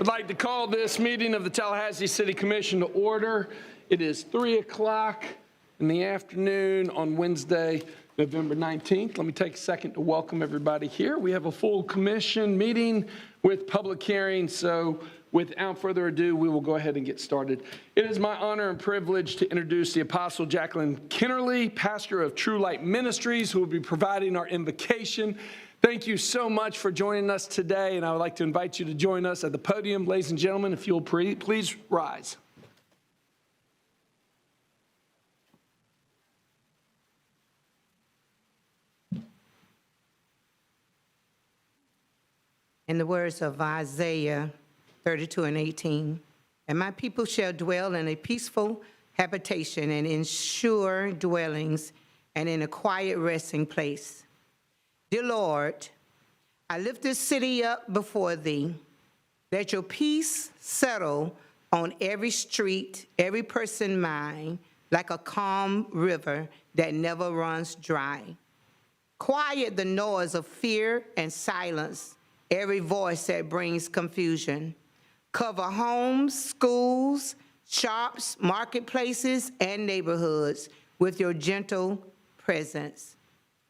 I'd like to call this meeting of the Tallahassee City Commission to order. It is 3 o'clock in the afternoon on Wednesday, November 19th. Let me take a second to welcome everybody here. We have a full commission meeting with public hearing, so without further ado, we will go ahead and get started. It is my honor and privilege to introduce the Apostle Jacqueline Kennerly, pastor of True Light Ministries, who will be providing our invocation. Thank you so much for joining us today, and I would like to invite you to join us at the podium. Ladies and gentlemen, if you'll please rise. In the words of Isaiah 32:18, and my people shall dwell in a peaceful habitation and in sure dwellings and in a quiet resting place. Dear Lord, I lift this city up before thee. Let your peace settle on every street, every person's mind, like a calm river that never runs dry. Quiet the noise of fear and silence every voice that brings confusion. Cover homes, schools, shops, marketplaces, and neighborhoods with your gentle presence.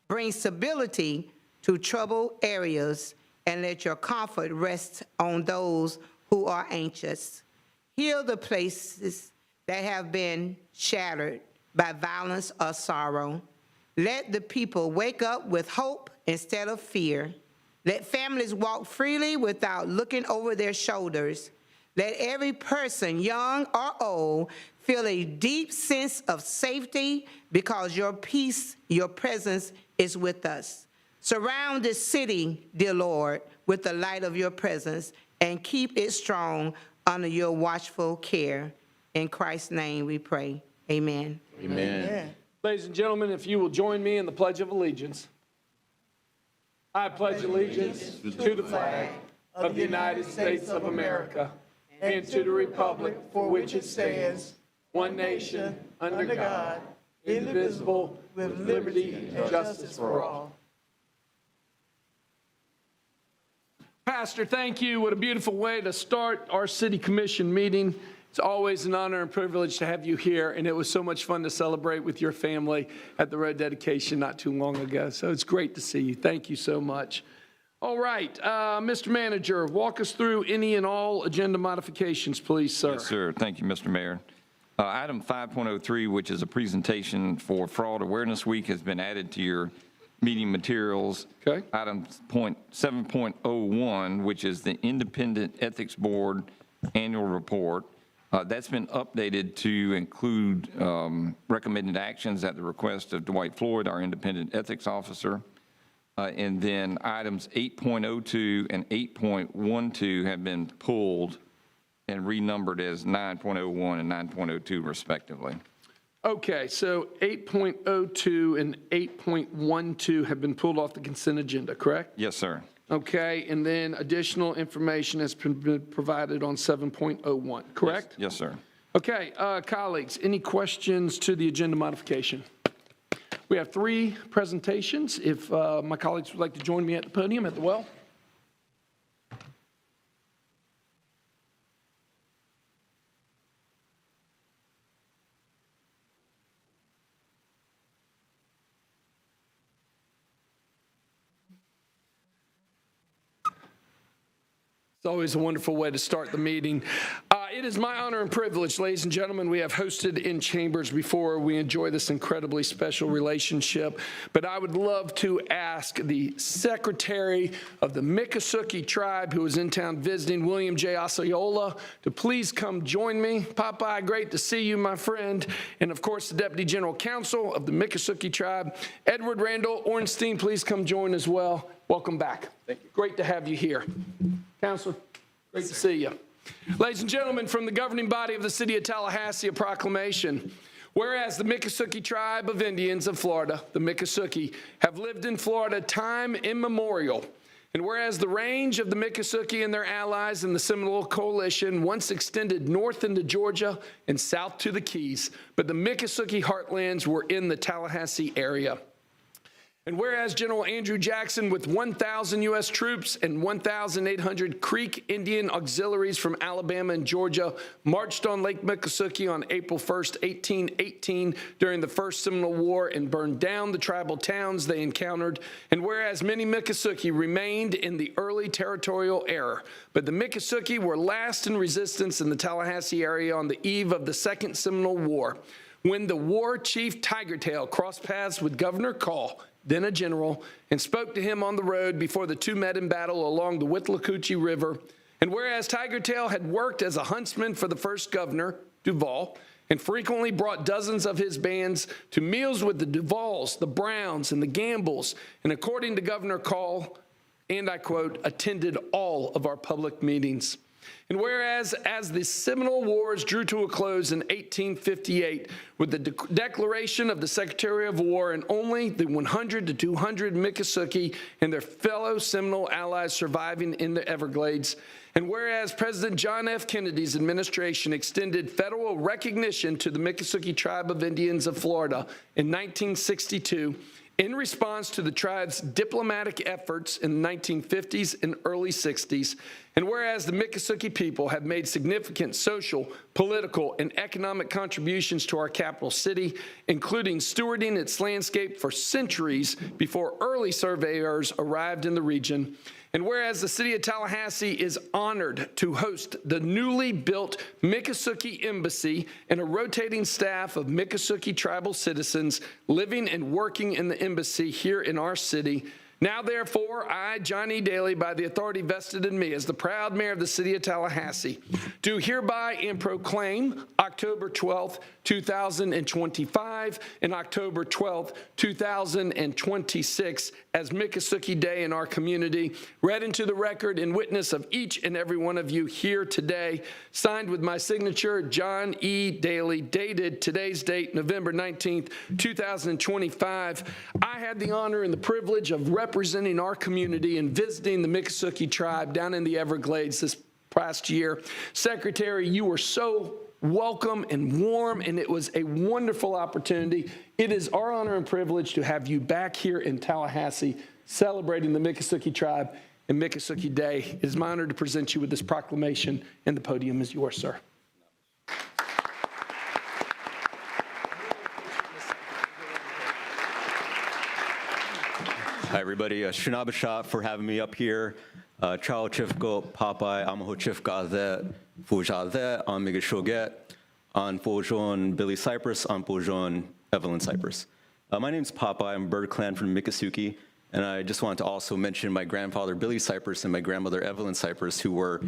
Bring stability to troubled areas and let your comfort rest on those who are anxious. Heal the places that have been shattered by violence or sorrow. Let the people wake up with hope instead of fear. Let families walk freely without looking over their shoulders. Let every person, young or old, feel a deep sense of safety because your peace, your presence is with us. Surround this city, dear Lord, with the light of your presence and keep it strong under your watchful care. In Christ's name we pray. Amen. Amen. Amen. Ladies and gentlemen, if you will join me in the Pledge of Allegiance. I pledge allegiance to the flag of the United States of America and to the republic for which it stands, one nation, under God, indivisible, with liberty and justice for all. Pastor, thank you. What a beautiful way to start our city commission meeting. It's always an honor and privilege to have you here, and it was so much fun to celebrate with your family at the road dedication not too long ago. So it's great to see you. Thank you so much. All right, Mr. Manager, walk us through any and all agenda modifications, please, sir. Yes, sir. Thank you, Mr. Mayor. Item 5.03, which is a presentation for Fraud Awareness Week, has been added to your meeting materials. Okay. Item 7.01, which is the Independent Ethics Board Annual Report. That's been updated to include recommended actions at the request of Dwight Floyd, our independent ethics officer. And then items 8.02 and 8.12 have been pulled and renumbered as 9.01 and 9.02 respectively. Okay, so 8.02 and 8.12 have been pulled off the consent agenda, correct? Yes, sir. Okay, and then additional information has been provided on 7.01, correct? Yes, sir. Okay, colleagues, any questions to the agenda modification? We have 3 presentations. If my colleagues would like to join me at the podium at the well. It's always a wonderful way to start the meeting. It is my honor and privilege, ladies and gentlemen. We have hosted in chambers before. We enjoy this incredibly special relationship. But I would love to ask the secretary of the Miccosukee tribe, who is in town visiting, William J. Osceola, to please come join me. Popeye, great to see you, my friend. And of course, the deputy general counsel of the Miccosukee tribe, Edward Randall Ornstein, please come join as well. Welcome back. Thank you. Great to have you here. Counselor, great to see you. Ladies and gentlemen, from the governing body of the City of Tallahassee, a proclamation. Whereas the Miccosukee tribe of Indians of Florida, the Miccosukee, have lived in Florida time immemorial, and whereas the range of the Miccosukee and their allies in the Seminole Coalition once extended north into Georgia and south to the Keys, but the Miccosukee heartlands were in the Tallahassee area. And whereas General Andrew Jackson, with 1,000 U.S. troops and 1,800 Creek Indian auxiliaries from Alabama and Georgia, marched on Lake Miccosukee on April 1st, 1818, during the First Seminole War and burned down the tribal towns they encountered. And whereas many Miccosukee remained in the early territorial era, but the Miccosukee were last in resistance in the Tallahassee area on the eve of the Second Seminole War, when the war chief Tigertail crossed paths with Governor Call, then a general, and spoke to him on the road before the two met in battle along the Withlacoochee River. And whereas Tigertail had worked as a huntsman for the first governor, Duval, and frequently brought dozens of his bands to meals with the Duvals, the Browns, and the Gambles, and according to Governor Call, and I quote, attended all of our public meetings. And whereas as the Seminole Wars drew to a close in 1858 with the declaration of the Secretary of War and only the 100 to 200 Miccosukee and their fellow Seminole allies surviving in the Everglades, and whereas President John F. Kennedy's administration extended federal recognition to the Miccosukee Tribe of Indians of Florida in 1962, in response to the tribe's diplomatic efforts in the 1950s and early 60s, and whereas the Miccosukee people have made significant social, political, and economic contributions to our capital city, including stewarding its landscape for centuries before early surveyors arrived in the region, and whereas the City of Tallahassee is honored to host the newly built Miccosukee Embassy and a rotating staff of Miccosukee tribal citizens living and working in the embassy here in our city, now, therefore, I, John E. Daly, by the authority vested in me as the proud mayor of the City of Tallahassee, do hereby and proclaim October 12th, 2025 and October 12th, 2026 as Miccosukee Day in our community, read into the record in witness of each and every one of you here today, signed with my signature, John E. Daly, dated today's date, November 19th, 2025. I had the honor and the privilege of representing our community and visiting the Miccosukee tribe down in the Everglades this past year. Secretary, you were so welcome and warm, and it was a wonderful opportunity. It is our honor and privilege to have you back here in Tallahassee celebrating the Miccosukee tribe and Miccosukee Day. It is my honor to present you with this proclamation, and the podium is yours, sir. Hi, everybody. Shinabasha for having me up here. Chao Chifko, Popeye, Amaho Chifka, Fuja, on Migashoget, on Fojon Billy Cypress, on Fojon Evelyn Cypress. My name's Popeye. I'm a bird clan from Miccosukee, and I just wanted to also mention my grandfather Billy Cypress and my grandmother Evelyn Cypress, who were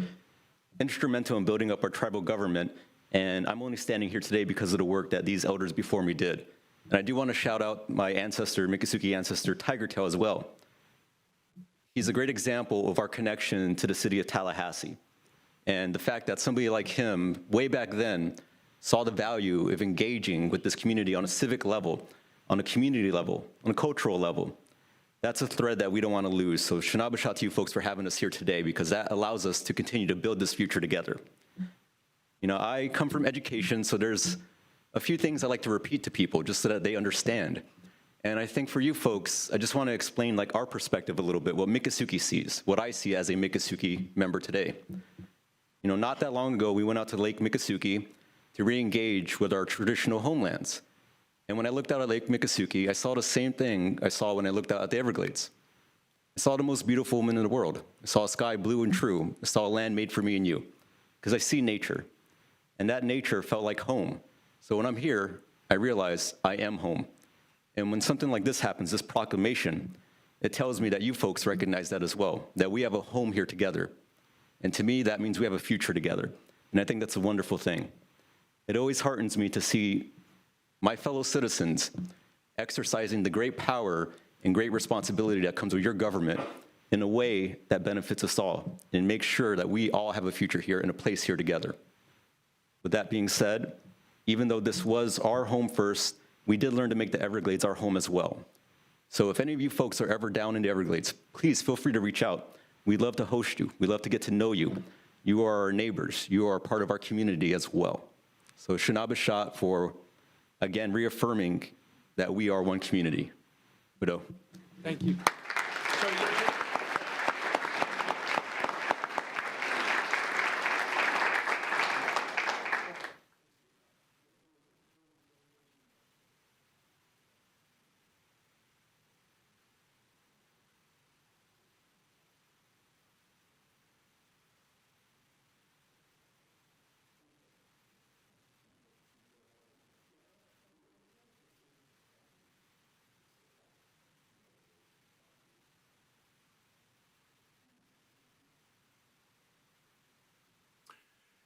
instrumental in building up our tribal government, and I'm only standing here today because of the work that these elders before me did. And I do want to shout out my ancestor, Miccosukee ancestor, Tigertail, as well. He's a great example of our connection to the city of Tallahassee. And the fact that somebody like him, way back then, saw the value of engaging with this community on a civic level, on a community level, on a cultural level. That's a thread that we don't want to lose. So Shinabasha to you folks for having us here today, because that allows us to continue to build this future together. You know, I come from education, so there's a few things I like to repeat to people just so that they understand. And I think for you folks, I just want to explain like our perspective a little bit, what Miccosukee sees, what I see as a Miccosukee member today. You know, not that long ago, we went out to Lake Miccosukee to re-engage with our traditional homelands. And when I looked out at Lake Miccosukee, I saw the same thing I saw when I looked out at the Everglades. I saw the most beautiful woman in the world. I saw a sky blue and true. I saw a land made for me and you, because I see nature. And that nature felt like home. So when I'm here, I realize I am home. And when something like this happens, this proclamation, it tells me that you folks recognize that as well, that we have a home here together. And to me, that means we have a future together. And I think that's a wonderful thing. It always heartens me to see my fellow citizens exercising the great power and great responsibility that comes with your government in a way that benefits us all and makes sure that we all have a future here and a place here together. With that being said, even though this was our home first, we did learn to make the Everglades our home as well. So if any of you folks are ever down in the Everglades, please feel free to reach out. We'd love to host you. We'd love to get to know you. You are our neighbors. You are part of our community as well. So Shinabasha for, again, reaffirming that we are one community. Widow. Thank you.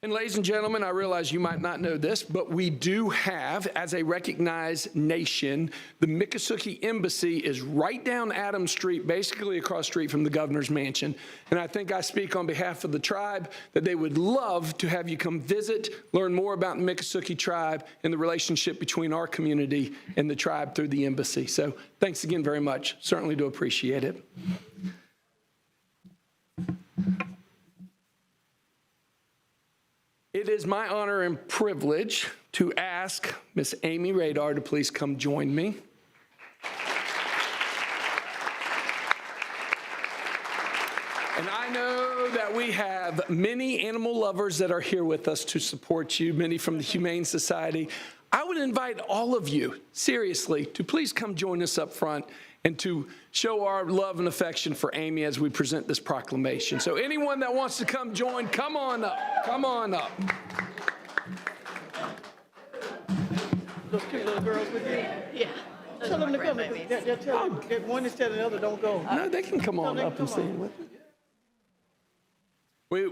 And ladies and gentlemen, I realize you might not know this, but we do have, as a recognized nation, the Miccosukee Embassy is right down Adams Street, basically across the street from the governor's mansion. And I think I speak on behalf of the tribe that they would love to have you come visit, learn more about the Miccosukee tribe and the relationship between our community and the tribe through the embassy. So thanks again very much. Certainly do appreciate it. It is my honor and privilege to ask Miss Amy Radar to please come join me. And I know that we have many animal lovers that are here with us to support you, many from the Humane Society. I would invite all of you, seriously, to please come join us up front and to show our love and affection for Amy as we present this proclamation. So anyone that wants to come join, come on up. Come on up. Those two little girls with you? Yeah. Tell them to come. They'll tell them, that one is telling the other, don't go. No, they can come on they up can and come stand with us.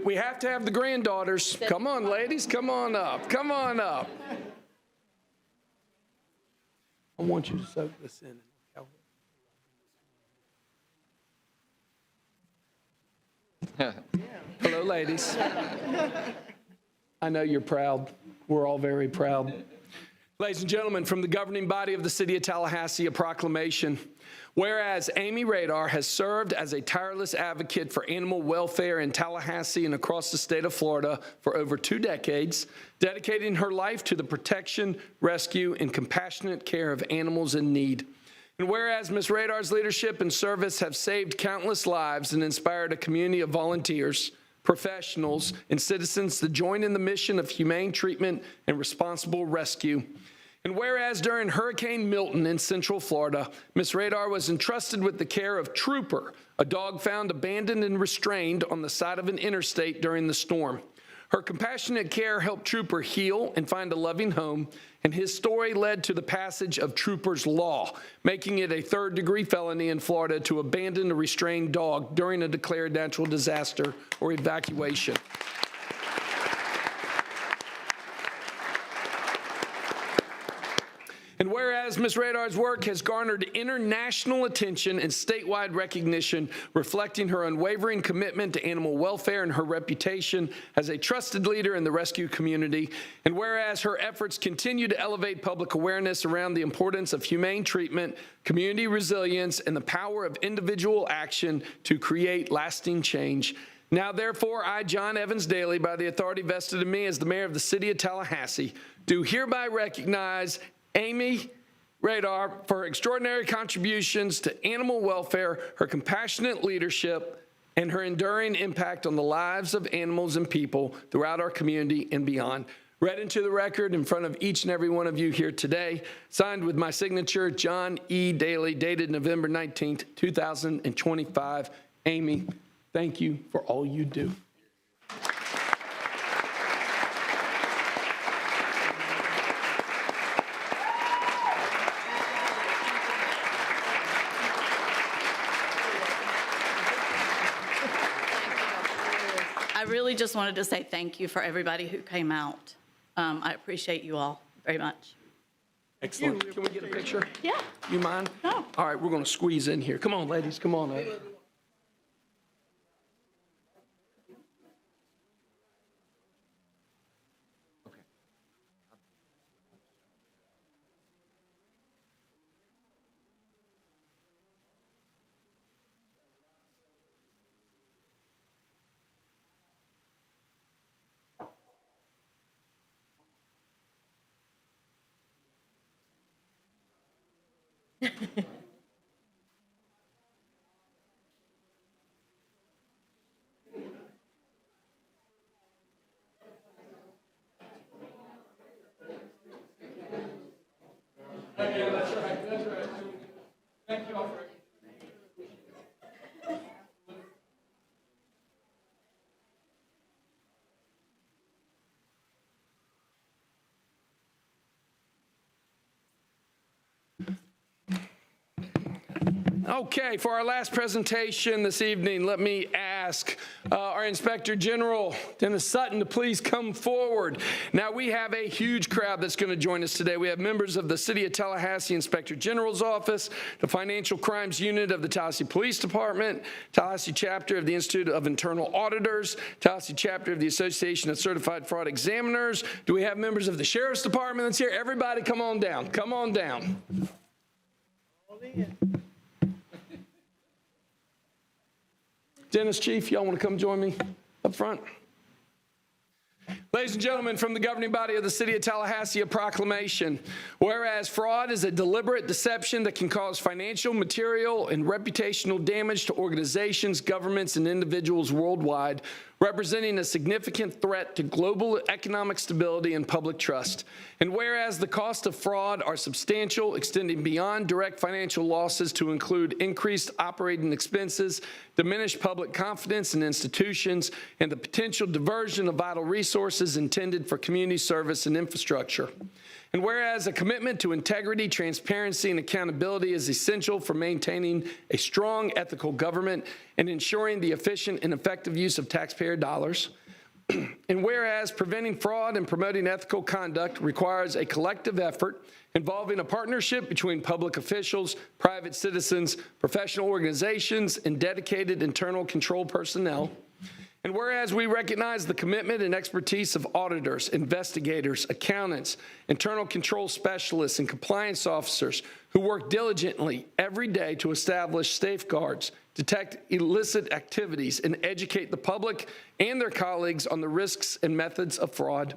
We have to have the granddaughters. Come on, ladies, come on up. Come on up. I want you to soak this in. Hello, ladies. I know you're proud. We're all very proud. Ladies and gentlemen, from the governing body of the City of Tallahassee, a proclamation. Whereas Amy Radar has served as a tireless advocate for animal welfare in Tallahassee and across the state of Florida for over 2 decades, dedicating her life to the protection, rescue, and compassionate care of animals in need. And whereas Ms. Radar's leadership and service have saved countless lives and inspired a community of volunteers, professionals, and citizens to join in the mission of humane treatment and responsible rescue. And whereas during Hurricane Milton in Central Florida, Ms. Radar was entrusted with the care of Trooper, a dog found abandoned and restrained on the side of an interstate during the storm. Her compassionate care helped Trooper heal and find a loving home, and his story led to the passage of Trooper's Law, making it a third-degree felony in Florida to abandon a restrained dog during a declared natural disaster or evacuation. And whereas Ms. Radar's work has garnered international attention and statewide recognition, reflecting her unwavering commitment to animal welfare and her reputation as a trusted leader in the rescue community, and whereas her efforts continue to elevate public awareness around the importance of humane treatment, community resilience, and the power of individual action to create lasting change. Now, therefore, I, John Evans Daly, by the authority vested in me as the mayor of the City of Tallahassee, do hereby recognize Amy Radar for her extraordinary contributions to animal welfare, her compassionate leadership, and her enduring impact on the lives of animals and people throughout our community and beyond. Read into the record in front of each and every one of you here today, signed with my signature, John E. Daly, dated November 19th, 2025. Amy, thank you for all you do. I really just wanted to say thank you for everybody who came out. I appreciate you all very much. Excellent. Can we get a picture? Yeah. You mind? No. All right, we're going to squeeze in here. Come on, ladies, come on up. Yeah, that's right, that's right. Thank you all for Okay, for our last presentation this evening, let me ask our Inspector General, Dennis Sutton, to please come forward. Now, we have a huge crowd that's going to join us today. We have members of the City of Tallahassee Inspector General's Office, the Financial Crimes Unit of the Tallahassee Police Department, Tallahassee Chapter of the Institute of Internal Auditors, Tallahassee Chapter of the Association of Certified Fraud Examiners. Do we have members of the Sheriff's Department that's here? Everybody come on down. Come on down. Dennis, Chief, y'all want to come join me up front? Ladies and gentlemen, from the governing body of the City of Tallahassee, a proclamation. Whereas fraud is a deliberate deception that can cause financial, material, and reputational damage to organizations, governments, and individuals worldwide, representing a significant threat to global economic stability and public trust. And whereas the costs of fraud are substantial, extending beyond direct financial losses to include increased operating expenses, diminished public confidence in institutions, and the potential diversion of vital resources intended for community service and infrastructure. And whereas a commitment to integrity, transparency, and accountability is essential for maintaining a strong ethical government and ensuring the efficient and effective use of taxpayer dollars. And whereas preventing fraud and promoting ethical conduct requires a collective effort involving a partnership between public officials, private citizens, professional organizations, and dedicated internal control personnel. And whereas we recognize the commitment and expertise of auditors, investigators, accountants, internal control specialists, and compliance officers who work diligently every day to establish safeguards, detect illicit activities, and educate the public and their colleagues on the risks and methods of fraud.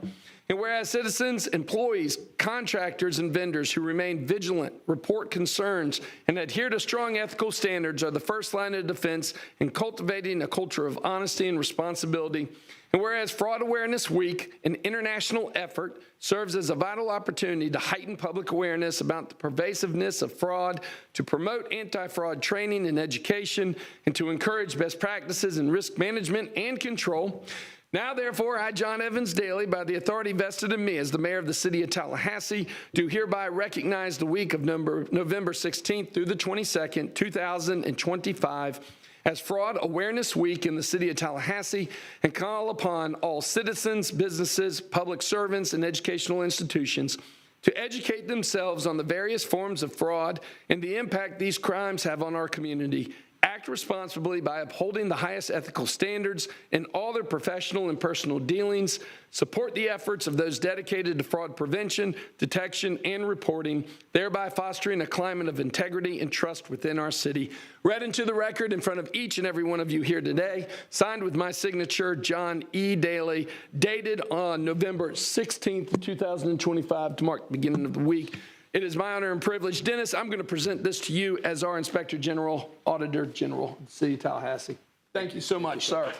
And whereas citizens, employees, contractors, and vendors who remain vigilant, report concerns, and adhere to strong ethical standards are the first line of defense in cultivating a culture of honesty and responsibility. And whereas Fraud Awareness Week, an international effort, serves as a vital opportunity to heighten public awareness about the pervasiveness of fraud, to promote anti-fraud training and education, and to encourage best practices in risk management and control. Now, therefore, I, John Evans Daly, by the authority vested in me as the mayor of the City of Tallahassee, do hereby recognize the week of November 16th through the 22nd, 2025, as Fraud Awareness Week in the City of Tallahassee, and call upon all citizens, businesses, public servants, and educational institutions to educate themselves on the various forms of fraud and the impact these crimes have on our community. Act responsibly by upholding the highest ethical standards in all their professional and personal dealings. Support the efforts of those dedicated to fraud prevention, detection, and reporting, thereby fostering a climate of integrity and trust within our city. Read into the record in front of each and every one of you here today, signed with my signature, John E. Daly, dated on November 16th, 2025, to mark the beginning of the week. It is my honor and privilege. Dennis, I'm going to present this to you as our Inspector General, Auditor General of the City of Tallahassee. Thank you so much, sir.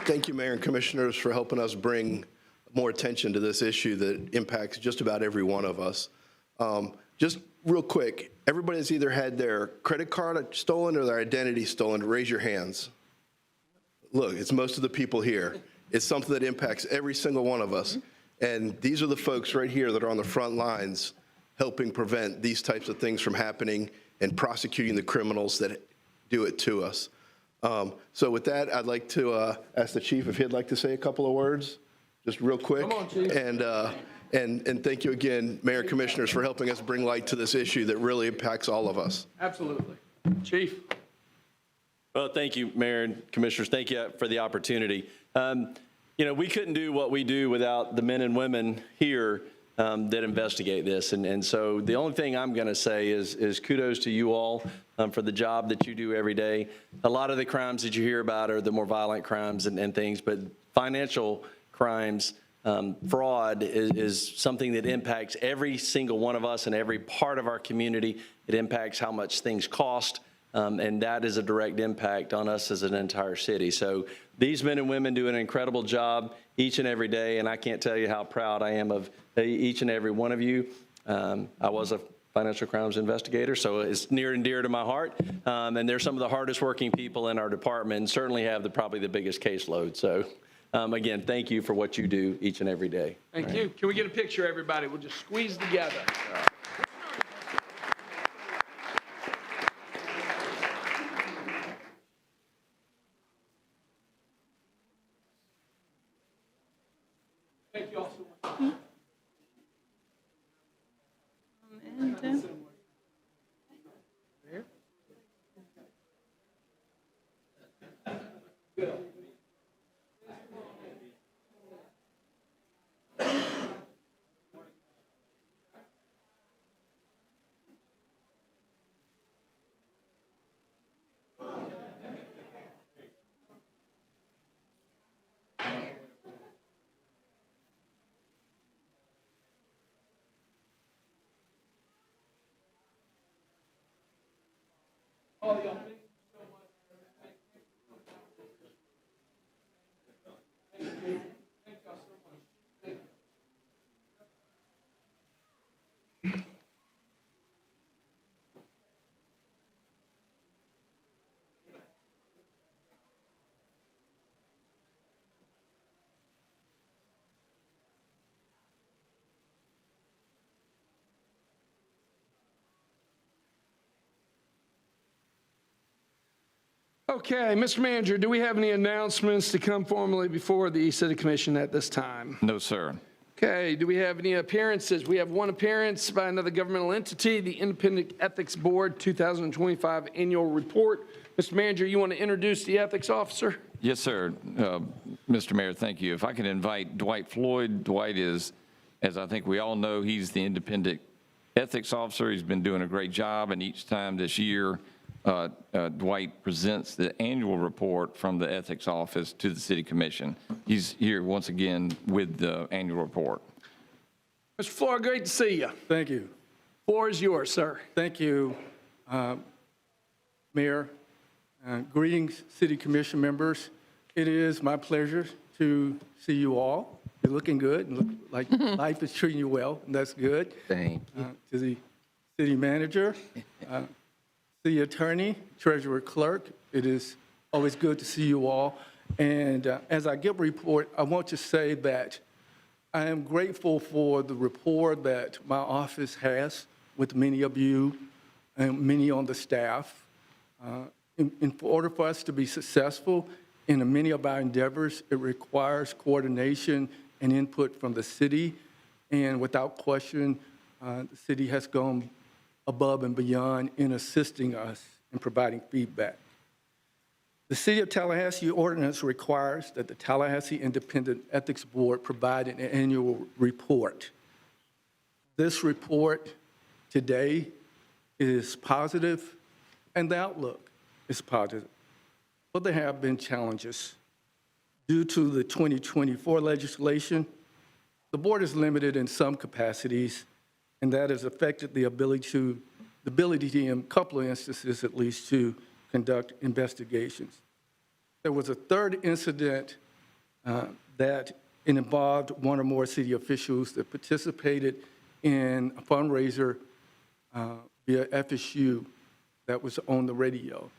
Thank you, Mayor and Commissioners, for helping us bring more attention to this issue that impacts just about every one of us. Just real quick, everybody that's either had their credit card stolen or their identity stolen, raise your hands. Look, it's most of the people here. It's something that impacts every single one of us. And these are the folks right here that are on the front lines helping prevent these types of things from happening and prosecuting the criminals that do it to us. So with that, I'd like to ask the chief if he'd like to say a couple of words, just real quick. Come on, Chief. And thank you again, Mayor and Commissioners, for helping us bring light to this issue that really impacts all of us. Absolutely. Chief. Well, thank you, Mayor and Commissioners. Thank you for the opportunity. You know, we couldn't do what we do without the men and women here that investigate this. And so the only thing I'm going to say is kudos to you all for the job that you do every day. A lot of the crimes that you hear about are the more violent crimes and things, but financial crimes, fraud is something that impacts every single one of us in every part of our community. It impacts how much things cost. and that is a direct impact on us as an entire city. So these men and women do an incredible job each and every day, and I can't tell you how proud I am of each and every one of you. I was a financial crimes investigator, so it's near and dear to my heart. And they're some of the hardest working people in our department and certainly have probably the biggest caseload. So again, thank you for what you do each and every day. Thank you. Can we get a picture, everybody? We'll just squeeze together. Thank you all so much. Okay, Mr. Manager, do we have any announcements to come formally before the City Commission at this time? No, sir. Okay, do we have any appearances? We have one appearance by another governmental entity, the Independent Ethics Board 2025 Annual Report. Mr. Manager, you want to introduce the ethics officer? Yes, sir. Mr. Mayor, thank you. If I could invite Dwight Floyd. Dwight is, as I think we all know, he's the Independent Ethics Officer. He's been doing a great job, and each time this year, Dwight presents the annual report from the Ethics Office to the City Commission. He's here once again with the annual report. Mr. Floyd, great to see you. Thank you. Floor is yours, sir. Thank you, Mayor. Greetings, City Commission members. It is my pleasure to see you all. You're looking good and look like life is treating you well, and that's good. Thank you. To the City Manager, City Attorney, Treasurer Clerk, it is always good to see you all. And as I give a report, I want to say that I am grateful for the rapport that my office has with many of you and many on the staff. In order for us to be successful in many of our endeavors, it requires coordination and input from the city. And without question, the city has gone above and beyond in assisting us in providing feedback. The City of Tallahassee ordinance requires that the Tallahassee Independent Ethics Board provide an annual report. This report today is positive, and the outlook is positive. But there have been challenges. Due to the 2024 legislation, the board is limited in some capacities, and that has affected the ability in a couple of instances at least to conduct investigations. There was a third incident that involved one or more city officials that participated in a fundraiser via FSU that was on the radio.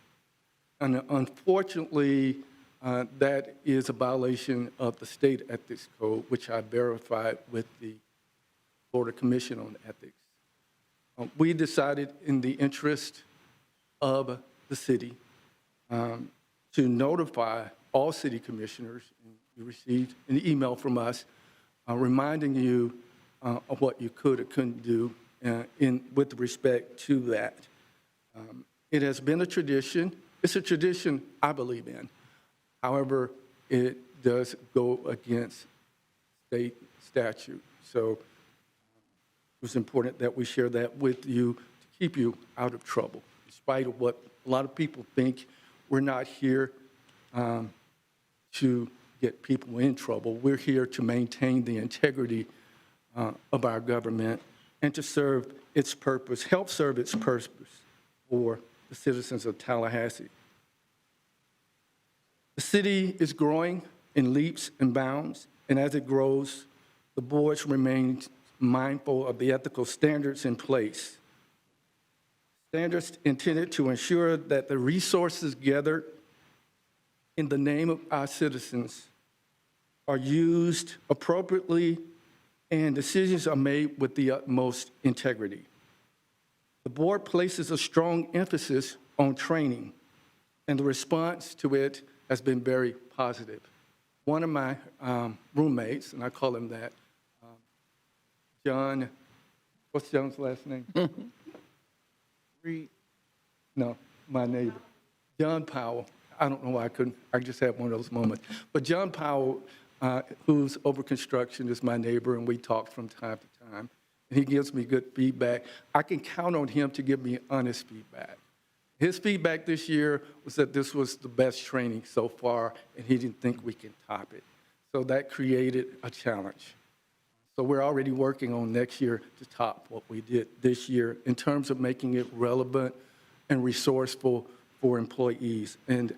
And unfortunately, that is a violation of the state ethics code, which I verified with the Florida Commission on Ethics. We decided in the interest of the city to notify all city commissioners. You received an email from us reminding you of what you could or couldn't do with respect to that. It has been a tradition. It's a tradition I believe in. However, it does go against state statute. So it was important that we share that with you to keep you out of trouble. In spite of what a lot of people think, we're not here to get people in trouble. We're here to maintain the integrity of our government and to serve its purpose, help serve its purpose for the citizens of Tallahassee. The city is growing in leaps and bounds, and as it grows, the board remains mindful of the ethical standards in place. Standards intended to ensure that the resources gathered in the name of our citizens are used appropriately and decisions are made with the utmost integrity. The board places a strong emphasis on training, and the response to it has been very positive. One of my roommates, and I call him that, John, what's John's last name? Reed. No, my neighbor, John Powell. I don't know why I just had one of those moments. But John Powell, who's over construction, is my neighbor, and we talk from time to time. And he gives me good feedback. I can count on him to give me honest feedback. His feedback this year was that this was the best training so far, and he didn't think we can top it. So that created a challenge. So we're already working on next year to top what we did this year in terms of making it relevant and resourceful for employees. And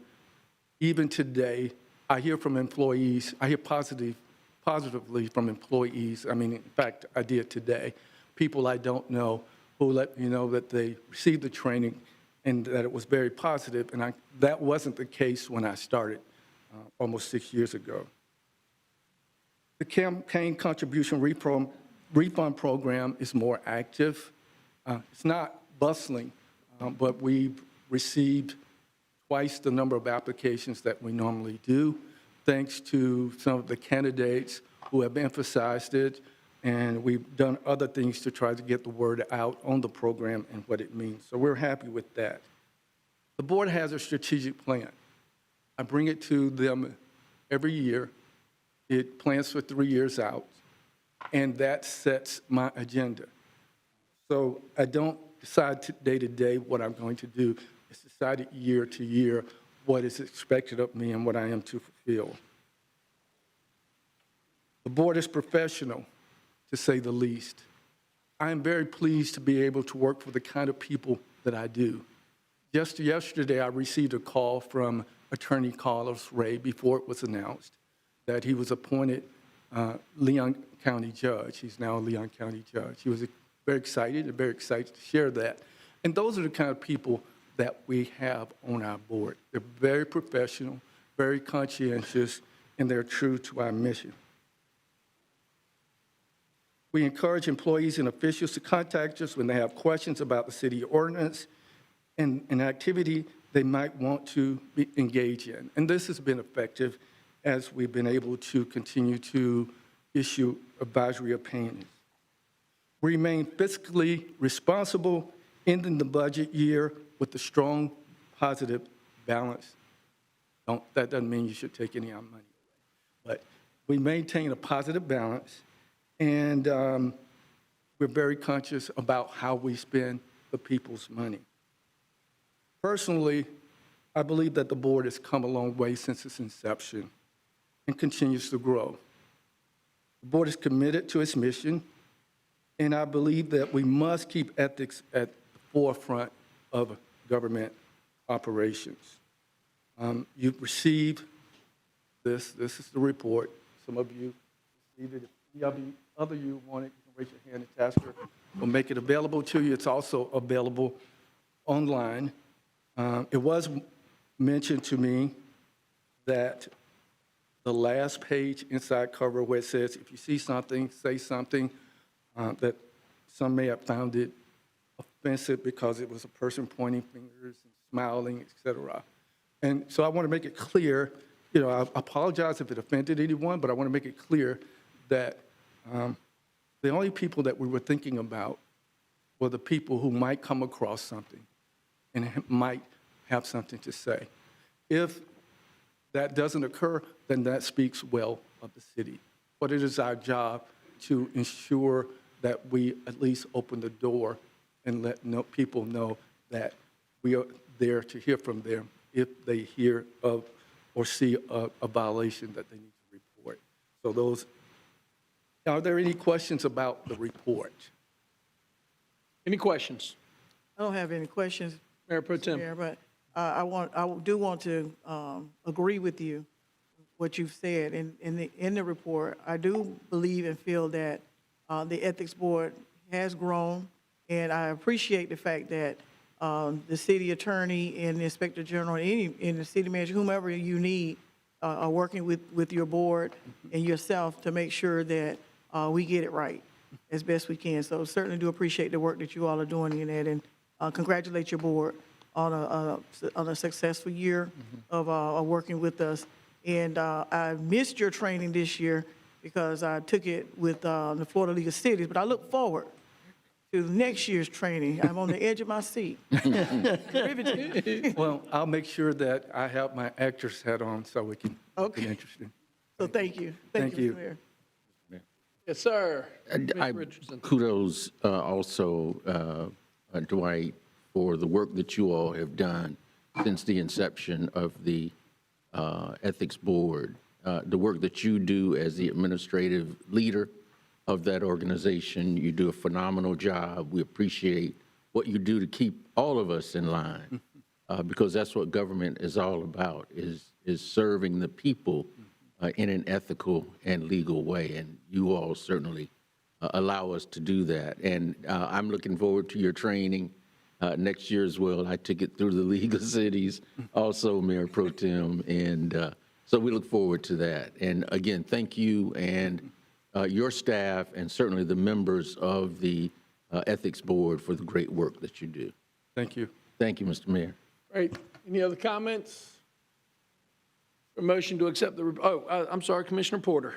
even today, I hear from employees, I hear positively from employees. I mean, in fact, I did today. People I don't know who let me know that they received the training and that it was very positive. And that wasn't the case when I started almost 6 years ago. The campaign contribution refund program is more active. It's not bustling, but we've received twice the number of applications that we normally do, thanks to some of the candidates who have emphasized it, and we've done other things to try to get the word out on the program and what it means. So we're happy with that. The board has a strategic plan. I bring it to them every year. It plans for 3 years out, and that sets my agenda. So I don't decide day to day what I'm going to do. It's decided year to year what is expected of me and what I am to fulfill. The board is professional, to say the least. I am very pleased to be able to work for the kind of people that I do. Just yesterday, I received a call from Attorney Carlos Ray before it was announced that he was appointed Leon County Judge. He's now a Leon County Judge. He was very excited to share that. And those are the kind of people that we have on our board. They're very professional, very conscientious, and they're true to our mission. We encourage employees and officials to contact us when they have questions about the city ordinance and an activity they might want to engage in. And this has been effective as we've been able to continue to issue advisory opinions. We remain fiscally responsible, ending the budget year with a strong, positive balance. That doesn't mean you should take any of our money away. But we maintain a positive balance, and we're very conscious about how we spend the people's money. Personally, I believe that the board has come a long way since its inception and continues to grow. The board is committed to its mission, and I believe that we must keep ethics at the forefront of government operations. You've received this. This is the report. Some of you received it. If any other you want it, you can raise your hand and Tasker will make it available to you. It's also available online. It was mentioned to me that the last page inside cover where it says, if you see something, say something, that some may have found it offensive because it was a person pointing fingers and smiling, et cetera. And so I want to make it clear, I apologize if it offended anyone, but I want to make it clear that the only people that we were thinking about were the people who might come across something and might have something to say. If that doesn't occur, then that speaks well of the city. But it is our job to ensure that we at least open the door and let people know that we are there to hear from them if they hear of or see a violation that they need to report. So are there any questions about the report? Any questions? I don't have any questions. Mayor Pro Tem. Mayor, but I do want to agree with you, what you've said. In the report, I do believe and feel that the Ethics Board has grown, and I appreciate the fact that the city attorney and the inspector general, and the city manager, whomever you need, are working with your board and yourself to make sure that we get it right as best we can. So certainly do appreciate the work that you all are doing in that, and congratulate your board on a successful year of working with us. And I missed your training this year because I took it with the Florida League of Cities, but I look forward to next year's training. I'm on the edge of my seat. Riveting. Well, I'll make sure that I have my actor's hat on so we can Okay. be interested. So thank you. Thank you. Mr. Mayor. Yes, sir. I- Commissioner Richardson. Kudos also, Dwight, for the work that you all have done since the inception of the Ethics Board, the work that you do as the administrative leader of that organization. You do a phenomenal job. We appreciate what you do to keep all of us in line, because that's what government is all about, is serving the people in an ethical and legal way. And you all certainly allow us to do that. And I'm looking forward to your training next year as well. I took it through the League of Cities, also Mayor Pro Tem, and so we look forward to that. And again, thank you and your staff, and certainly the members of the Ethics Board for the great work that you do. Thank you. Thank you, Mr. Mayor. Great. Any other comments? A motion to accept the, I'm sorry, Commissioner Porter.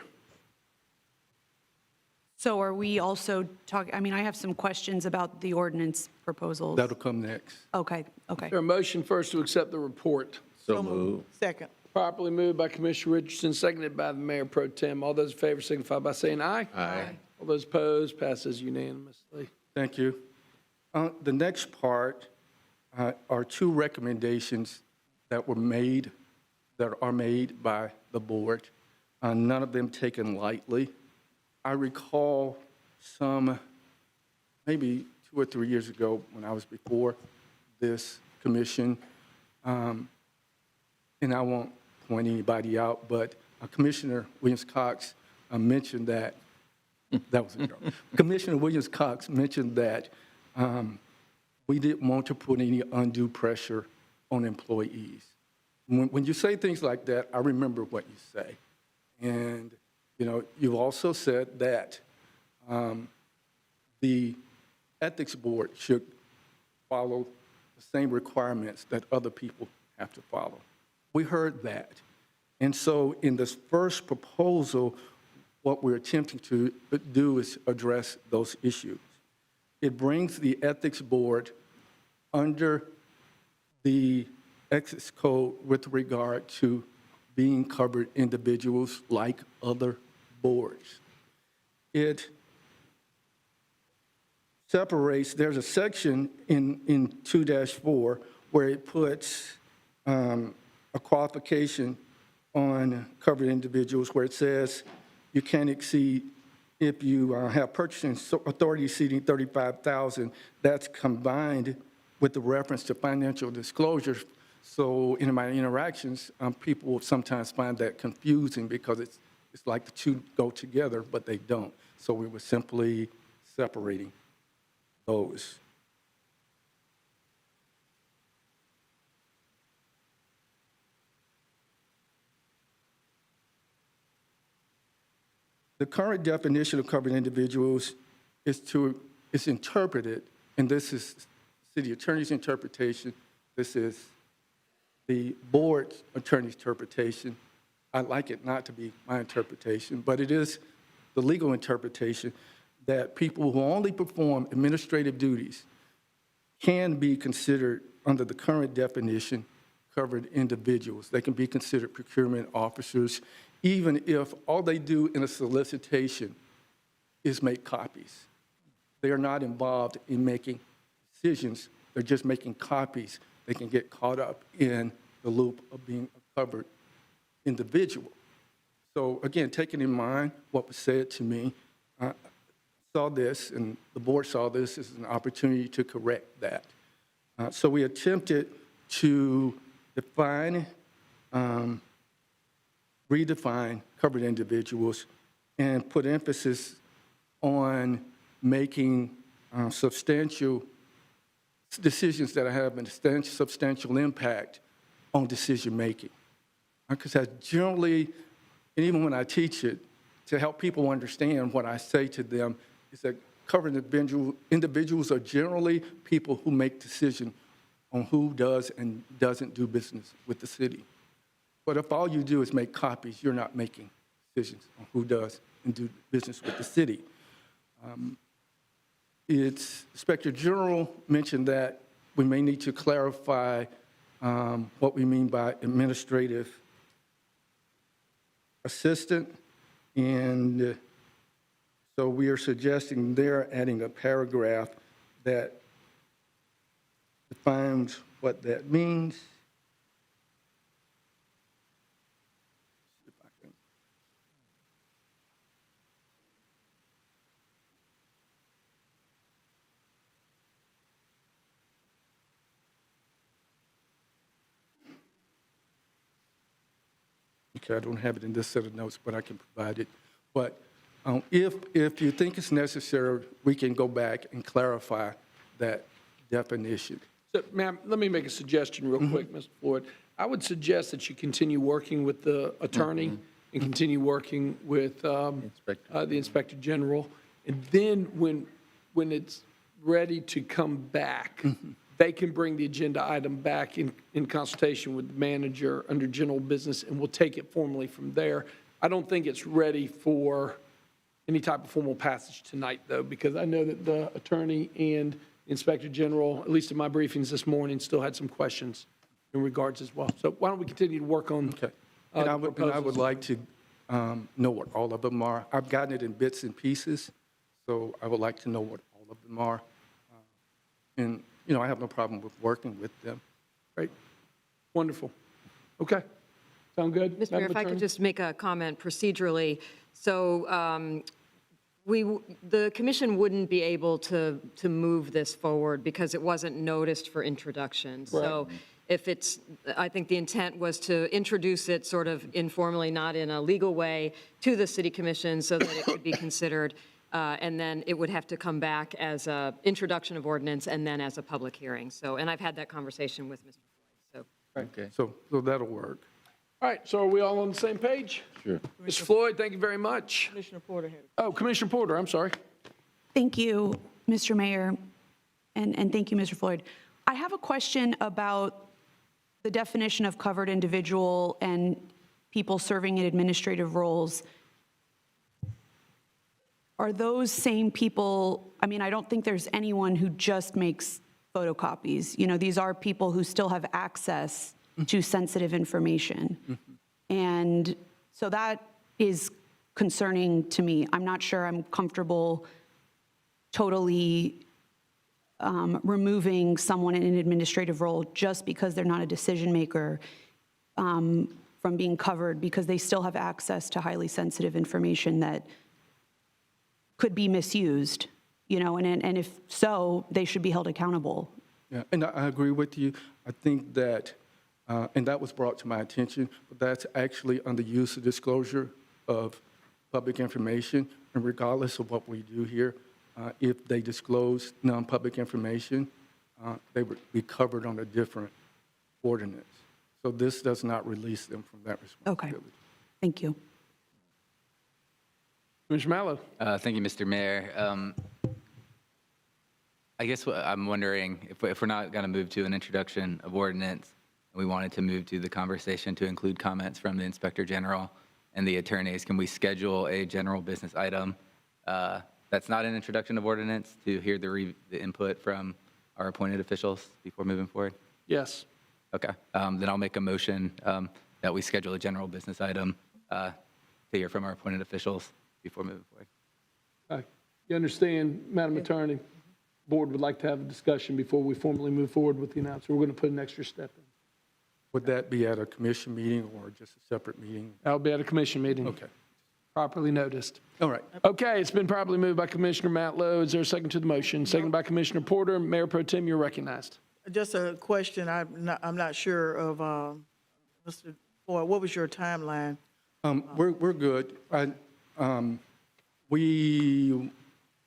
So are we also talking, I mean, I have some questions about the ordinance proposals. That'll come next. Okay, okay. Is there a motion first to accept the report? So moved. Second. Properly moved by Commissioner Richardson, seconded by the Mayor Pro Tem. All those in favor signify by saying aye. Aye. All those opposed, passes unanimously. Thank you. The next part are two recommendations that are made by the board, none of them taken lightly. I recall some, maybe 2 or 3 years ago when I was before this commission, and I won't point anybody out, but Commissioner Williams-Cox mentioned that, that was a joke. Commissioner Williams-Cox mentioned that we didn't want to put any undue pressure on employees. When you say things like that, I remember what you say. And, you know, you've also said that the Ethics Board should follow the same requirements that other people have to follow. We heard that. And so in this first proposal, what we're attempting to do is address those issues. It brings the Ethics Board under the Ethics Code with regard to being covered individuals like other boards. It separates, there's a section in 2-4 where it puts a qualification on covered individuals where it says you can't exceed, if you have purchasing authority exceeding $35,000, that's combined with the reference to financial disclosures. So in my interactions, people will sometimes find that confusing because it's like the two go together, but they don't. So we were simply separating those. The current definition of covered individuals is interpreted, and this is city attorney's interpretation, this is the board's attorney's interpretation. I'd like it not to be my interpretation, but it is the legal interpretation that people who only perform administrative duties can be considered, under the current definition, covered individuals. They can be considered procurement officers, even if all they do in a solicitation is make copies. They are not involved in making decisions. They're just making copies. They can get caught up in the loop of being a covered individual. So again, taking in mind what was said to me, I saw this, and the board saw this as an opportunity to correct that. So we attempted to define, redefine covered individuals and put emphasis on making substantial decisions that have a substantial impact on decision-making. Because I generally, and even when I teach it, to help people understand what I say to them is that covered individuals are generally people who make decisions on who does and doesn't do business with the city. But if all you do is make copies, you're not making decisions on who does and do business with the city. Inspector General mentioned that we may need to clarify what we mean by administrative assistant. And so we are suggesting there adding a paragraph that defines what that means. Okay, I don't have it in this set of notes, but I can provide it. But if you think it's necessary, we can go back and clarify that definition. So, ma'am, let me make a suggestion real quick, Mr. Floyd. I would suggest that you continue working with the attorney and continue working with the Inspector General. And then when it's ready to come back, they can bring the agenda item back in consultation with the manager under general business, and we'll take it formally from there. I don't think it's ready for any type of formal passage tonight, though, because I know that the attorney and Inspector General, at least in my briefings this morning, still had some questions in regards as well. So why don't we continue to work on And I would like to know what all of them are. I've gotten it in bits and pieces, so I would like to know what all of them are. And, you know, I have no problem with working with them. Great. Wonderful. Okay. Sound good? Mr. Mayor, Madam if I could Attorney? just make a comment procedurally. So the commission wouldn't be able to move this forward because it wasn't noticed for introduction. So if it's, I think the intent was to introduce it sort of informally, not in a legal way, to the city commission so that it could be considered. And then it would have to come back as an introduction of ordinance and then as a public hearing. So, and I've had that conversation with Mr. Floyd. So. Okay. So that'll work. All right, so are we all on the same page? Sure. Mr. Floyd, thank you very much. Commissioner Porter had Oh, Commissioner Porter, I'm sorry. Thank you, Mr. Mayor, and thank you, Mr. Floyd. I have a question about the definition of covered individual and people serving in administrative roles. Are those same people, I mean, I don't think there's anyone who just makes photocopies. You know, these are people who still have access to sensitive information. And so that is concerning to me. I'm not sure I'm comfortable totally removing someone in an administrative role just because they're not a decision maker from being covered, because they still have access to highly sensitive information that could be misused, you know, and if so, they should be held accountable. Yeah, and I agree with you. I think that, and that was brought to my attention, but that's actually under use of disclosure of public information. And regardless of what we do here, if they disclose non-public information, they would be covered on a different ordinance. So this does not release them from that responsibility. Okay, thank you. Commissioner Mallow. Thank you, Mr. Mayor. I guess I'm wondering if we're not going to move to an introduction of ordinance, and we wanted to move to the conversation to include comments from the Inspector General and the attorneys, can we schedule a general business item that's not an introduction of ordinance to hear the input from our appointed officials before moving forward? Yes. Okay. Then I'll make a motion that we schedule a general business item to hear from our appointed officials before moving forward. You understand, Madam Attorney, board would like to have a discussion before we formally move forward with the announcement. We're going to put an extra step in. Would that be at a commission meeting or just a separate meeting? That'll be at a commission meeting. Okay. Properly noticed. All right. Okay, it's been properly moved by Commissioner Matlow. Is there a second to the motion? Second by Commissioner Porter. Mayor Pro Tem, you're recognized. Just a question, I'm not sure of, Mr. Floyd, what was your timeline? We're good. We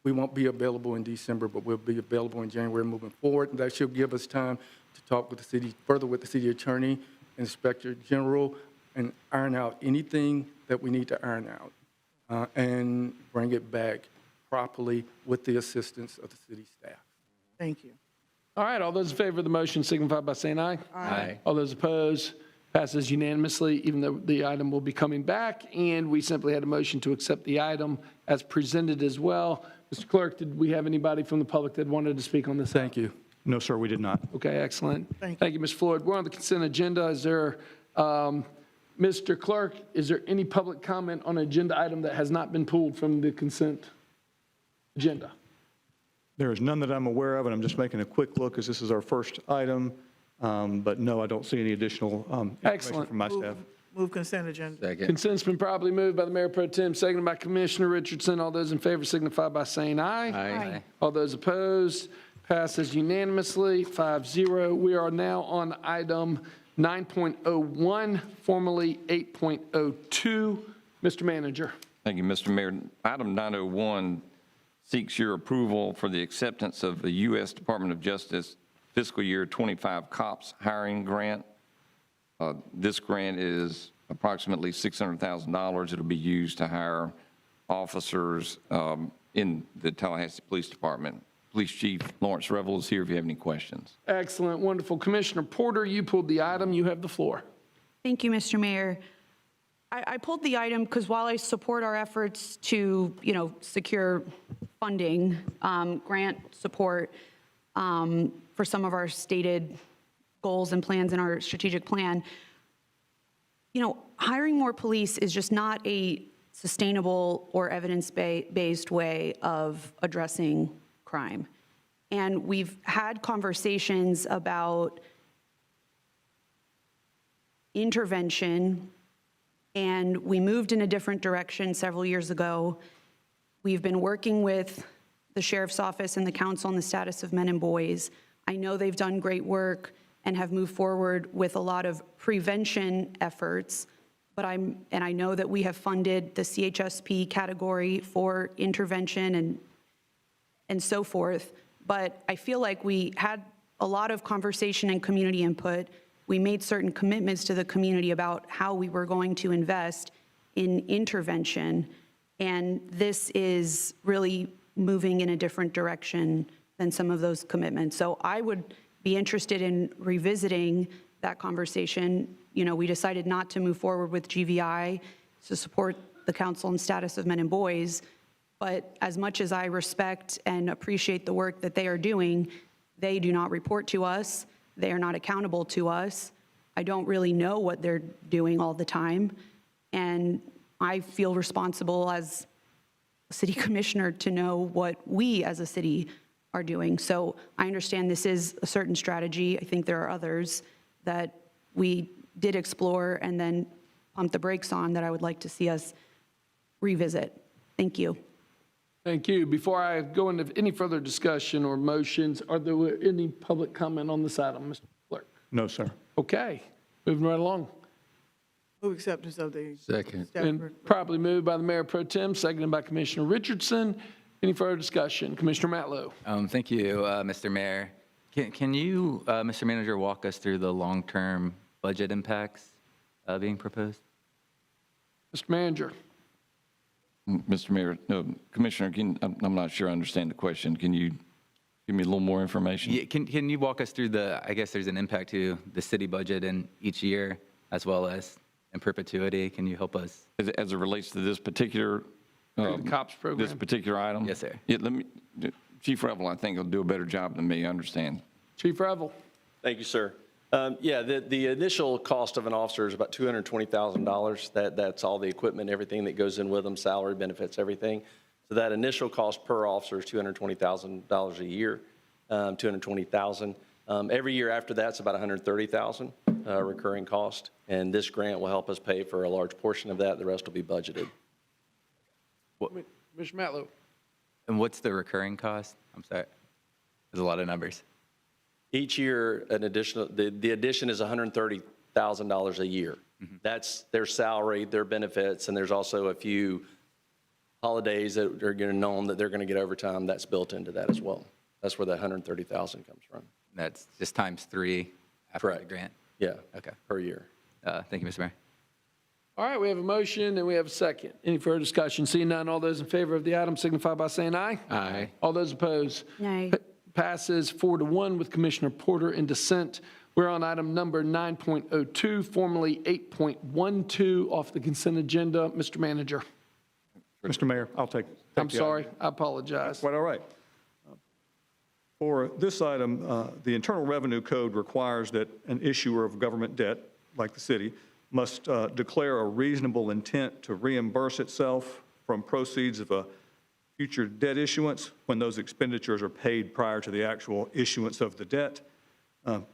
won't be available in December, but we'll be available in January moving forward. And that should give us time to talk with the city, further with the city attorney, inspector general, and iron out anything that we need to iron out, and bring it back properly with the assistance of the city staff. Thank you. All right, all those in favor of the motion signify by saying aye. Aye. All those opposed, passes unanimously, even though the item will be coming back. And we simply had a motion to accept the item as presented as well. Mr. Clerk, did we have anybody from the public that wanted to speak on this? Thank you. No, sir, we did not. Okay, excellent. Thank you. Ms. Floyd. We're on the consent agenda. Is there, Mr. Clerk, is there any public comment on an agenda item that has not been pulled from the consent agenda? There is none that I'm aware of, and I'm just making a quick look as this is our first item. But no, I don't see any additional information Excellent. from my staff. Move consent agenda. Second. Consent's been properly moved by the Mayor Pro Tem, seconded by Commissioner Richardson. All those in favor signify by saying aye. Aye. All those opposed, passes unanimously, 5-0. We are now on item 9.01, formerly 8.02. Mr. Manager. Thank you, Mr. Mayor. Item 901 seeks your approval for the acceptance of the U.S. Department of Justice fiscal year 25 COPS hiring grant. This grant is approximately $600,000. It'll be used to hire officers in the Tallahassee Police Department. Police Chief Lawrence Revel is here if you have any questions. Excellent, wonderful. Commissioner Porter, you pulled the item. You have the floor. Thank you, Mr. Mayor. I pulled the item because while I support our efforts to, secure funding, grant support for some of our stated goals and plans in our strategic plan, hiring more police is just not a sustainable or evidence-based way of addressing crime. And we've had conversations about intervention, and we moved in a different direction several years ago. We've been working with the Sheriff's Office and the Council on the Status of Men and Boys. I know they've done great work and have moved forward with a lot of prevention efforts, but I know that we have funded the CHSP category for intervention and so forth. But I feel like we had a lot of conversation and community input. We made certain commitments to the community about how we were going to invest in intervention. And this is really moving in a different direction than some of those commitments. So I would be interested in revisiting that conversation. We decided not to move forward with GVI to support the Council on Status of Men and Boys. But as much as I respect and appreciate the work that they are doing, they do not report to us. They are not accountable to us. I don't really know what they're doing all the time. And I feel responsible as a city commissioner to know what we as a city are doing. So I understand this is a certain strategy. I think there are others that we did explore and then pump the brakes on that I would like to see us revisit. Thank you. Thank you. Before I go into any further discussion or motions, are there any public comment on this item, Mr. Clerk? No, sir. Okay, moving right along. Move acceptance of the. Second. staff And report. properly moved by the Mayor Pro Tem, seconded by Commissioner Richardson. Any further discussion? Commissioner Matlow. Thank you, Mr. Mayor. Can you, Mr. Manager, walk us through the long-term budget impacts being proposed? Mr. Manager. Mr. Mayor, no, Commissioner, I'm not sure I understand the question. Can you give me a little more information? Yeah, can you walk us through I guess there's an impact to the city budget in each year as well as in perpetuity. Can you help us? As it relates to this particular, The COPS program. this particular item? Yes, sir. Yeah, Chief Revel, I think, will do a better job than me, I understand. Chief Revel. Thank you, sir. The initial cost of an officer is about $220,000. That's all the equipment, everything that goes in with them, salary, benefits, everything. So that initial cost per officer is $220,000 a year, $220,000. Every year after that's about $130,000 recurring cost. And this grant will help us pay for a large portion of that. The rest will be budgeted. Commissioner Matlow. And what's the recurring cost? I'm sorry. There's a lot of numbers. Each year, an additional, the addition is $130,000 a year. That's their salary, their benefits, and there's also a few holidays that are going to know that they're going to get overtime. That's built into that as well. That's where that $130,000 comes from. That's just times 3 after the Correct. grant? Yeah. Okay. Per year. Thank you, Mr. Mayor. All right, we have a motion and we have a second. Any further discussion? Seeing none, all those in favor of the item signify by saying aye. Aye. All those opposed? Nay. Passes 4-1 with Commissioner Porter in dissent. We're on item number 9.02, formerly 8.12, off the consent agenda. Mr. Manager. Mr. Mayor, I'll take. I'm the sorry, item. I apologize. Quite all right. For this item, the Internal Revenue Code requires that an issuer of government debt, like the city, must declare a reasonable intent to reimburse itself from proceeds of a future debt issuance when those expenditures are paid prior to the actual issuance of the debt.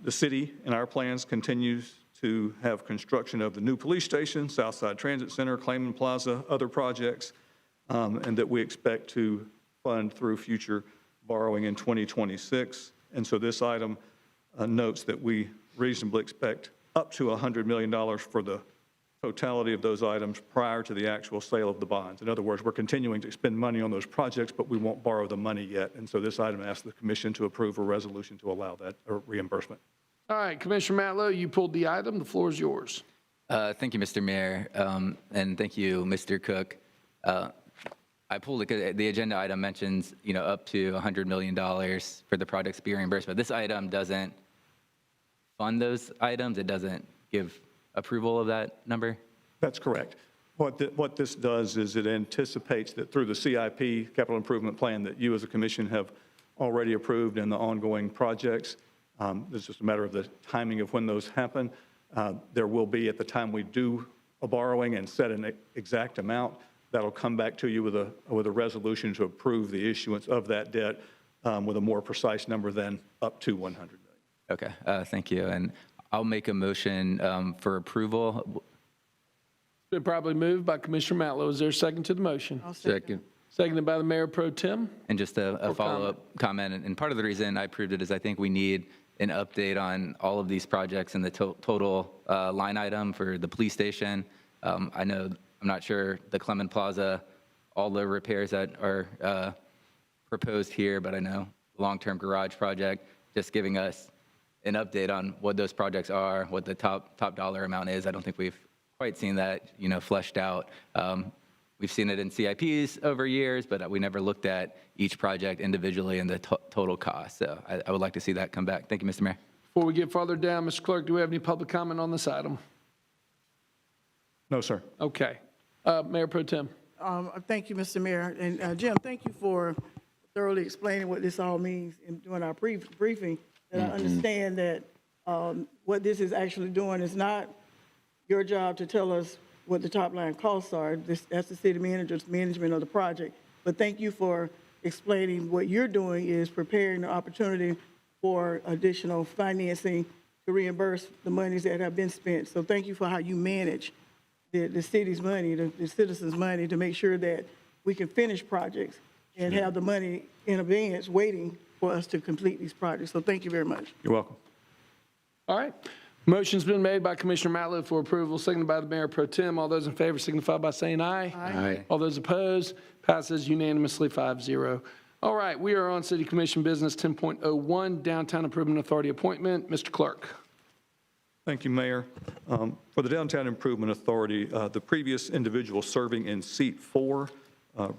The city, in our plans, continues to have construction of the new police station, Southside Transit Center, Clayman Plaza, other projects, and that we expect to fund through future borrowing in 2026. And so this item notes that we reasonably expect up to $100 million for the totality of those items prior to the actual sale of the bonds. In other words, we're continuing to spend money on those projects, but we won't borrow the money yet. And so this item asks the commission to approve a resolution to allow that reimbursement. All right, Commissioner Matlow, you pulled the item. The floor is yours. Thank you, Mr. Mayor, and thank you, Mr. Cook. I pulled it, the agenda item mentions, up to $100 million for the projects to be reimbursed, but this item doesn't fund those items. It doesn't give approval of that number? That's correct. What this does is it anticipates that through the CIP, capital improvement plan, that you as a commission have already approved in the ongoing projects. It's just a matter of the timing of when those happen. There will be, at the time we do a borrowing and set an exact amount, that'll come back to you with a resolution to approve the issuance of that debt with a more precise number than up to $100 million. Okay, thank you. And I'll make a motion for approval. It's been probably moved by Commissioner Matlow. Is there a second to the motion? Second. Seconded by the Mayor Pro Tem. And just a follow-up comment, and part of the reason I approved it is I think we need an update on all of these projects and the total line item for the police station. I'm not sure the Clayman Plaza, all the repairs that are proposed here, but I know long-term garage project, just giving us an update on what those projects are, what the top dollar amount is. I don't think we've quite seen that, fleshed out. We've seen it in CIPs over years, but we never looked at each project individually and the total cost. So I would like to see that come back. Thank you, Mr. Mayor. Before we get further down, Mr. Clerk, do we have any public comment on this item? No, sir. Okay. Mayor Pro Tem. Thank you, Mr. Mayor. And Jim, thank you for thoroughly explaining what this all means and doing our briefing. And I understand that what this is actually doing is not your job to tell us what the top line costs are. That's the city manager's management of the project. But thank you for explaining what you're doing is preparing the opportunity for additional financing to reimburse the monies that have been spent. So thank you for how you manage the city's money, the citizens' money, to make sure that we can finish projects and have the money in advance waiting for us to complete these projects. So thank you very much. You're welcome. All right. Motion's been made by Commissioner Matlow for approval, seconded by the Mayor Pro Tem. All those in favor signify by saying aye. Aye. All those opposed, passes unanimously 5-0. All right, we are on City Commission Business 10.01, Downtown Improvement Authority appointment. Mr. Clerk. Thank you, Mayor. For the Downtown Improvement Authority, the previous individual serving in seat 4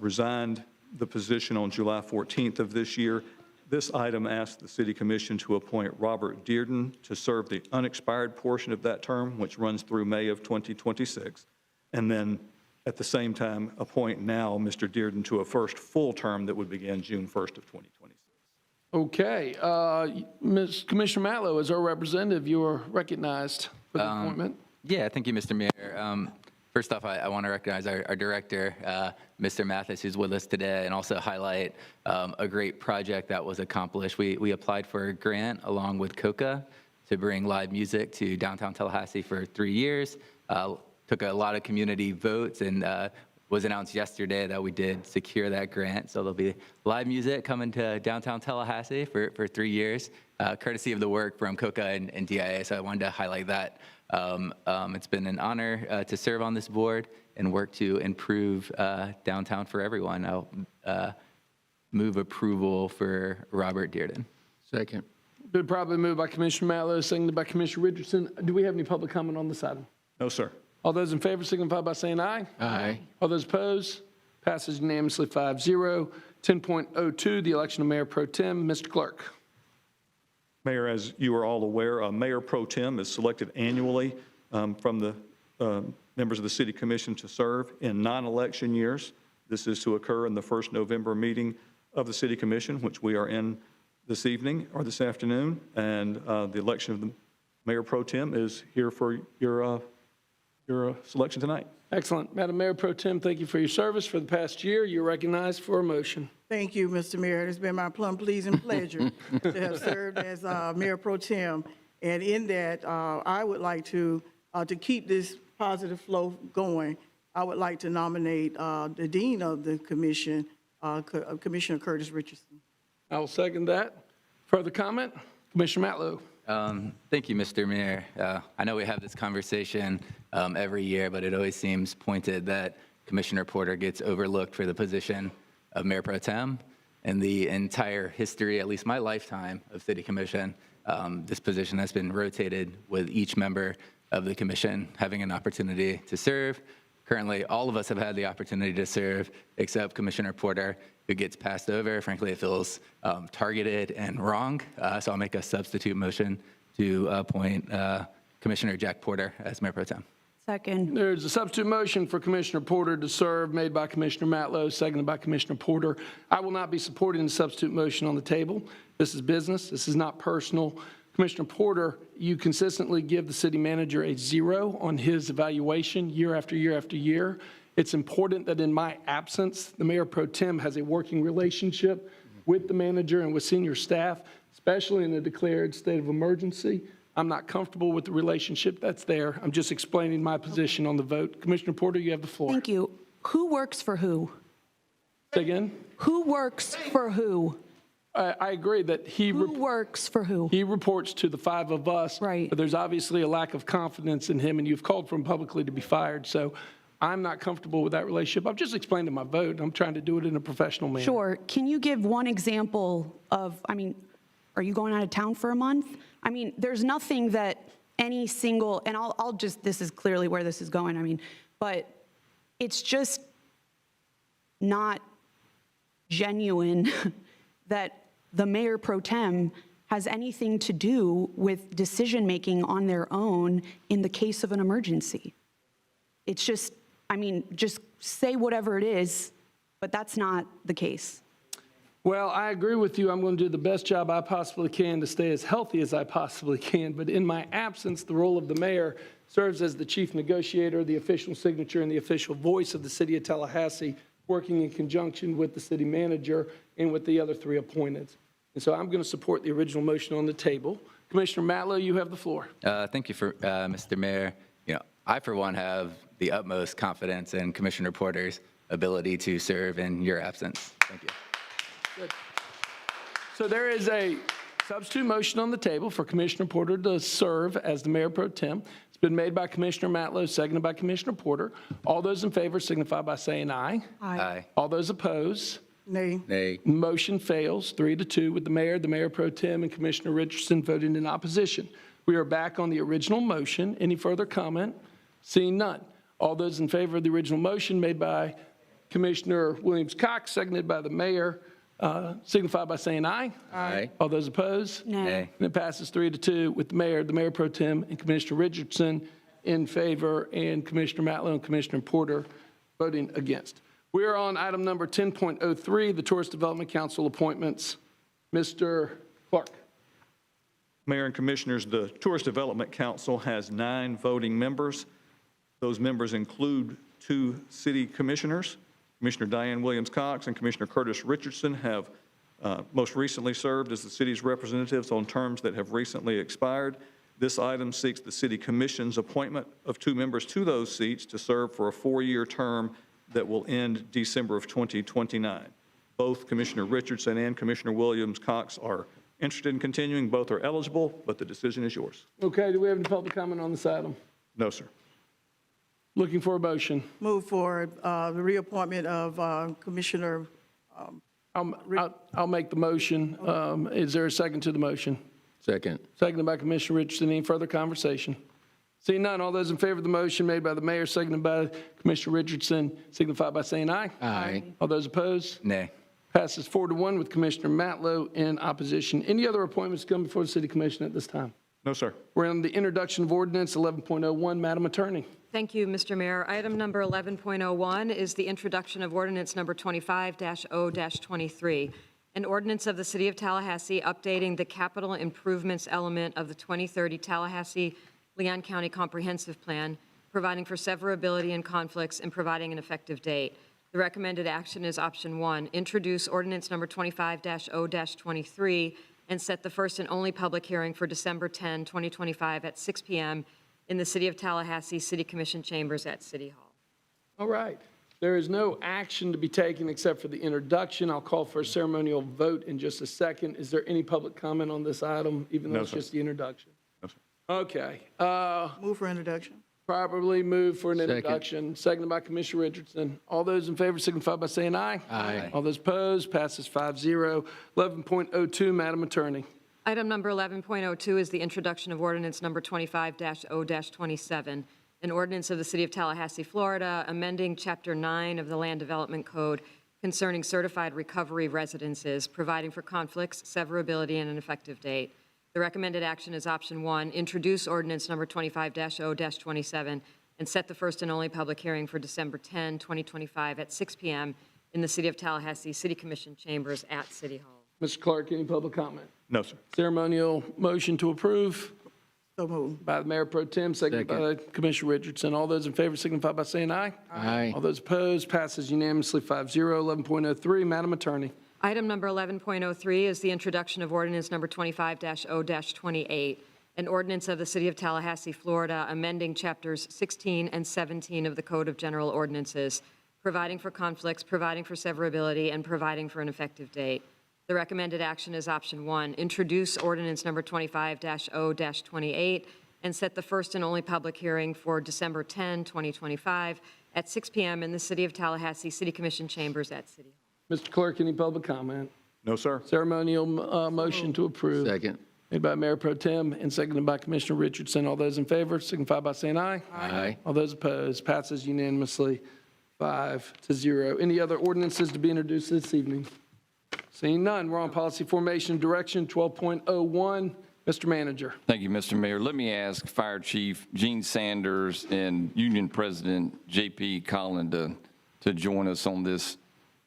resigned the position on July 14th of this year. This item asks the City Commission to appoint Robert Dearden to serve the unexpired portion of that term, which runs through May of 2026, and then at the same time appoint now Mr. Dearden to a first full term that would begin June 1st of 2026. Okay. Commissioner Matlow, as our representative, you are recognized for the appointment. Yeah, thank you, Mr. Mayor. First off, I want to recognize our director, Mr. Mathis, who's with us today, and also highlight a great project that was accomplished. We applied for a grant along with COCA to bring live music to downtown Tallahassee for 3 years. Took a lot of community votes, and was announced yesterday that we did secure that grant. So there'll be live music coming to downtown Tallahassee for 3 years, courtesy of the work from COCA and DIA. So I wanted to highlight that. It's been an honor to serve on this board and work to improve downtown for everyone. I'll move approval for Robert Dearden. Second. Been probably moved by Commissioner Matlow, seconded by Commissioner Richardson. Do we have any public comment on this item? No, sir. All those in favor signify by saying aye. Aye. All those opposed? Passes unanimously 5-0. 10.02, the election of Mayor Pro Tem. Mr. Clerk. Mayor, as you are all aware, a mayor pro tem is selected annually from the members of the City Commission to serve in non-election years. This is to occur in the first November meeting of the City Commission, which we are in this evening or this afternoon. And the election of the mayor pro tem is here for your selection tonight. Excellent. Madam Mayor Pro Tem, thank you for your service for the past year. You're recognized for a motion. Thank you, Mr. Mayor. It's been my plum pleasing pleasure to have served as Mayor Pro Tem. And in that, I would like to keep this positive flow going, I would like to nominate the Dean of the Commission, Commissioner Curtis Richardson. I will second that. Further comment? Commissioner Matlow. Thank you, Mr. Mayor. I know we have this conversation every year, but it always seems pointed that Commissioner Porter gets overlooked for the position of Mayor Pro Tem. In the entire history, at least my lifetime of City Commission, this position has been rotated with each member of the commission having an opportunity to serve. Currently, all of us have had the opportunity to serve, except Commissioner Porter, who gets passed over. Frankly, it feels targeted and wrong. So I'll make a substitute motion to appoint Commissioner Jack Porter as Mayor Pro Tem. Second. There's a substitute motion for Commissioner Porter to serve, made by Commissioner Matlow, seconded by Commissioner Porter. I will not be supporting the substitute motion on the table. This is business. This is not personal. Commissioner Porter, you consistently give the city manager a 0 on his evaluation year after year after year. It's important that in my absence, the Mayor Pro Tem has a working relationship with the manager and with senior staff, especially in a declared state of emergency. I'm not comfortable with the relationship that's there. I'm just explaining my position on the vote. Commissioner Porter, you have the floor. Thank you. Who works for who? Say again? Who works for who? I agree that Who works for who? he reports to the 5 of us. Right. But there's obviously a lack of confidence in him, and you've called for him publicly to be fired. So I'm not comfortable with that relationship. I've just explained my vote. I'm trying to do it in a professional manner. Sure. Can you give one example of, are you going out of town for a month? There's nothing that any single, and I'll just, this is clearly where this is going, but it's just not genuine that the Mayor Pro Tem has anything to do with decision-making on their own in the case of an emergency. It's just, just say whatever it is, but that's not the case. Well, I agree with you. I'm going to do the best job I possibly can to stay as healthy as I possibly can. But in my absence, the role of the mayor serves as the chief negotiator, the official signature, and the official voice of the city of Tallahassee, working in conjunction with the city manager and with the other 3 appointed. And so I'm going to support the original motion on the table. Commissioner Matlow, you have the floor. Thank you, Mr. Mayor. I, for one, have the utmost confidence in Commissioner Porter's ability to serve in your absence. Thank you. Good. So there is a substitute motion on the table for Commissioner Porter to serve as the Mayor Pro Tem. It's been made by Commissioner Matlow, seconded by Commissioner Porter. All those in favor signify by saying aye. Aye. All those opposed? Nay. Nay. Motion fails 3-2 with the Mayor Pro Tem, and Commissioner Richardson voting in opposition. We are back on the original motion. Any further comment? Seeing none. All those in favor of the original motion made by Commissioner Williams-Cox, seconded by the Mayor, signify by saying aye. Aye. All those opposed? Nay. And it passes 3-2 with the Mayor Pro Tem, and Commissioner Richardson in favor, and Commissioner Matlow and Commissioner Porter voting against. We are on item number 10.03, the Tourist Development Council appointments. Mr. Clark. Mayor and Commissioners, the Tourist Development Council has 9 voting members. Those members include 2 city commissioners. Commissioner Diane Williams-Cox and Commissioner Curtis Richardson have most recently served as the city's representatives on terms that have recently expired. This item seeks the City Commission's appointment of 2 members to those seats to serve for a 4-year term that will end December of 2029. Both Commissioner Richardson and Commissioner Williams-Cox are interested in continuing. Both are eligible, but the decision is yours. Okay, do we have any public comment on this item? No, sir. Looking for a motion. Move for the reappointment of Commissioner, I'll make the motion. Is there a second to the motion? Second. Seconded by Commissioner Richardson. Any further conversation? Seeing none, all those in favor of the motion made by the mayor, seconded by Commissioner Richardson, signify by saying aye. Aye. All those opposed? Nay. Passes 4-1 with Commissioner Matlow in opposition. Any other appointments come before the City Commission at this time? No, sir. We're on the introduction of ordinance 11.01. Madam Attorney. Thank you, Mr. Mayor. Item number 11.01 is the introduction of ordinance number 25-0-23, an ordinance of the City of Tallahassee updating the capital improvements element of the 2030 Tallahassee-Leon County Comprehensive Plan, providing for severability and conflicts, and providing an effective date. The recommended action is option 1, introduce ordinance number 25-0-23, and set the first and only public hearing for December 10, 2025 at 6 p.m. in the City of Tallahassee City Commission chambers at City Hall. All right. There is no action to be taken except for the introduction. I'll call for a ceremonial vote in just a second. Is there any public comment on this item, even though No, it's sir. just the introduction? No, sir. Okay. move for introduction. Properly moved for an Second. introduction. Seconded by Commissioner Richardson. All those in favor signify by saying aye. Aye. All those opposed, passes 5-0. 11.02, Madam Attorney. Item number 11.02 is the introduction of ordinance number 25-0-27, an ordinance of the City of Tallahassee, Florida, amending Chapter 9 of the Land Development Code concerning certified recovery residences, providing for conflicts, severability, and an effective date. The recommended action is option 1, introduce ordinance number 25-0-27, and set the first and only public hearing for December 10, 2025 at 6 p.m. in the City of Tallahassee City Commission chambers at City Hall. Mr. Clark, any public comment? No, sir. Ceremonial motion to approve So moved. by the Mayor Pro Tem, seconded by Commissioner Richardson. All those in favor signify by saying aye. Aye. All those opposed, passes unanimously 5-0. 11.03, Madam Attorney. Item number 11.03 is the introduction of ordinance number 25-0-28, an ordinance of the City of Tallahassee, Florida, amending chapters 16 and 17 of the Code of General Ordinances, providing for conflicts, providing for severability, and providing for an effective date. The recommended action is option 1, introduce ordinance number 25-0-28, and set the first and only public hearing for December 10, 2025, at 6 p.m. in the City of Tallahassee City Commission chambers at City Hall. Mr. Clerk, any public comment? No, sir. Ceremonial motion to approve. Second. Made by Mayor Pro Tem and seconded by Commissioner Richardson. All those in favor signify by saying aye. Aye. All those opposed, passes unanimously 5-0. Any other ordinances to be introduced this evening? Seeing none, we're on policy formation and direction 12.01. Mr. Manager. Thank you, Mr. Mayor. Let me ask Fire Chief Gene Sanders and Union President J.P. Collin to join us on this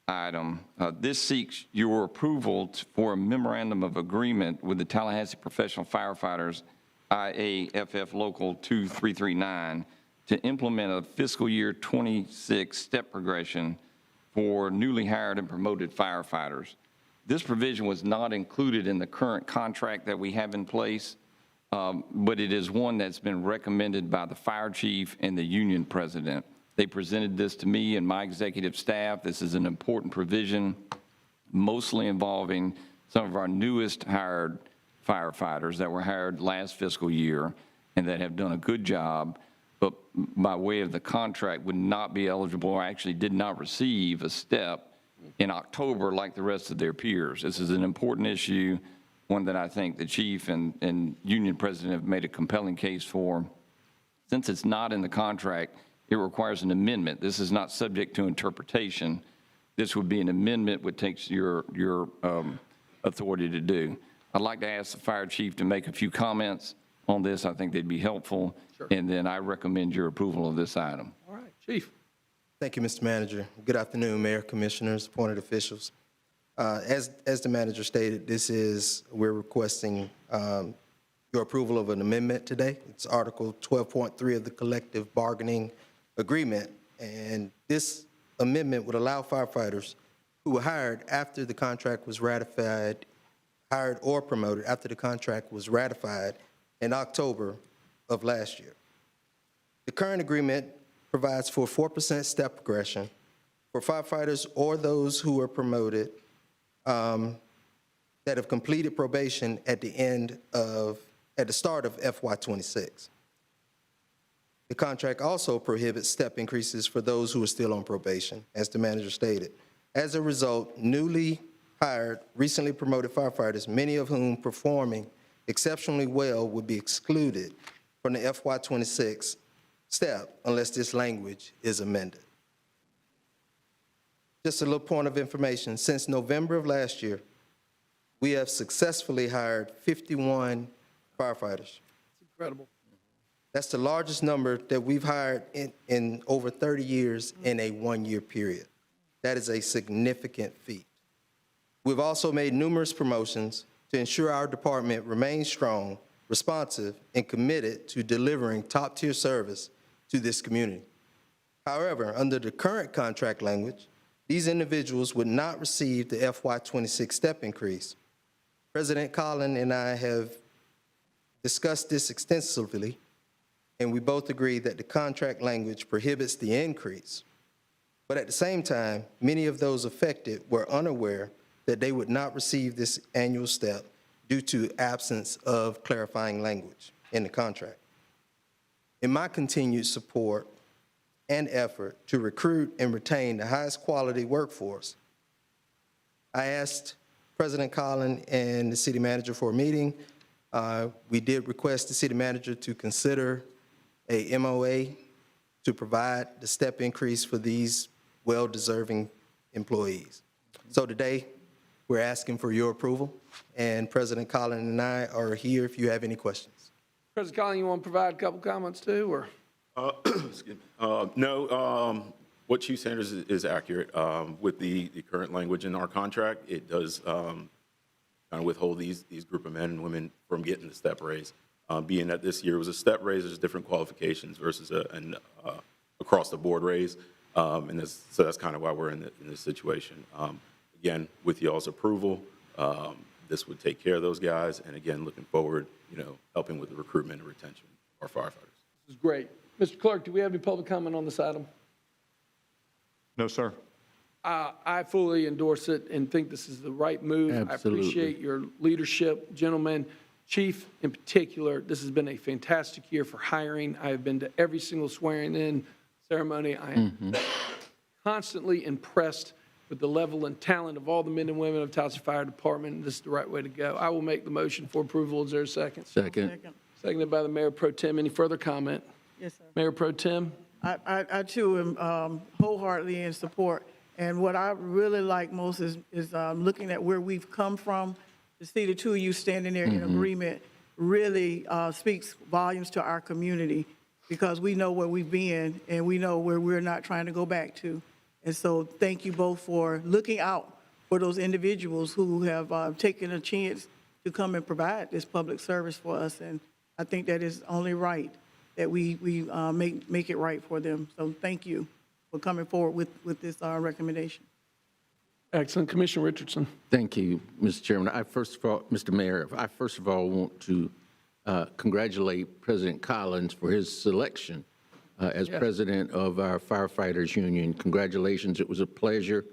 item. This seeks your approval for a memorandum of agreement with the Tallahassee Professional Firefighters, IAFF Local 2339, to implement a fiscal year 26 step progression for newly hired and promoted firefighters. This provision was not included in the current contract that we have in place, but it is one that's been recommended by the fire chief and the union president. They presented this to me and my executive staff. This is an important provision, mostly involving some of our newest hired firefighters that were hired last fiscal year and that have done a good job, but by way of the contract would not be eligible or actually did not receive a step in October like the rest of their peers. This is an important issue, one that I think the chief and union president have made a compelling case for. Since it's not in the contract, it requires an amendment. This is not subject to interpretation. This would be an amendment which takes your authority to do. I'd like to ask the fire chief to make a few comments on this. I think they'd be helpful. Sure. And then I recommend your approval of this item. All right, Chief. Thank you, Mr. Manager. Good afternoon, Mayor, Commissioners, appointed officials. As the manager stated, we're requesting your approval of an amendment today. It's Article 12.3 of the Collective Bargaining Agreement, and this amendment would allow firefighters who were hired after the contract was ratified, hired or promoted after the contract was ratified in October of last year. The current agreement provides for 4% step progression for firefighters or those who were promoted that have completed probation at the start of FY '26. The contract also prohibits step increases for those who are still on probation, as the manager stated. As a result, newly hired, recently promoted firefighters, many of whom performing exceptionally well, would be excluded from the FY '26 step unless this language is amended. Just a little point of information, since November of last year, we have successfully hired 51 firefighters. Incredible. That's the largest number that we've hired in over 30 years in a one-year period. That is a significant feat. We've also made numerous promotions to ensure our department remains strong, responsive, and committed to delivering top-tier service to this community. However, under the current contract language, these individuals would not receive the FY '26 step increase. President Collins and I have discussed this extensively, and we both agree that the contract language prohibits the increase. But at the same time, many of those affected were unaware that they would not receive this annual step due to absence of clarifying language in the contract. In my continued support and effort to recruit and retain the highest quality workforce, I asked President Collins and the city manager for a meeting. We did request the city manager to consider a MOA to provide the step increase for these well-deserving employees. So today, we're asking for your approval, and President Collins and I are here if you have any questions. President Collins, you want to provide a couple comments too, or? Excuse me. No, what Chief Sanders is accurate. With the current language in our contract, it does kind of withhold these group of men and women from getting the step raise. Being that this year was a step raise, there's different qualifications versus an across-the-board raise. So that's kind of why we're in this situation. Again, with y'all's approval, this would take care of those guys. And again, looking forward, helping with the recruitment and retention of our firefighters. This is great. Mr. Clerk, do we have any public comment on this item? No, sir. I fully endorse it and think this is the right move. Absolutely. I appreciate your leadership, gentlemen. Chief, in particular, this has been a fantastic year for hiring. I have been to every single swearing-in ceremony. I am constantly impressed with the level and talent of all the men and women of Tallahassee Fire Department. This is the right way to go. I will make the motion for approval. Is there a second? Second. Seconded by the Mayor Pro Tem. Any further comment? Yes, sir. Mayor Pro Tem? I too am wholeheartedly in support. And what I really like most is looking at where we've come from. To see the two of you standing there in agreement really speaks volumes to our community, because we know where we've been and we know where we're not trying to go back to. And so thank you both for looking out for those individuals who have taken a chance to come and provide this public service for us. And I think that is only right that we make it right for them. So thank you for coming forward with this recommendation. Excellent. Commissioner Richardson. Thank you, Mr. Chairman. Mr. Mayor, I first of all want to congratulate President Collins for his selection as president of our firefighters union. Congratulations. It was a pleasure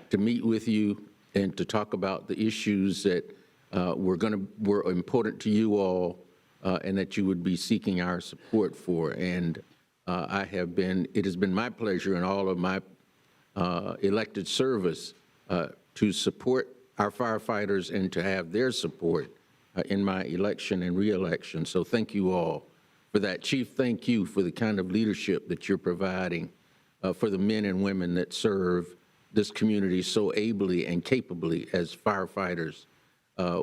to meet with you and to talk about the issues that were important to you all and that you would be seeking our support for. And it has been my pleasure in all of my elected service to support our firefighters and to have their support in my election and reelection. So thank you all for that. Chief, thank you for the kind of leadership that you're providing for the men and women that serve this community so ably and capably as firefighters.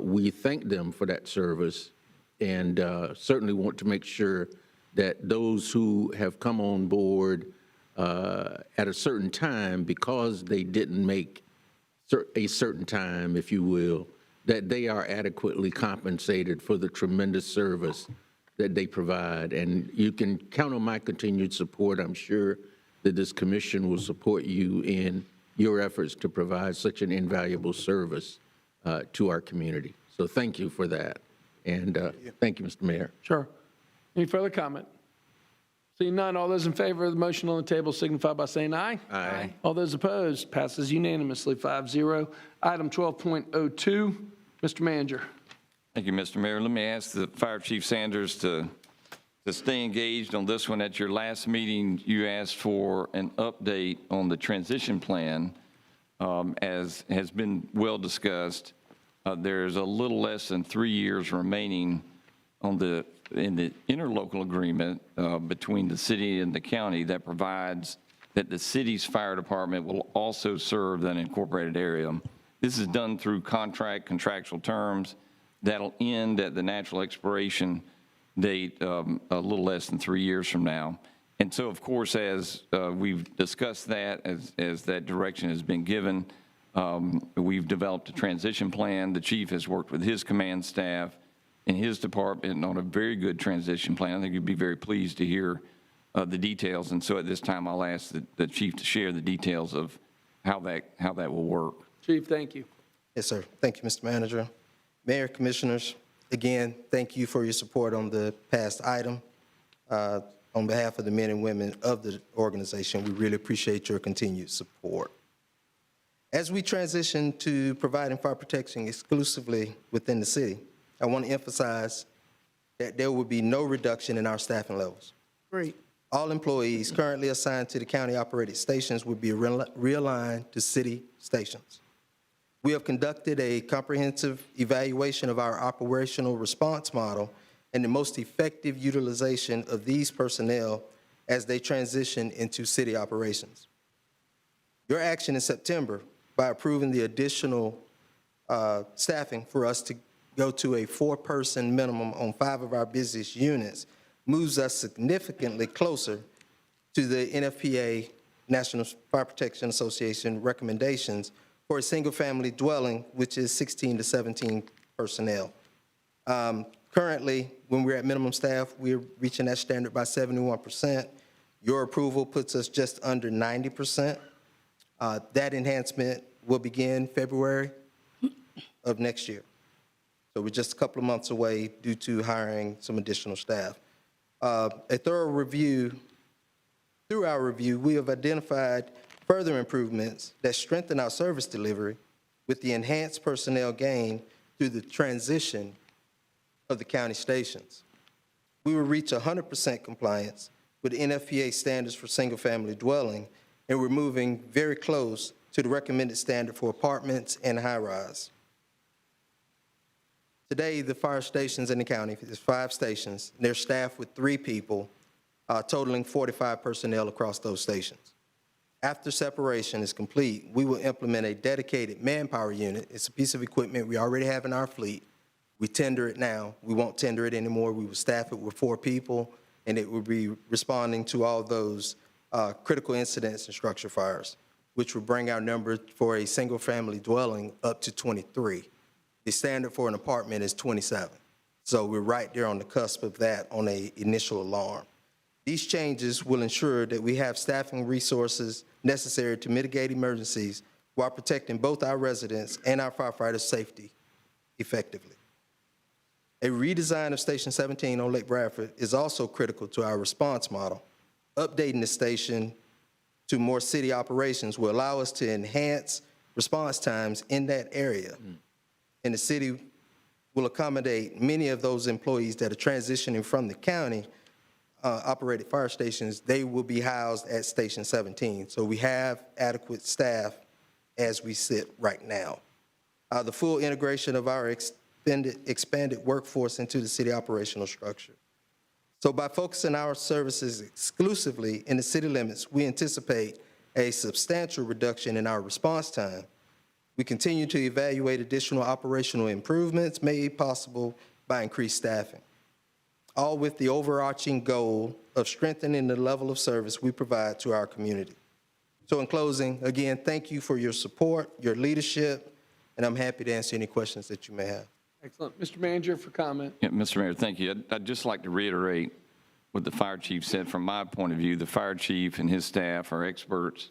We thank them for that service and certainly want to make sure that those who have come on board at a certain time because they didn't make a certain time, if you will, that they are adequately compensated for the tremendous service that they provide. And you can count on my continued support. I'm sure that this commission will support you in your efforts to provide such an invaluable service to our community. So thank you for that. And thank you, Mr. Mayor. Sure. Any further comment? Seeing none, all those in favor of the motion on the table signify by saying aye. Aye. All those opposed, passes unanimously, 5-0. Item 12.02, Mr. Manager. Thank you, Mr. Mayor. Let me ask the Fire Chief Sanders to stay engaged on this one. At your last meeting, you asked for an update on the transition plan. As has been well discussed, there's a little less than 3 years remaining in the interlocal agreement between the city and the county that provides that the city's fire department will also serve that incorporated area. This is done through contractual terms that'll end at the natural expiration date a little less than 3 years from now. And so, of course, as we've discussed that, as that direction has been given, we've developed a transition plan. The chief has worked with his command staff and his department on a very good transition plan. I think you'd be very pleased to hear the details. And so at this time, I'll ask the chief to share the details of how that will work. Chief, thank you. Yes, sir. Thank you, Mr. Manager. Mayor, Commissioners, again, thank you for your support on the past item. On behalf of the men and women of the organization, we really appreciate your continued support. As we transition to providing fire protection exclusively within the city, I want to emphasize that there will be no reduction in our staffing levels. Great. All employees currently assigned to the county-operated stations will be realigned to city stations. We have conducted a comprehensive evaluation of our operational response model and the most effective utilization of these personnel as they transition into city operations. Your action in September by approving the additional staffing for us to go to a 4-person minimum on 5 of our busiest units moves us significantly closer to the NFPA, National Fire Protection Association, recommendations for a single-family dwelling, which is 16 to 17 personnel. Currently, when we're at minimum staff, we're reaching that standard by 71%. Your approval puts us just under 90%. That enhancement will begin February of next year. So we're just a couple of months away due to hiring some additional staff. A thorough review, through our review, we have identified further improvements that strengthen our service delivery with the enhanced personnel gain through the transition of the county stations. We will reach 100% compliance with NFPA standards for single-family dwelling, and we're moving very close to the recommended standard for apartments and high-rise. Today, the fire stations in the county, there's 5 stations, and they're staffed with 3 people, totaling 45 personnel across those stations. After separation is complete, we will implement a dedicated manpower unit. It's a piece of equipment we already have in our fleet. We tender it now. We won't tender it anymore. We will staff it with 4 people, and it will be responding to all those critical incidents and structure fires, which will bring our number for a single-family dwelling up to 23. The standard for an apartment is 27. So we're right there on the cusp of that on an initial alarm. These changes will ensure that we have staffing resources necessary to mitigate emergencies while protecting both our residents and our firefighters' safety effectively. A redesign of Station 17 on Lake Bradford is also critical to our response model. Updating the station to more city operations will allow us to enhance response times in that area. And the city will accommodate many of those employees that are transitioning from the county operated fire stations. They will be housed at Station 17. So we have adequate staff as we sit right now. The full integration of our expanded workforce into the city operational structure. So by focusing our services exclusively in the city limits, we anticipate a substantial reduction in our response time. We continue to evaluate additional operational improvements made possible by increased staffing, all with the overarching goal of strengthening the level of service we provide to our community. So in closing, again, thank you for your support, your leadership, and I'm happy to answer any questions that you may have. Excellent. Mr. Manager for comment. Yeah, Mr. Mayor, thank you. I'd just like to reiterate what the fire chief said. From my point of view, the fire chief and his staff are experts,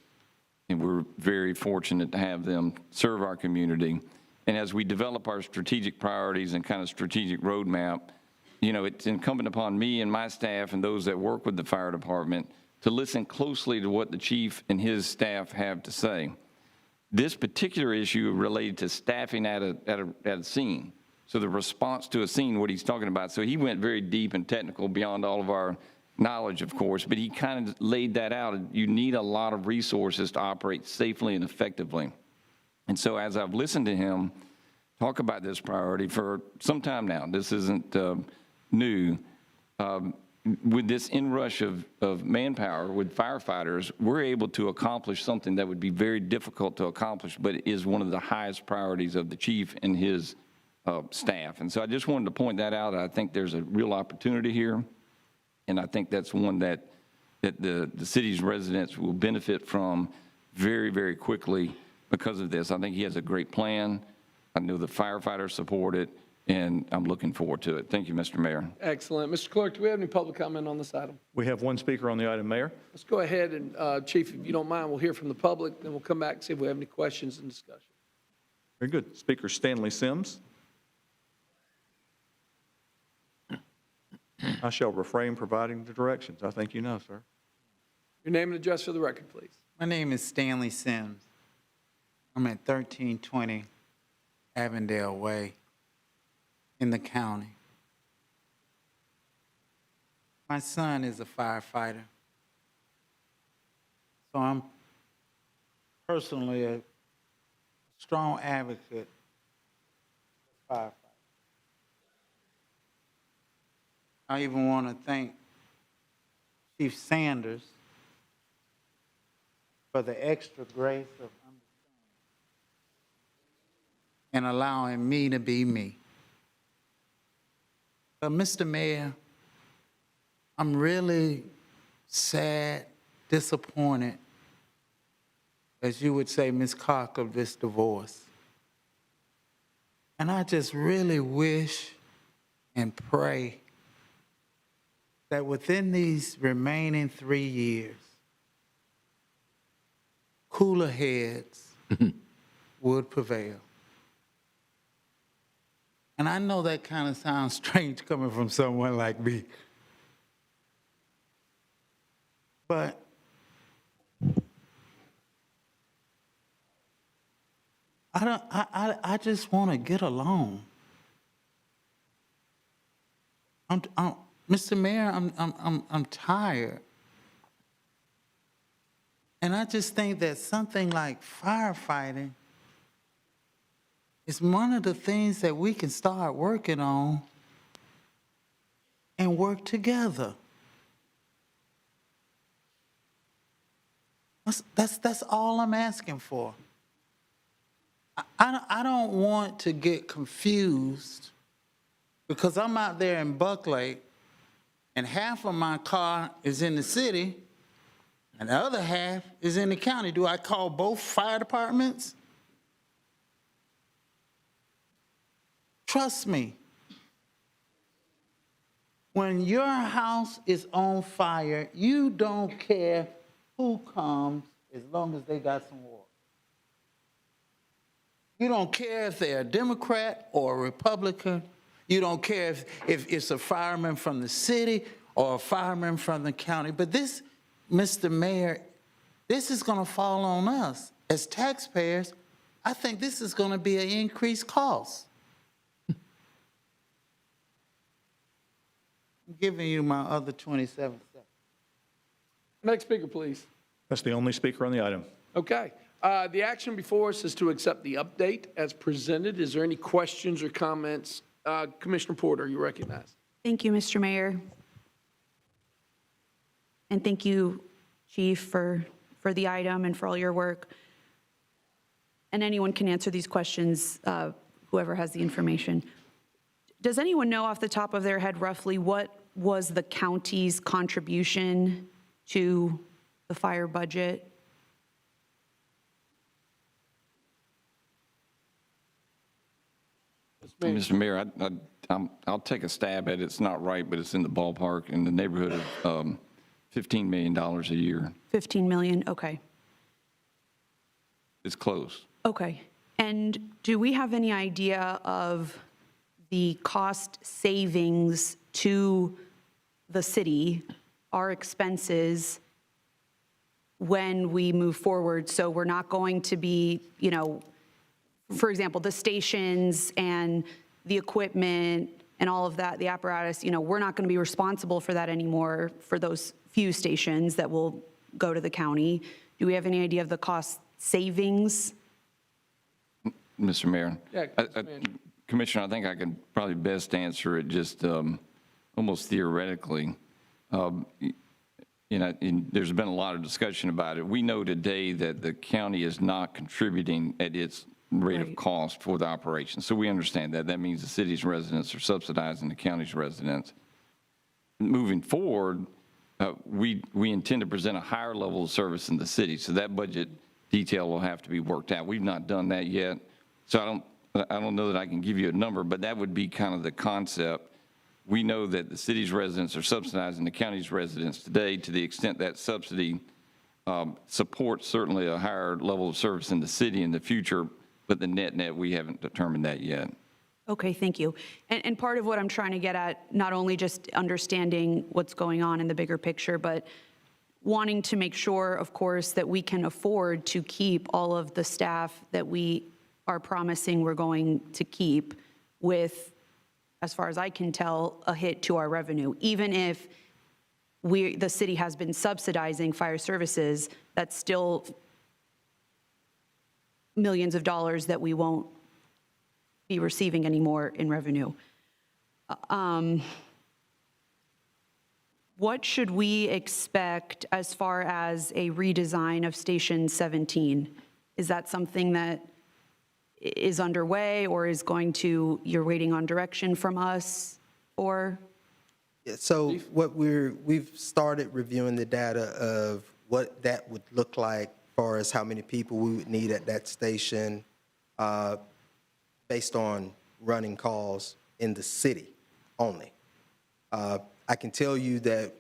and we're very fortunate to have them serve our community. And as we develop our strategic priorities and kind of strategic roadmap, it's incumbent upon me and my staff and those that work with the fire department to listen closely to what the chief and his staff have to say. This particular issue related to staffing at a scene. So the response to a scene, what he's talking about. So he went very deep and technical beyond all of our knowledge, of course, but he kind of laid that out. You need a lot of resources to operate safely and effectively. And so as I've listened to him talk about this priority for some time now, this isn't new, with this inrush of manpower with firefighters, we're able to accomplish something that would be very difficult to accomplish, but is one of the highest priorities of the chief and his staff. And so I just wanted to point that out. I think there's a real opportunity here, and I think that's one that the city's residents will benefit from very, very quickly because of this. I think he has a great plan. I know the firefighters support it, and I'm looking forward to it. Thank you, Mr. Mayor. Excellent. Mr. Clerk, do we have any public comment on this item? We have one speaker on the item, Mayor. Let's go ahead and, Chief, if you don't mind, we'll hear from the public, then we'll come back and see if we have any questions and discussion. Very good. Speaker Stanley Sims. I shall refrain providing the directions. I think you know, sir. Your name and address for the record, please. My name is Stanley Sims. I'm at 1320 Avondale Way in the county. My son is a firefighter, so I'm personally a strong advocate for firefighters. I even want to thank Chief Sanders for the extra grace of understanding and allowing me to be me. But Mr. Mayor, I'm really sad, disappointed, as you would say, Ms. Cox, of this divorce. And I just really wish and pray that within these remaining 3 years, cooler heads would prevail. And I know that kind of sounds strange coming from someone like me. But I just want to get along. Mr. Mayor, I'm tired. And I just think that something like firefighting is one of the things that we can start working on and work together. That's all I'm asking for. I don't want to get confused because I'm out there in Bucklake and half of my car is in the city and the other half is in the county. Do I call both fire departments? Trust me, when your house is on fire, you don't care who comes as long as they got some water. You don't care if they're a Democrat or a Republican. You don't care if it's a fireman from the city or a fireman from the county. But this, Mr. Mayor, this is going to fall on us. As taxpayers, I think this is going to be an increased cost. I'm giving you my other 27 seconds. Next speaker, please. That's the only speaker on the item. Okay. The action before us is to accept the update as presented. Is there any questions or comments? Commissioner Porter, you recognize. Thank you, Mr. Mayor. And thank you, Chief, for the item and for all your work. And anyone can answer these questions, whoever has the information. Does anyone know off the top of their head roughly what was the county's contribution to the fire budget? Mr. Mayor, I'll take a stab at it. It's not right, but it's in the ballpark, in the neighborhood of $15 million a year. 15 million, okay. It's close. Okay. And do we have any idea of the cost savings to the city, our expenses, when we move forward. So we're not going to be, you know, for example, the stations and the equipment and all of that, the apparatus, you know, we're not going to be responsible for that anymore for those few stations that will go to the county. Do we have any idea of the cost savings? Mr. Mayor. Yeah, Commissioner, I think I could probably best answer it just almost theoretically. You know, there's been a lot of discussion about it. We know today that the county is not contributing at its rate of cost for the operation. So we understand that. That means the city's residents are subsidizing the county's residents. Moving forward, we intend to present a higher level of service in the city. So that budget detail will have to be worked out. We've not done that yet. So I don't know that I can give you a number, but that would be kind of the concept. We know that the city's residents are subsidizing the county's residents today to the extent that subsidy supports certainly a higher level of service in the city in the future, but the net, we haven't determined that yet. Okay, thank you. And part of what I'm trying to get at, not only just understanding what's going on in the bigger picture, but wanting to make sure, of course, that we can afford to keep all of the staff that we are promising we're going to keep with, as far as I can tell, a hit to our revenue. Even if the city has been subsidizing fire services, that's still millions of dollars that we won't be receiving anymore in revenue. What should we expect as far as a redesign of Station 17? Is that something that is underway, or is going to, you're waiting on direction from us, or? Yeah, so what we've started reviewing the data of what that would look like as far as how many people we would need at that station based on running calls in the city only. I can tell you that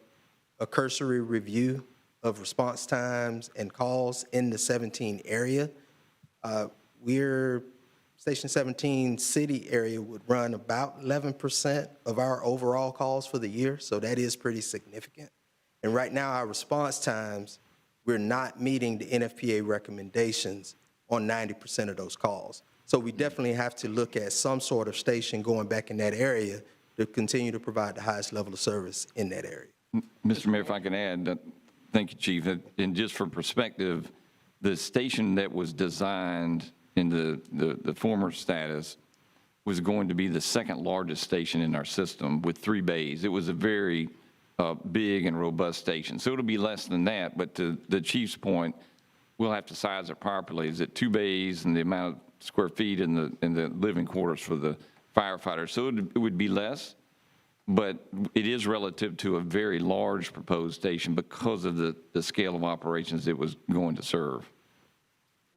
a cursory review of response times and calls in the 17 area, Station 17 city area would run about 11% of our overall calls for the year, so that is pretty significant. And right now, our response times, we're not meeting the NFPA recommendations on 90% of those calls. So we definitely have to look at some sort of station going back in that area to continue to provide the highest level of service in that area. Mr. Mayor, if I can add, thank you, Chief. And just for perspective, the station that was designed in the former status was going to be the second largest station in our system with 3 bays. It was a very big and robust station. So it'll be less than that, but to the Chief's point, we'll have to size it properly. Is it 2 bays and the amount of square feet in the living quarters for the firefighters? So it would be less, but it is relative to a very large proposed station because of the scale of operations it was going to serve.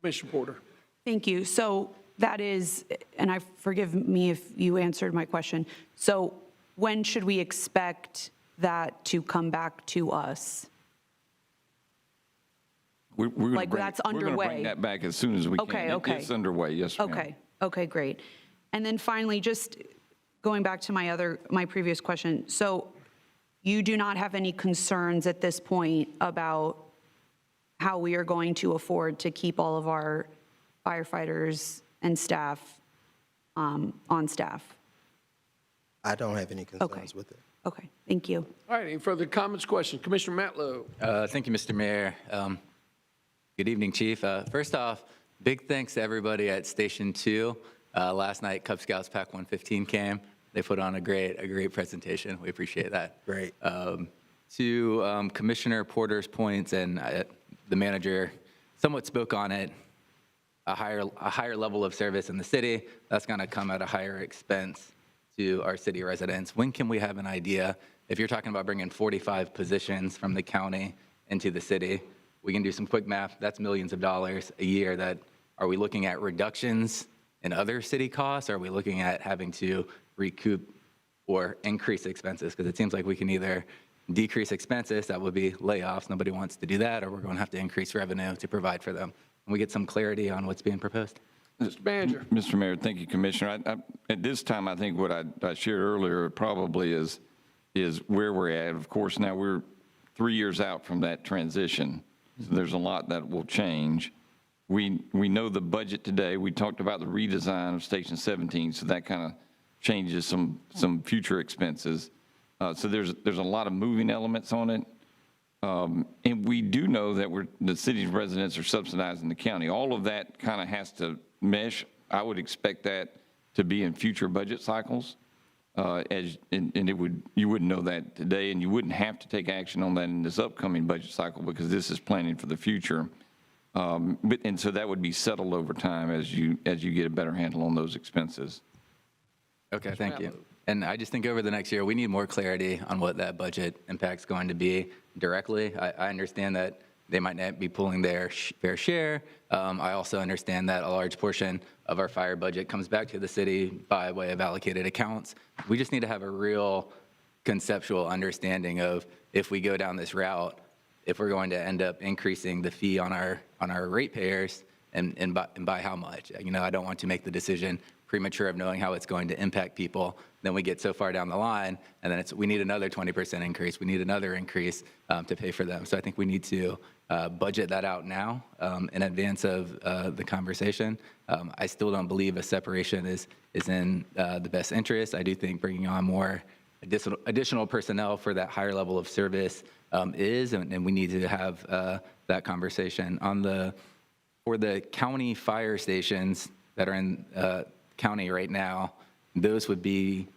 Commissioner Porter. Thank you. So that is, and forgive me if you answered my question. So when should we expect that to come back to us? We're gonna Like, that's We're going to underway. bring that back as soon as we Okay, can. okay. It's underway, yes, ma'am. Okay, great. And then finally, just going back to my previous question. So you do not have any concerns at this point about how we are going to afford to keep all of our firefighters and staff on staff? I don't have any concerns with it. Okay, thank you. All right, any further comments, questions? Commissioner Matlow. Thank you, Mr. Mayor. Good evening, Chief. First off, big thanks to everybody at Station 2. Last night, Cub Scouts Pack 115 came. They put on a great presentation. We appreciate that. Great. To Commissioner Porter's points, and the manager somewhat spoke on it, a higher level of service in the city, that's going to come at a higher expense to our city residents. When can we have an idea? If you're talking about bringing 45 positions from the county into the city, we can do some quick math. That's millions of dollars a year. Are we looking at reductions in other city costs? Are we looking at having to recoup or increase expenses? Because it seems like we can either decrease expenses, that would be layoffs, nobody wants to do that, or we're going to have to increase revenue to provide for them. And we get some clarity on what's being proposed. Mr. Manager. Mr. Mayor, thank you, Commissioner. At this time, I think what I shared earlier probably is is where we're at. Of course, now we're 3 years out from that transition. So there's a lot that will change. We know the budget today. We talked about the redesign of Station 17, so that kind of changes some future expenses. So there's a lot of moving elements on it. And we do know that the city's residents are subsidizing the county. All of that kind of has to mesh. I would expect that to be in future budget cycles. You wouldn't know that today, and you wouldn't have to take action on that in this upcoming budget cycle because this is planning for the future. And so that would be settled over time as you get a better handle on those expenses. Okay, thank you. And I just think over the next year, we need more clarity on what that budget impact's going to be directly. I understand that they might not be pulling their fair share. I also understand that a large portion of our fire budget comes back to the city by way of allocated accounts. We just need to have a real conceptual understanding of if we go down this route, if we're going to end up increasing the fee on our ratepayers and by how much. You know, I don't want to make the decision premature of knowing how it's going to impact people. Then we get so far down the line, and then we need another 20% increase. We need another increase to pay for them. So I think we need to budget that out now in advance of the conversation. I still don't believe a separation is in the best interest. I do think bringing on more additional personnel for that higher level of service is, and we need to have that conversation. For the county fire stations that are in county right now, those would be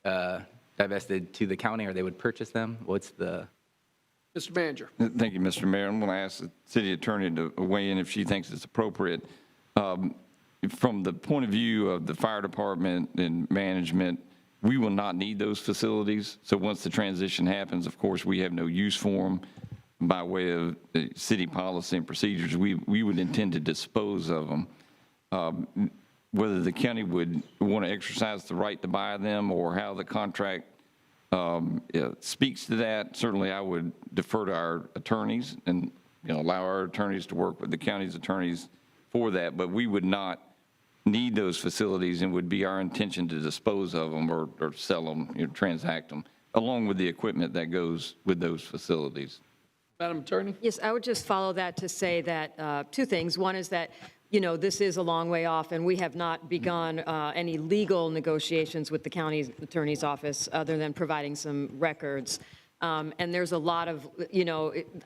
divested to the county, or they would purchase them? What's the? Mr. Manager. Thank you, Mr. Mayor. I'm going to ask the city attorney to weigh in if she thinks it's appropriate. From the point of view of the fire department and management, we will not need those facilities. So once the transition happens, of course, we have no use for them. By way of city policy and procedures, we would intend to dispose of them. Whether the county would want to exercise the right to buy them or how the contract speaks to that, certainly I would defer to our attorneys and allow our attorneys to work with the county's attorneys for that. But we would not need those facilities, and would be our intention to dispose of them or sell them, transact them, along with the equipment that goes with those facilities. Madam Attorney? Yes, I would just follow that to say that two things. One is that, this is a long way off, and we have not begun any legal negotiations with the county attorney's office other than providing some records. And there's a lot of,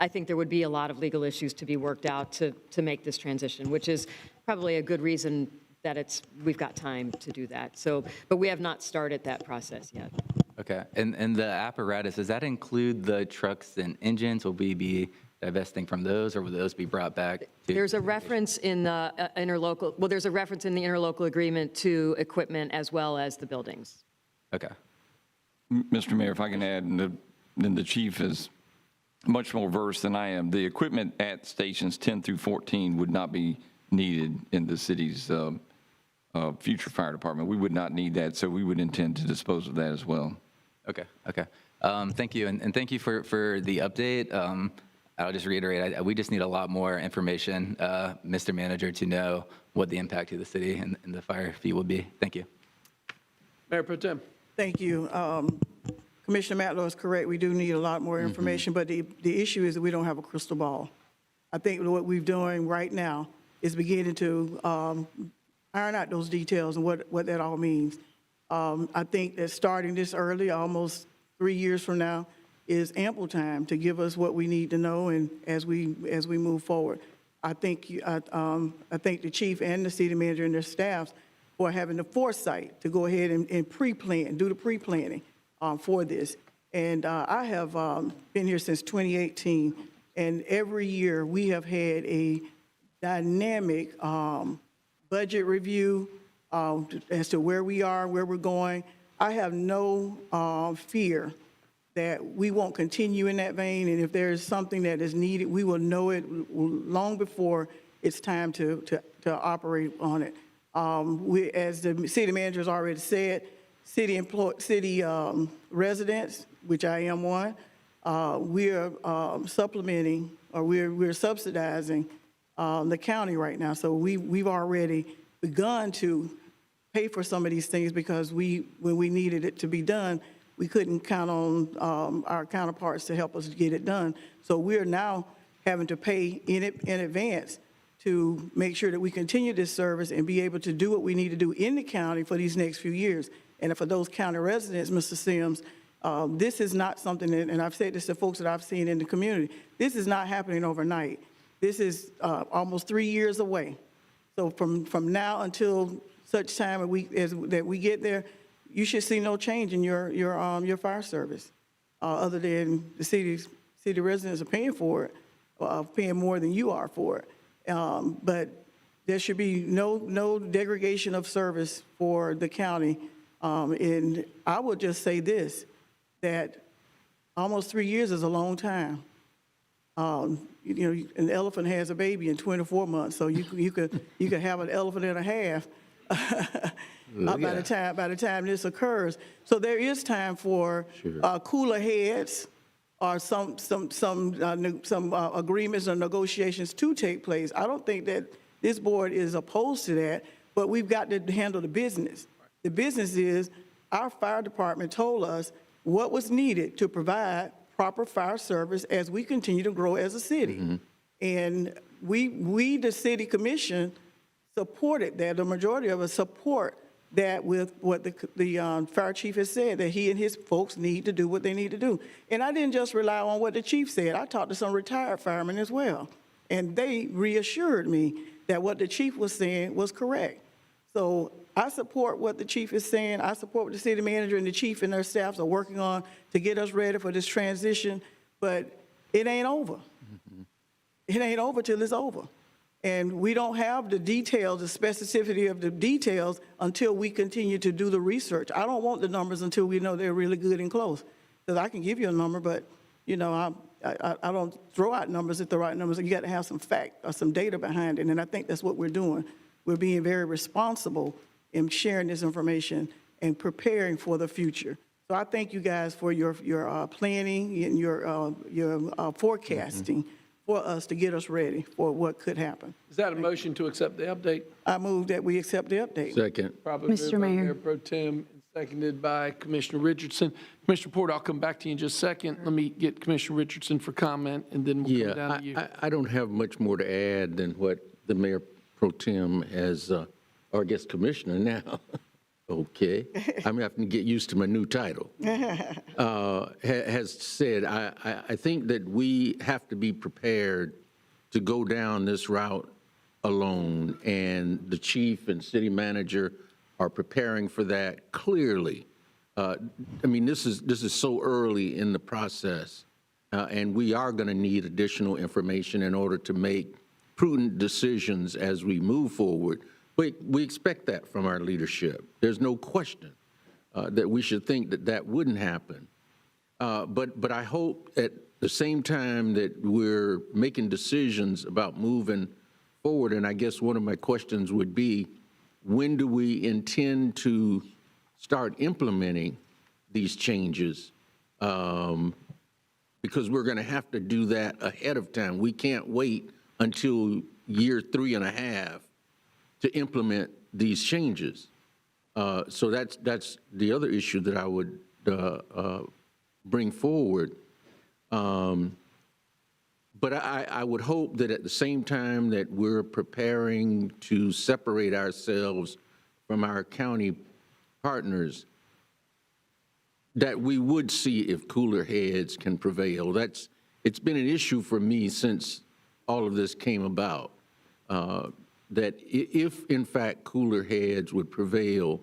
I think there would be a lot of legal issues to be worked out to make this transition, which is probably a good reason that we've got time to do that. So, but we have not started that process yet. Okay, and the apparatus, does that include the trucks and engines? Will we be divesting from those, or will those be brought back to? There's a reference in the there's a reference in the interlocal agreement to equipment as well as the buildings. Okay. Mr. Mayor, if I can add, and then the chief is much more versed than I am. The equipment at stations 10 through 14 would not be needed in the city's future fire department. We would not need that, so we would intend to dispose of that as well. Okay. Thank you, and thank you for the update. I'll just reiterate, we just need a lot more information, Mr. Manager, to know what the impact to the city and the fire fee will be. Thank you. Mayor Pro Tem. Thank you. Commissioner Matlow is correct. We do need a lot more information, but the issue is that we don't have a crystal ball. I think what we're doing right now is beginning to iron out those details and what that all means. I think that starting this early, almost 3 years from now, is ample time to give us what we need to know, and as we move forward. I think the chief and the city manager and their staffs for having the foresight to go ahead and pre-plan, do the pre-planning for this. And I have been here since 2018, and every year we have had a dynamic budget review as to where we are, where we're going. I have no fear that we won't continue in that vein, and if there's something that is needed, we will know it long before it's time to operate on it. As the city manager has already said, city residents, which I am one, we're supplementing, or we're subsidizing the county right now. So we've already begun to pay for some of these things because when we needed it to be done, we couldn't count on our counterparts to help us get it done. So we're now having to pay in advance to make sure that we continue this service and be able to do what we need to do in the county for these next few years. And for those county residents, Mr. Sims, this is not something, and I've said this to folks that I've seen in the community, this is not happening overnight. This is almost 3 years away. So from now until such time that we get there, you should see no change in your fire service, other than the city residents are paying for it, paying more than you are for it. But there should be no degradation of service for the county. And I would just say this, that almost 3 years is a long time. An elephant has a baby in 24 months, so you could have an elephant and a half by the time this occurs. So there is time for cooler heads or some agreements or negotiations to take place. I don't think that this board is opposed to that, but we've got to handle the business. The business is our fire department told us what was needed to provide proper fire service as we continue to grow as a city. Mm-hmm. And we, the city commission, supported that. The majority of us support that with what the fire chief has said, that he and his folks need to do what they need to do. And I didn't just rely on what the chief said. I talked to some retired firemen as well. And they reassured me that what the chief was saying was correct. So I support what the chief is saying. I support what the city manager and the chief and their staffs are working on to get us ready for this transition, but it ain't over. Mm-hmm. It ain't over till it's over. And we don't have the details, the specificity of the details until we continue to do the research. I don't want the numbers until we know they're really good and close. Because I can give you a number, but I don't throw out numbers at the right numbers. You got to have some fact or some data behind it, and I think that's what we're doing. We're being very responsible in sharing this information and preparing for the future. So I thank you guys for your planning and your forecasting for us to get us ready for what could happen. Is that a motion to accept the update? I move that we accept the update. Second. Probably moved by Mayor Pro Tem and seconded by Commissioner Richardson. Commissioner Porter, I'll come back to you in just a second. Let me get Commissioner Richardson for comment, and then we'll come down to you. I don't have much more to add than what the Mayor Pro Tem has, or I guess Commissioner now, okay, I'm having to get used to my new title, has said. I think that we have to be prepared to go down this route alone, and the chief and city manager are preparing for that clearly. I mean, this is so early in the process, and we are going to need additional information in order to make prudent decisions as we move forward. We expect that from our leadership. There's no question that we should think that that wouldn't happen. But I hope at the same time that we're making decisions about moving forward, and I guess one of my questions would be, when do we intend to start implementing these changes? Because we're going to have to do that ahead of time. We can't wait until year 3.5 to implement these changes. So that's the other issue that I would bring forward. But I would hope that at the same time that we're preparing to separate ourselves from our county partners, that we would see if cooler heads can prevail. It's been an issue for me since all of this came about, that if in fact cooler heads would prevail,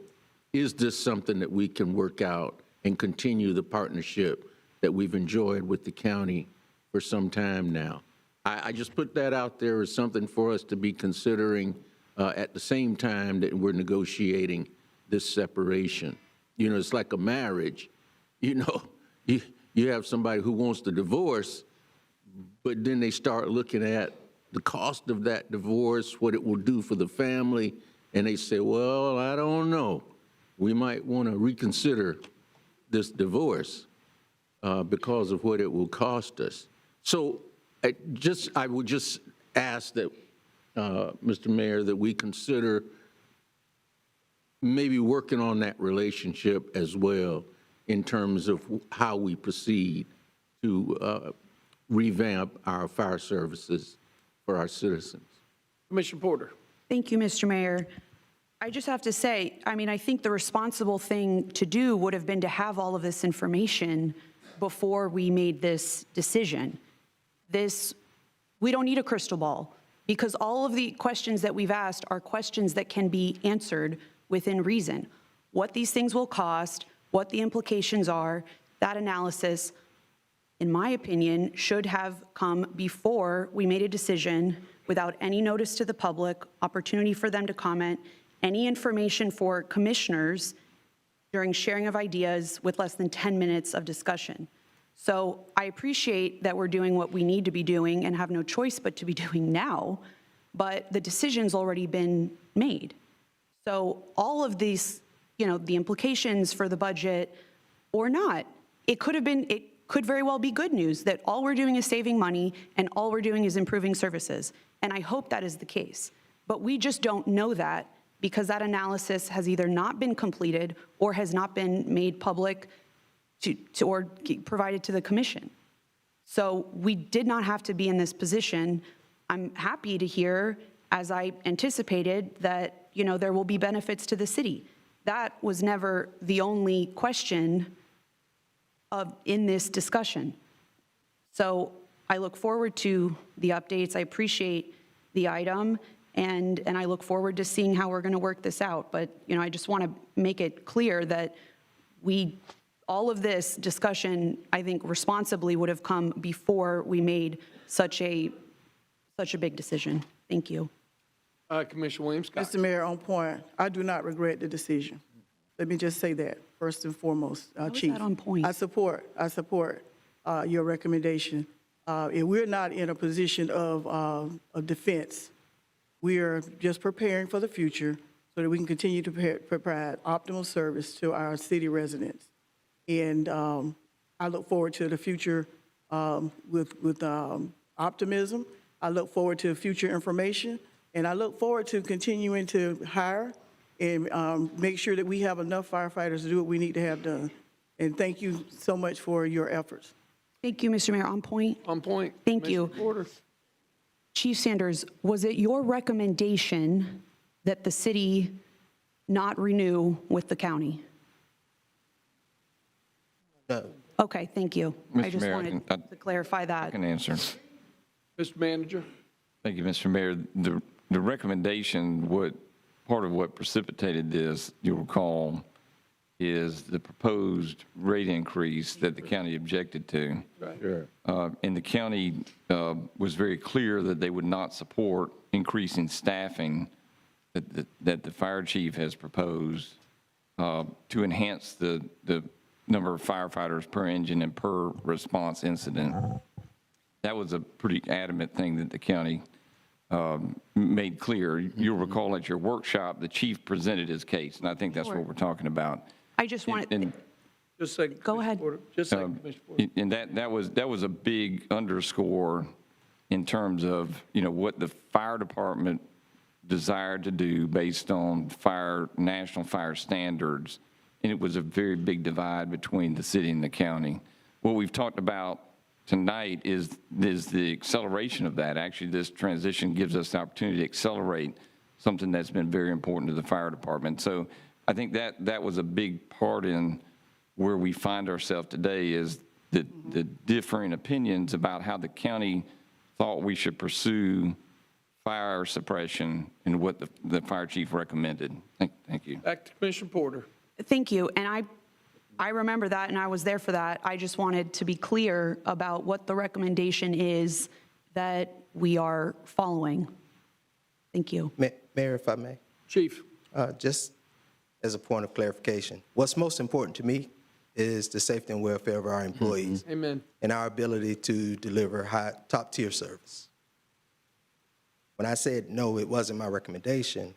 is this something that we can work out and continue the partnership that we've enjoyed with the county for some time now? I just put that out there as something for us to be considering at the same time that we're negotiating this separation. It's like a marriage. You have somebody who wants the divorce, but then they start looking at the cost of that divorce, what it will do for the family, and they say, well, I don't know. We might want to reconsider this divorce because of what it will cost us. So I would just ask that, Mr. Mayor, that we consider maybe working on that relationship as well in terms of how we proceed to revamp our fire services for our citizens. Commissioner Porter. Thank you, Mr. Mayor. I just have to say, I mean, I think the responsible thing to do would have been to have all of this information before we made this decision. We don't need a crystal ball, because all of the questions that we've asked are questions that can be answered within reason. What these things will cost, what the implications are, that analysis, in my opinion, should have come before we made a decision, without any notice to the public, opportunity for them to comment, any information for commissioners during sharing of ideas with less than 10 minutes of discussion. So I appreciate that we're doing what we need to be doing and have no choice but to be doing now, but the decision's already been made. So all of these, the implications for the budget or not, it could very well be good news that all we're doing is saving money and all we're doing is improving services. And I hope that is the case. But we just don't know that, because that analysis has either not been completed or has not been made public or provided to the commission. So we did not have to be in this position. I'm happy to hear, as I anticipated, that there will be benefits to the city. That was never the only question in this discussion. So I look forward to the updates. I appreciate the item, and I look forward to seeing how we're going to work this out. But I just want to make it clear that all of this discussion, I think, responsibly would have come before we made such a big decision. Thank you. Commissioner Williams-Cox. Mr. Mayor, on point, I do not regret the decision. Let me just say that, first and foremost, Chief. How is that on point? I support your recommendation. And we're not in a position of defense. We are just preparing for the future so that we can continue to provide optimal service to our city residents. And I look forward to the future with optimism. I look forward to future information. And I look forward to continuing to hire and make sure that we have enough firefighters to do what we need to have done. And thank you so much for your efforts. Thank you, Mr. Mayor. On point? On point. Thank you. Porter. Chief Sanders, was it your recommendation that the city not renew with the county? No. Okay, thank you. I Mr. just Mayor, wanted to clarify I that. can answer. Mr. Manager. Thank you, Mr. Mayor. The recommendation, part of what precipitated this, you'll recall, is the proposed rate increase that the county objected to. Right. Sure. And the county was very clear that they would not support increasing staffing that the fire chief has proposed to enhance the number of firefighters per engine and per response incident. That was a pretty adamant thing that the county made clear. You'll recall at your workshop, the chief presented his case, and I think that's what we're talking about. I just wanted, Just a second. Go ahead. Porter. Just a second, Commissioner Porter. And that was a big underscore in terms of, what the fire department desired to do based on national fire standards. And it was a very big divide between the city and the county. What we've talked about tonight is the acceleration of that. Actually, this transition gives us the opportunity to accelerate something that's been very important to the fire department. So I think that was a big part in where we find ourselves today, is the differing opinions about how the county thought we should pursue fire suppression and what the fire chief recommended. Thank you. Back to Commissioner Porter. thank you. And I remember that, and I was there for that. I just wanted to be clear about what the recommendation is that we are following. Thank you. Mayor, if I may. Chief. Just as a point of clarification, what's most important to me is the safety and welfare of our employees. Amen. And our ability to deliver top-tier service. When I said no, it wasn't my recommendation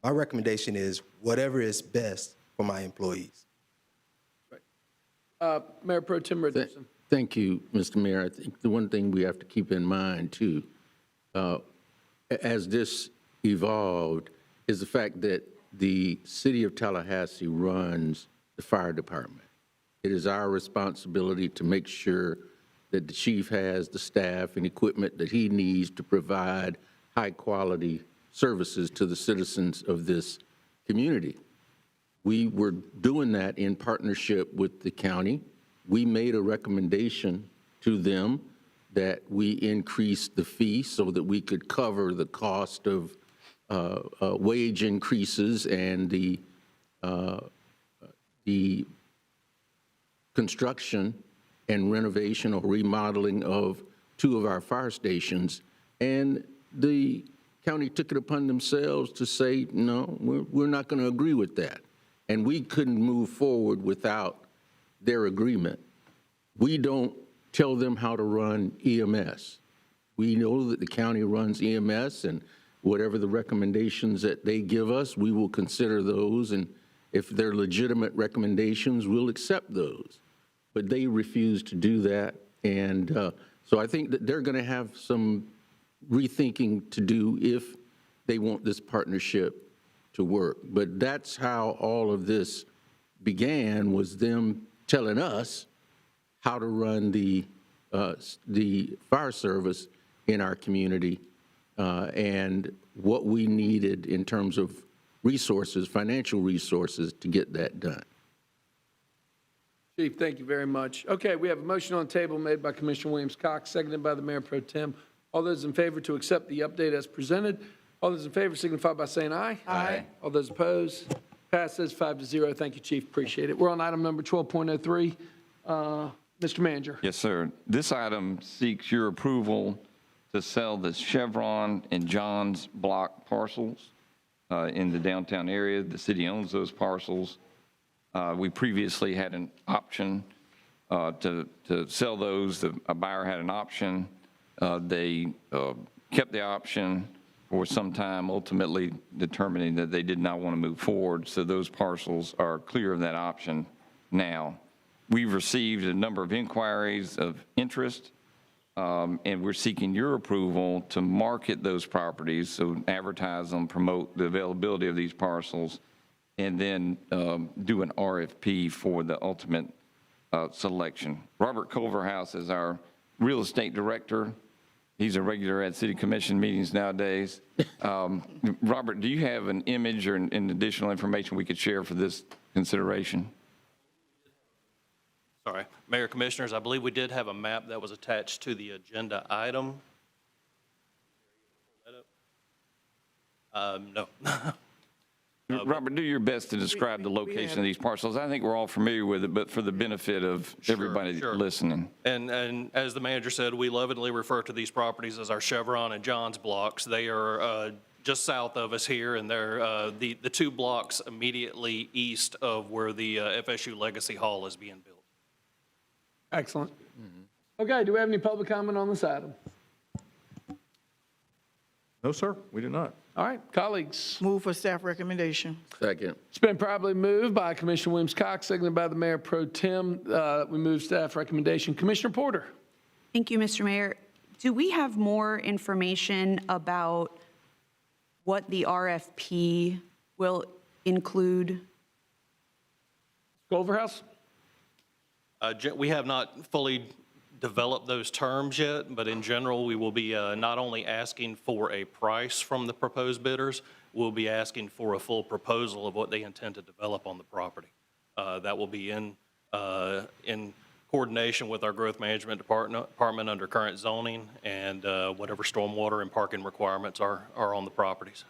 is whatever is best for my employees. Mayor Pro Tem Richardson. Thank you, Mr. Mayor. I think the one thing we have to keep in mind, too, as this evolved, is the fact that the City of Tallahassee runs the fire department. It is our responsibility to make sure that the chief has the staff and equipment that he needs to provide high-quality services to the citizens of this community. We were doing that in partnership with the county. We made a recommendation to them that we increase the fee so that we could cover the cost of wage increases and the construction and renovation or remodeling of 2 of our fire stations. And the county took it upon themselves to say, no, we're not going to agree with that. And we couldn't move forward without their agreement. We don't tell them how to run EMS. We know that the county runs EMS, and whatever the recommendations that they give us, we will consider those, and if they're legitimate recommendations, we'll accept those. But they refuse to do that, and so I think that they're going to have some rethinking to do if they want this partnership to work. But that's how all of this began, was them telling us how to run the fire service in our community and what we needed in terms of resources, financial resources, to get that done. Chief, thank you very much. Okay, we have a motion on the table made by Commissioner Williams-Cox, seconded by the Mayor Pro Tem. All those in favor to accept the update as presented, all those in favor signify by saying aye. Aye. All those opposed, passes 5-0. Thank you, Chief, appreciate it. We're on item number 12.03. Mr. Manager. Yes, sir. This item seeks your approval to sell the Chevron and John's block parcels in the downtown area. The city owns those parcels. We previously had an option to sell those. A buyer had an option. They kept the option for some time, ultimately determining that they did not want to move forward. So those parcels are clear of that option now. We've received a number of inquiries of interest, and we're seeking your approval to market those properties, so advertise them, promote the availability of these parcels, and then do an RFP for the ultimate selection. Robert Culverhouse is our real estate director. He's a regular at city commission meetings nowadays. Robert, do you have an image or an additional information we could share for this consideration? Sorry, Mayor, Commissioners, I believe we did have a map that was attached to the agenda item. No. Robert, do your best to describe the location of these parcels. I think we're all familiar with it, but for the benefit of everybody listening. And as the manager said, we lovingly refer to these properties as our Chevron and John's blocks. They are just south of us here, and they're the 2 blocks immediately east of where the FSU Legacy Hall is being built. Excellent. Okay, do we have any public comment on this item? No, sir, we do not. All right, colleagues. Move for staff recommendation. Second. It's been probably moved by Commissioner Williams-Cox, seconded by the Mayor Pro Tem. We move staff recommendation. Commissioner Porter. Thank you, Mr. Mayor. Do we have more information about what the RFP will include? Culverhouse? We have not fully developed those terms yet, but in general, we will be not only asking for a price from the proposed bidders, we'll be asking for a full proposal of what they intend to develop on the property. That will be in coordination with our growth management department under current zoning and whatever stormwater and parking requirements are on the properties.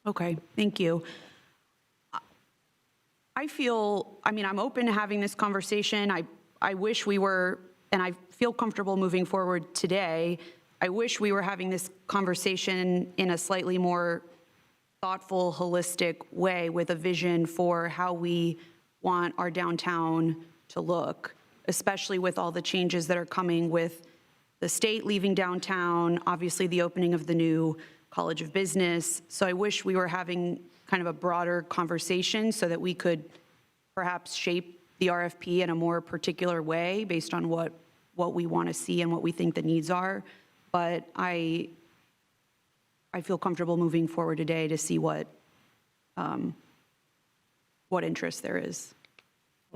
Okay, thank you. I'm open to having this conversation. I wish we were, and I feel comfortable moving forward today. I wish we were having this conversation in a slightly more thoughtful, holistic way with a vision for how we want our downtown to look, especially with all the changes that are coming with the state leaving downtown, obviously the opening of the new College of Business. So I wish we were having kind of a broader conversation so that we could perhaps shape the RFP in a more particular way based on what we want to see and what we think the needs are. But I feel comfortable moving forward today to see what interest there is.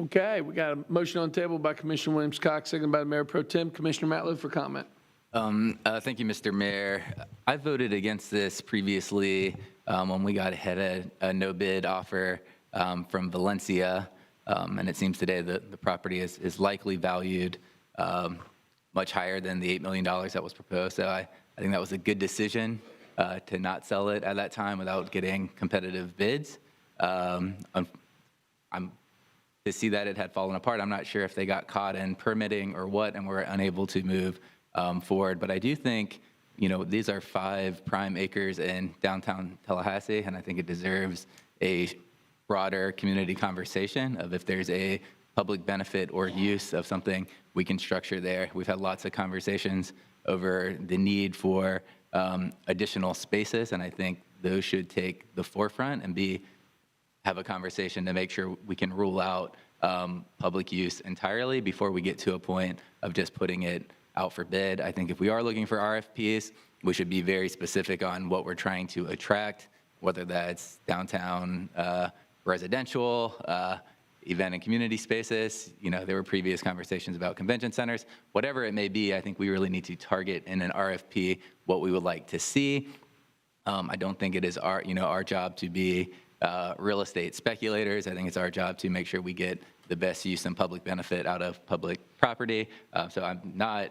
Okay, we got a motion on the table by Commissioner Williams-Cox, seconded by the Mayor Pro Tem. Commissioner Matlow for comment. Thank you, Mr. Mayor. I voted against this previously when we got ahead a no bid offer from Valencia. And it seems today that the property is likely valued much higher than the $8 million that was proposed. So I think that was a good decision to not sell it at that time without getting competitive bids. To see that it had fallen apart, I'm not sure if they got caught in permitting or what and were unable to move forward. But I do think, these are 5 prime acres in downtown Tallahassee, and I think it deserves a broader community conversation of if there's a public benefit or use of something we can structure there. We've had lots of conversations over the need for additional spaces, and I think those should take the forefront and have a conversation to make sure we can rule out public use entirely before we get to a point of just putting it out for bid. I think if we are looking for RFPs, we should be very specific on what we're trying to attract, whether that's downtown residential, event and community spaces. There were previous conversations about convention centers. Whatever it may be, I think we really need to target in an RFP what we would like to see. I don't think it is our job to be real estate speculators. I think it's our job to make sure we get the best use and public benefit out of public property. So I'm not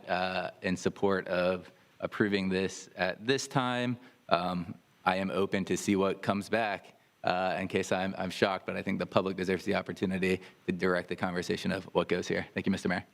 in support of approving this at this time. I am open to see what comes back in case I'm shocked, but I think the public deserves the opportunity to direct the conversation of what goes here. Thank you, Mr. Mayor.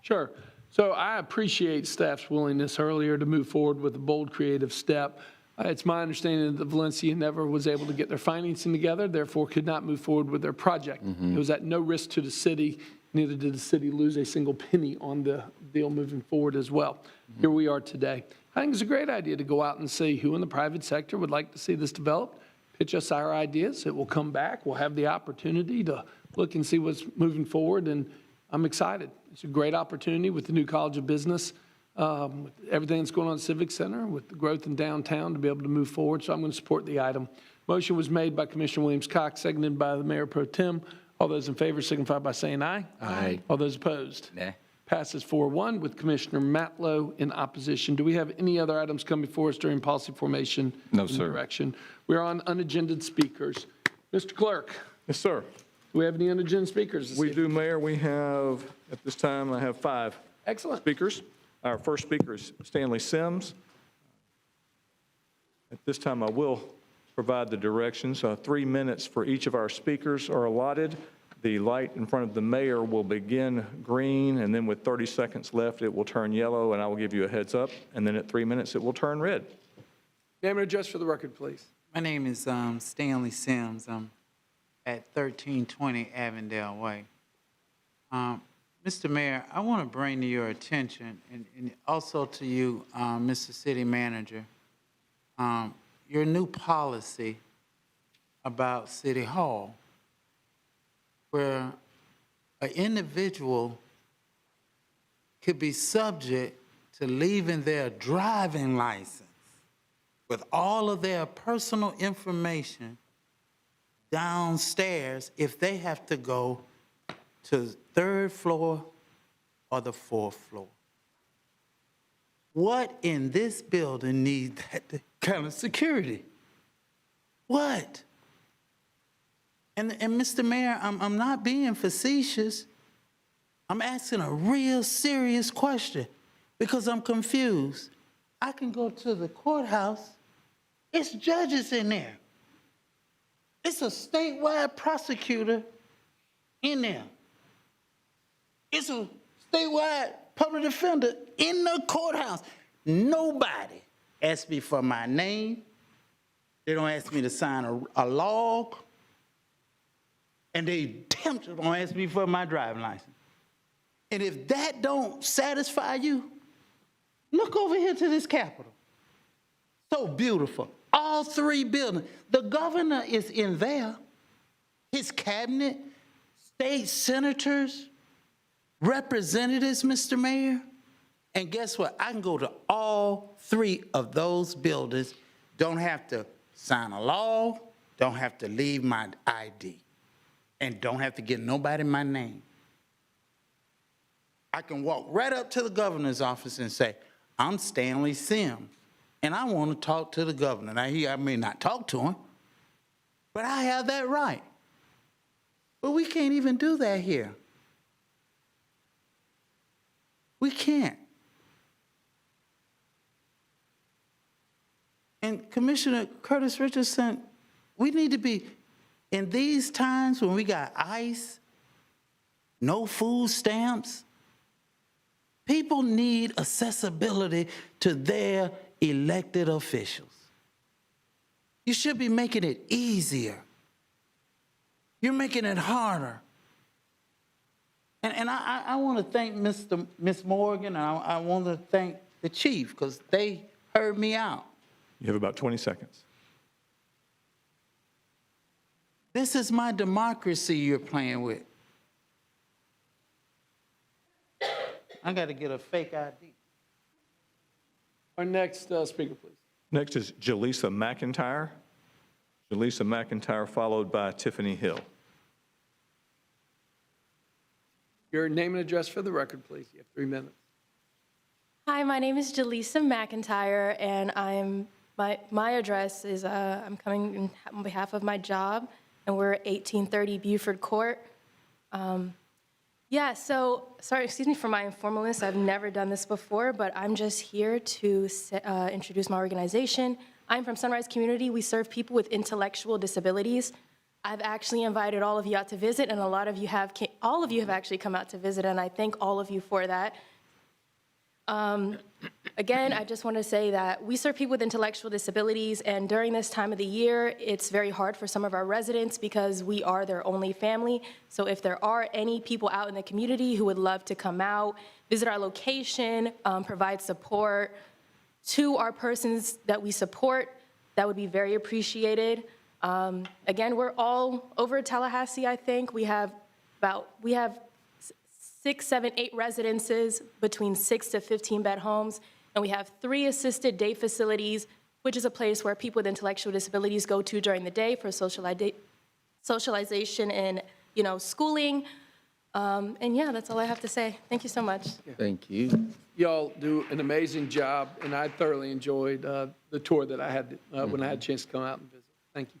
Sure. So I appreciate staff's willingness earlier to move forward with a bold, creative step. It's my understanding that Valencia never was able to get their financing together, therefore could not move forward with their project. It was at no risk to the city, neither did the city lose a single penny on the deal moving forward as well. Here we are today. I think it's a great idea to go out and see who in the private sector would like to see this developed, pitch us our ideas. It will come back. We'll have the opportunity to look and see what's moving forward, and I'm excited. It's a great opportunity with the new College of Business. With everything that's going on at Civic Center, with the growth in downtown to be able to move forward. So I'm going to support the item. Motion was made by Commissioner Williams-Cox, seconded by the Mayor Pro Tem. All those in favor signify by saying aye. Aye. All those opposed? Nay. Passes 4-1 with Commissioner Matlow in opposition. Do we have any other items coming before us during policy formation? No, sir. Direction? We're on unagended speakers. Mr. Clerk, Yes, sir. do we have any unagended speakers this We evening? do, Mayor. We have, at this time, I have 5 Excellent. speakers. Our first speaker is Stanley Sims. At this time, I will provide the directions. 3 minutes for each of our speakers are allotted. The light in front of the mayor will begin green, and then with 30 seconds left, it will turn yellow, and I will give you a heads up. And then at 3 minutes, it will turn red. Name and address for the record, please. My name is Stanley Sims. I'm at 1320 Avondale Way. Mr. Mayor, I want to bring to your attention, and also to you, Mr. City Manager, your new policy about City Hall, where an individual could be subject to leaving their driving license with all of their personal information downstairs if they have to go to the 3rd floor or the 4th floor. What in this building needs that kind of security? What? And Mr. Mayor, I'm not being facetious. I'm asking a real serious question because I'm confused. I can go to the courthouse. It's judges in there. It's a statewide prosecutor in there. It's a statewide public defender in the courthouse. Nobody asks me for my name. They don't ask me to sign a log. And they tempted don't ask me for my driving license. And if that don't satisfy you, look over here to this Capitol. So beautiful. All 3 buildings. The governor is in there. His cabinet, state senators, representatives, Mr. Mayor. And guess what? I can go to all 3 of those buildings, don't have to sign a law, don't have to leave my ID. and don't have to give nobody my name. I can walk right up to the governor's office and say, I'm Stanley Sims, and I want to talk to the governor. Now, I may not talk to him, but I have that right. But we can't even do that here. We can't. And Commissioner Curtis Richardson, we need to be, in these times when we got ICE, no food stamps, people need accessibility to their elected officials. You should be making it easier. You're making it harder. And I want to thank Ms. Morgan, and I want to thank the chief, because they heard me out. You have about 20 seconds. This is my democracy you're playing with. I got to get a fake ID. Our next speaker, please. Next is Jaleesa McIntyre. Jaleesa McIntyre, followed by Tiffany Hill. Your name and address for the record, please. You have 3 minutes. Hi, my name is Jaleesa McIntyre, and my address is, I'm coming on behalf of my job, and we're at 1830 Buford Court. Yeah, so, sorry, excuse me for my informalness. I've never done this before, but I'm just here to introduce my organization. I'm from Sunrise Community. We serve people with intellectual disabilities. I've actually invited all of you out to visit, and all of you have actually come out to visit, and I thank all of you for that. Again, I just want to say that we serve people with intellectual disabilities, and during this time of the year, it's very hard for some of our residents because we are their only family. So if there are any people out in the community who would love to come out, visit our location, provide support to our persons that we support, that would be very appreciated. Again, we're all over Tallahassee, I think. We have 6, 7, 8 residences between 6 to 15 bed homes, and we have 3 assisted day facilities, which is a place where people with intellectual disabilities go to during the day for socialization and, schooling. And yeah, that's all I have to say. Thank you so much. Thank you. Y'all do an amazing job, and I thoroughly enjoyed the tour that I had when I had a chance to come out and visit. Thank you.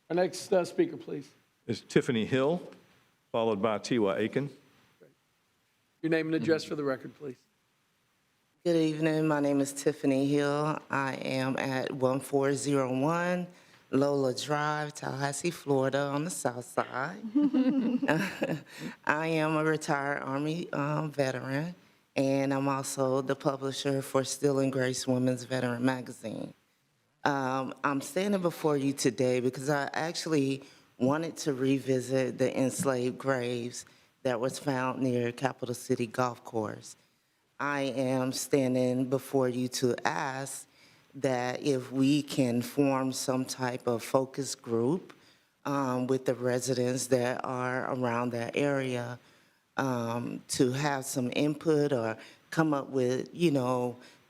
Our next speaker, please. Is Tiffany Hill, followed by Tiwa Aiken. Your name and address for the record, please. Good evening. My name is Tiffany Hill. I am at 1401 Lola Drive, Tallahassee, Florida, on the south side. I am a retired Army veteran, and I'm also the publisher for Still and Grace Women's Veteran Magazine. I'm standing before you today because I actually wanted to revisit the enslaved graves that was found near Capital City Golf Course. I am standing before you to ask that if we can form some type of focus group with the residents that are around that area to have some input or come up with,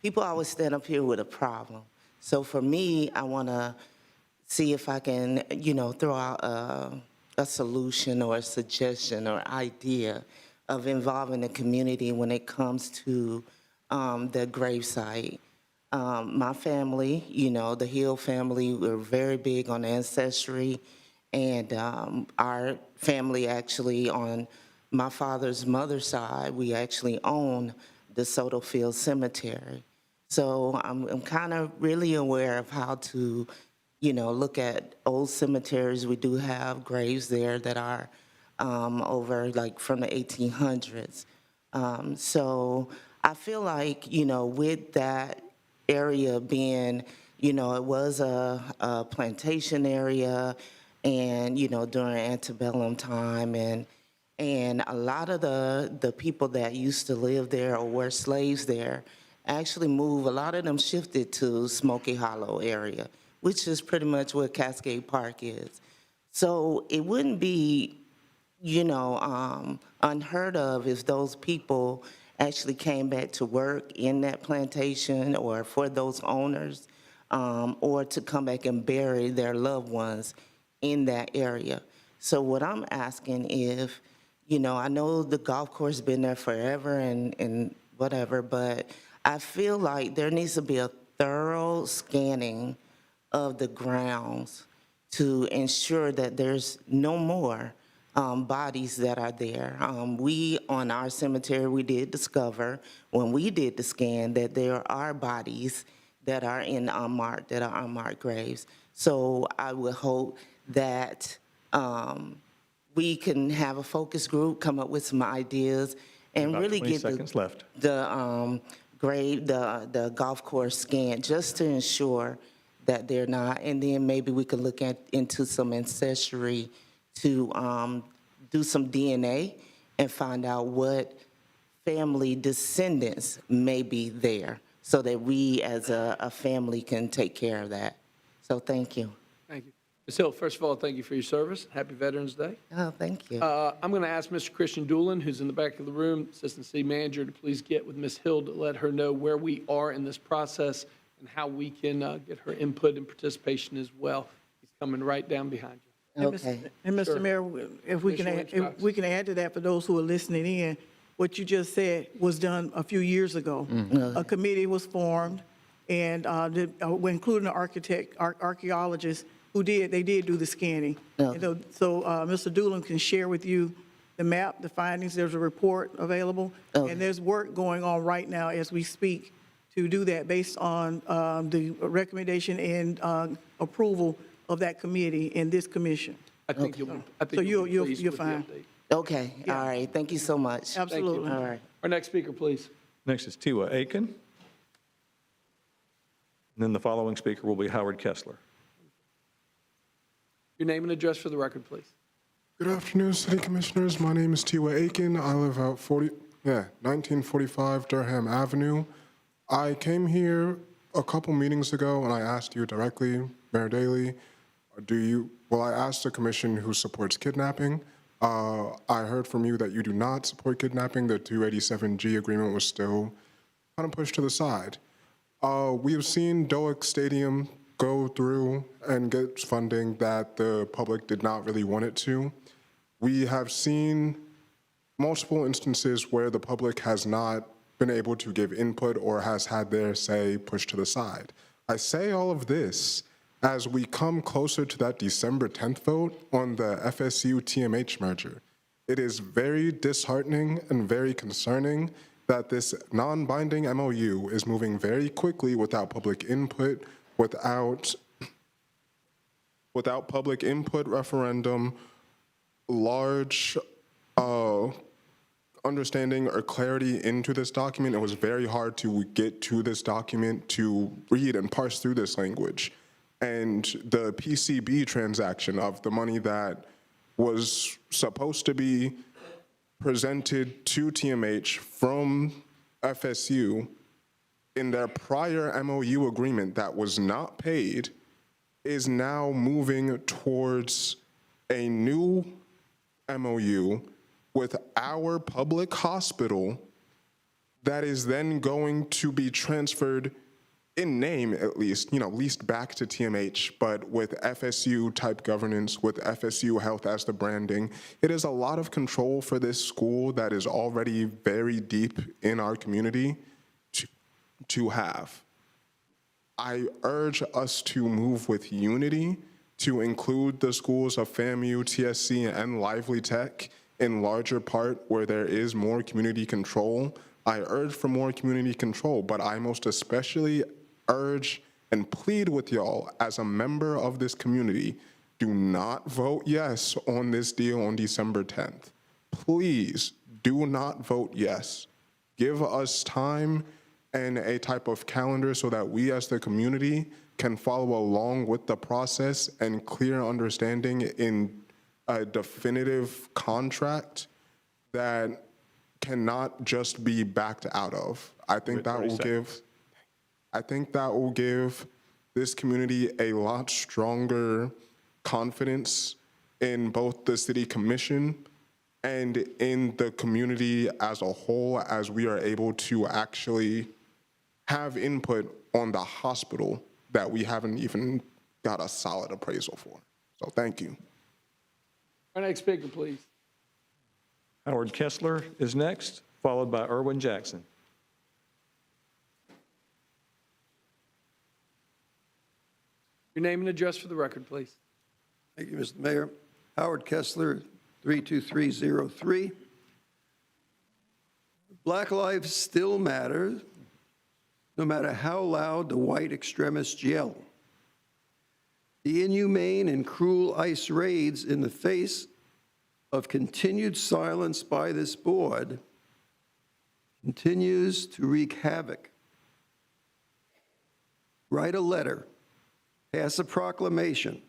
people always stand up here with a problem. So for me, I want to see if I can, throw out a solution or a suggestion or idea of involving the community when it comes to the gravesite. My family, the Hill family, we're very big on ancestry, and our family actually on my father's mother's side, we actually own the Soto Field Cemetery. So I'm kind of really aware of how to look at old cemeteries. We do have graves there that are over like from the 1800s. So I feel like, with that area being, it was a plantation area and, during antebellum time and a lot of the people that used to live there or were slaves there actually moved, a lot of them shifted to Smoky Hollow area, which is pretty much where Cascade Park is. So it wouldn't be, unheard of if those people actually came back to work in that plantation or for those owners, or to come back and bury their loved ones in that area. So what I'm asking if, you know, I know the golf course been there forever and whatever, but I feel like there needs to be a thorough scanning of the grounds to ensure that there's no more bodies that are there. We, on our cemetery, we did discover, when we did the scan, that there are bodies that are unmarked graves. So I would hope that we can have a focus group, come up with some ideas, and About really 20 get seconds left. the golf course scan, just to ensure that they're not. And then maybe we could look into some ancestry to do some DNA and find out what family descendants may be there, so that we as a family can take care of that. So thank you. Thank you. Ms. Hill, first of all, thank you for your service. Happy Veterans Day. Oh, thank you. I'm going to ask Mr. Christian Doolin, who's in the back of the room, Assistant City Manager, to please get with Ms. Hill to let her know where we are in this process and how we can get her input and participation as well. He's coming right down behind you. Okay. And Mr. Sure. Mayor, if we can, Commissioner if we can add to that for those who are listening in, what you just said was done a few years ago. A committee was formed, and including the archaeologists who did do the scanning. And so Mr. Doolin can share with you the map, the findings. There's a report available, and there's work going on right now as we speak to do that based on the recommendation and approval of that committee and this commission. I think Okay. you'll be pleased you're with the fine. update. Okay, all right, thank you so much. Absolutely. All right. Our next speaker, please. Next is Tiwa Aiken. And then the following speaker will be Howard Kessler. Your name and address for the record, please. Good afternoon, City Commissioners. My name is Tiwa Aiken. I live at 1945 Durham Avenue. I came here a couple meetings ago and I asked you directly, Mayor Daley, I asked the commission who supports kidnapping. I heard from you that you do not support kidnapping. The 287G agreement was still kind of pushed to the side. We have seen Doak Stadium go through and get funding that the public did not really want it to. We have seen multiple instances where the public has not been able to give input or has had their say pushed to the side. I say all of this as we come closer to that December 10th vote on the FSU-TMH merger. It is very disheartening and very concerning that this non-binding MOU is moving very quickly without public input, without public input referendum, large understanding or clarity into this document. It was very hard to get to this document to read and parse through this language. And the PCB transaction of the money that was supposed to be presented to TMH from FSU in their prior MOU agreement that was not paid is now moving towards a new MOU with our public hospital that is then going to be transferred in name, at least, leased back to TMH, but with FSU type governance, with FSU Health as the branding. It is a lot of control for this school that is already very deep in our community to have. I urge us to move with unity to include the schools of FAMU, TSC, and Lively Tech in larger part where there is more community control. I urge for more community control, but I most especially urge and plead with y'all as a member of this community, do not vote yes on this deal on December 10th. Please do not vote yes. Give us time and a type of calendar so that we as the community can follow along with the process and clear understanding in a definitive contract that cannot just be backed out of. I think that will give this community a lot stronger confidence in both the city commission and in the community as a whole, as we are able to actually have input on the hospital that we haven't even got a solid appraisal for. So thank you. Our next speaker, please. Howard Kessler is next, followed by Erwin Jackson. Your name and address for the record, please. Thank you, Mr. Mayor. Howard Kessler, 32303. Black lives still matter, no matter how loud the white extremists yell. The inhumane and cruel ICE raids in the face of continued silence by this board continues to wreak havoc. Write a letter, pass a proclamation,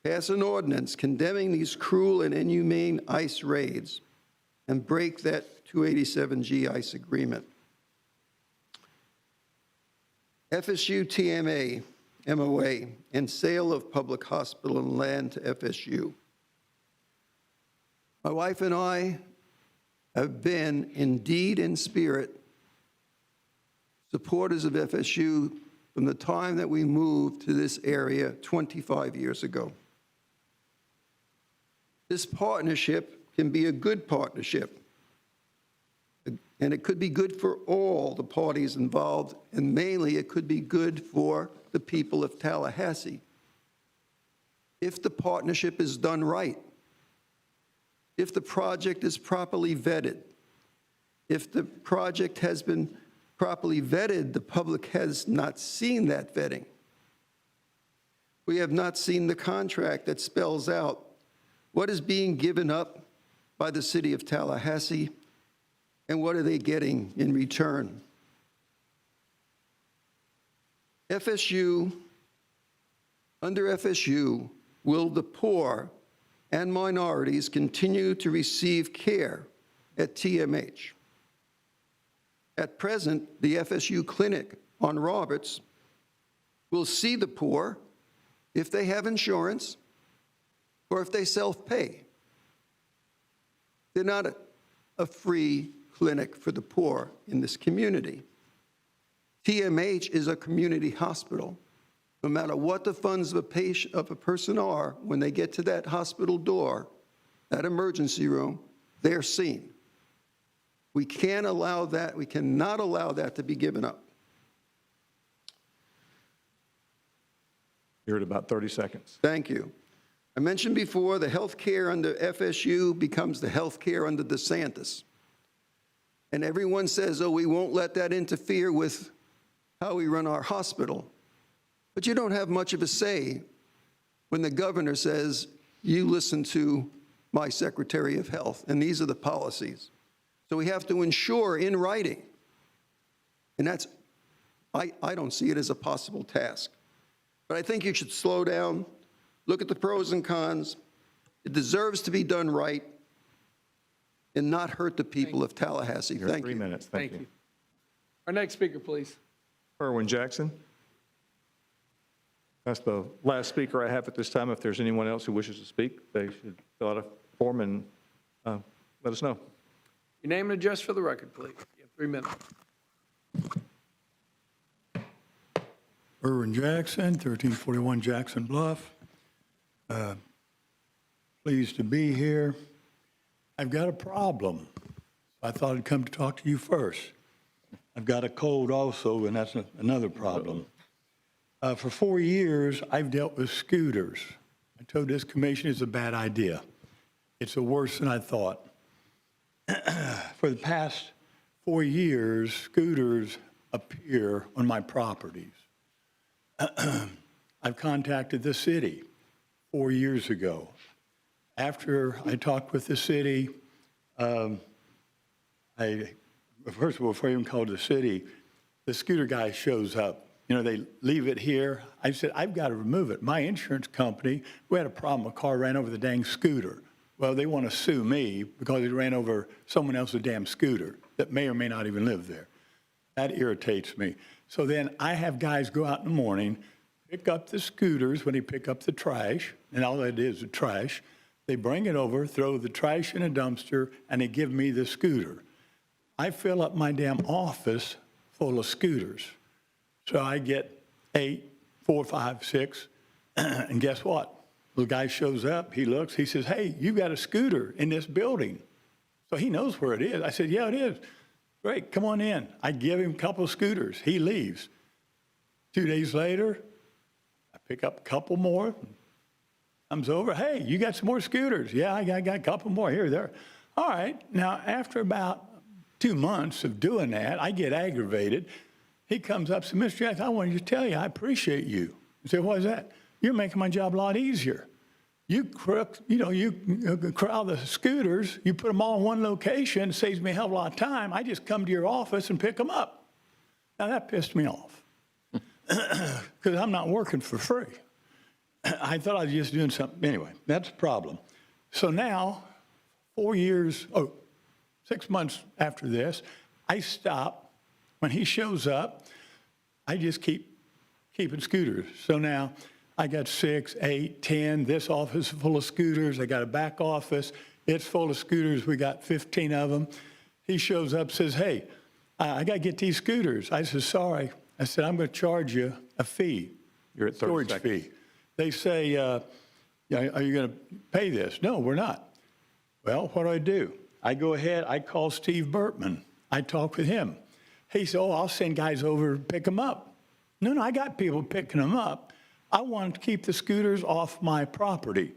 pass an ordinance condemning these cruel and inhumane ICE raids, and break that 287G ICE agreement. FSU TMA, MOA, and sale of public hospital and land to FSU. My wife and I have been, in deed and spirit, supporters of FSU from the time that we moved to this area 25 years ago. This partnership can be a good partnership, and it could be good for all the parties involved, and mainly it could be good for the people of Tallahassee. If the partnership is done right, if the project is properly vetted, if the project has been properly vetted, the public has not seen that vetting. We have not seen the contract that spells out what is being given up by the City of Tallahassee and what are they getting in return. FSU, under FSU, will the poor and minorities continue to receive care at TMH? At present, the FSU clinic on Roberts will see the poor if they have insurance or if they self-pay. They're not a free clinic for the poor in this community. TMH is a community hospital. No matter what the funds of a person are, when they get to that hospital door, that emergency room, they're seen. We can't allow that, we cannot allow that to be given up. You're at about 30 seconds. Thank you. I mentioned before, the health care under FSU becomes the health care under DeSantis. And everyone says, oh, we won't let that interfere with how we run our hospital. But you don't have much of a say when the governor says, you listen to my Secretary of Health, and these are the policies. So we have to ensure in writing, and that's, I don't see it as a possible task. But I think you should slow down, look at the pros and cons. It deserves to be done right and not hurt the people of Tallahassee. You're Thank you. 3 minutes. Thank you. Our next speaker, please. Erwin Jackson. That's the last speaker I have at this time. If there's anyone else who wishes to speak, they should fill out a form and let us know. Your name and address for the record, please. You have 3 minutes. Erwin Jackson, 1341 Jackson Bluff. Pleased to be here. I've got a problem. I thought I'd come to talk to you first. I've got a cold also, and that's another problem. For 4 years, I've dealt with scooters. I told this commission it's a bad idea. It's worse than I thought. For the past 4 years, scooters appear on my properties. I've contacted the city 4 years ago. After I talked with the city, first of all, before I even called the city, the scooter guy shows up. You know, they leave it here. I said, I've got to remove it. My insurance company, we had a problem. A car ran over the dang scooter. Well, they want to sue me because it ran over someone else's damn scooter that may or may not even live there. That irritates me. So then I have guys go out in the morning, pick up the scooters when they pick up the trash, and all that is trash. They bring it over, throw the trash in a dumpster, and they give me the scooter. I fill up my damn office full of scooters. So I get 8, 4, 5, 6, and guess what? The guy shows up, he looks, he says, hey, you got a scooter in this building. So he knows where it is. I said, yeah, it is. Great, come on in. I give him a couple of scooters. He leaves. 2 days later, I pick up a couple more. Comes over, hey, you got some more scooters? Yeah, I got a couple more here, there. All right, now after about 2 months of doing that, I get aggravated. He comes up and says, Mr. Jackson, I wanted to tell you, I appreciate you. I said, why is that? You're making my job a lot easier. You corral the scooters, you put them all in one location, it saves me a hell of a lot of time. I just come to your office and pick them up. Now that pissed me off because I'm not working for free. I thought I was just doing something. Anyway, that's a problem. So now, 6 months after this, I stop. When he shows up, I just keep keeping scooters. So now I got 6, 8, 10. This office is full of scooters. I got a back office. It's full of scooters. We got 15 of them. He shows up, says, hey, I got to get these scooters. I said, sorry. I said, I'm going to charge you a fee. You're at 30 storage seconds. fee. They say, are you going to pay this? No, we're not. Well, what do? I go ahead, I call Steve Burtman. I talk with him. He said, I'll send guys over to pick them up. No, I got people picking them up. I want to keep the scooters off my property.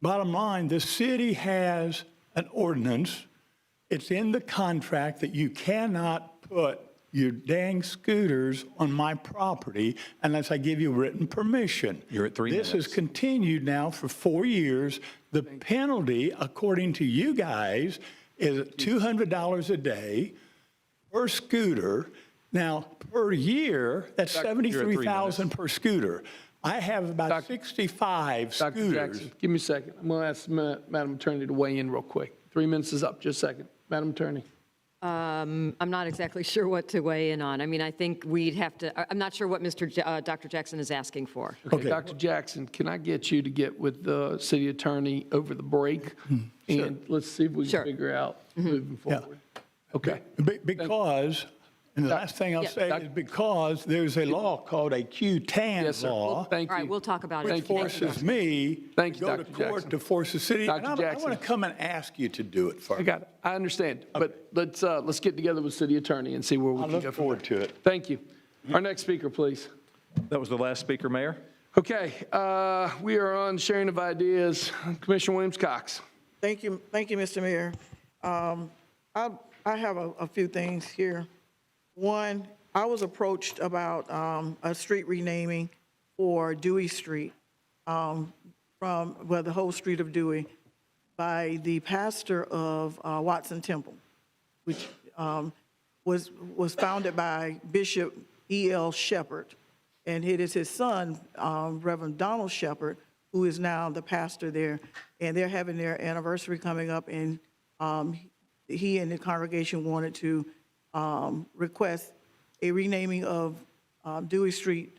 Bottom line, the city has an ordinance. It's in the contract that you cannot put your dang scooters on my property unless I give you written permission. You're at 3 minutes. This has continued now for 4 years. The penalty, according to you guys, is $200 a day per scooter. Now, per year, that's $73,000 per scooter. I have about 65 Dr. scooters. Jackson, give me a second. I'm going to ask Madam Attorney to weigh in real quick. 3 minutes is up. Just a second. Madam Attorney. I'm not exactly sure what to weigh in on. I mean, I think we'd have to, I'm not sure what Dr. Jackson is asking for. Okay, Dr. Jackson, can I get you to get with the city attorney over the break? And let's see if we can figure out moving forward. Okay. Because, and the last thing I'll say is because there's a law called a Q-TAN law. Thank you. All right, we'll talk about it. Which forces me to go to court to force the city. And I want to come and ask you to do it first. I got it. I understand. But let's get together with city attorney and see where we can go. I look forward to it. Thank you. Our next speaker, please. That was the last speaker, Mayor. Okay, we are on sharing of ideas. Commissioner Williams-Cox. Thank you, Mr. Mayor. I have a few things here. One, I was approached about a street renaming for Dewey Street, the whole street of Dewey, by the pastor of Watson Temple, which was founded by Bishop E.L. Shepherd, and it is his son, Reverend Donald Shepherd, who is now the pastor there, and they're having their anniversary coming up, and he and the congregation wanted to request a renaming of Dewey Street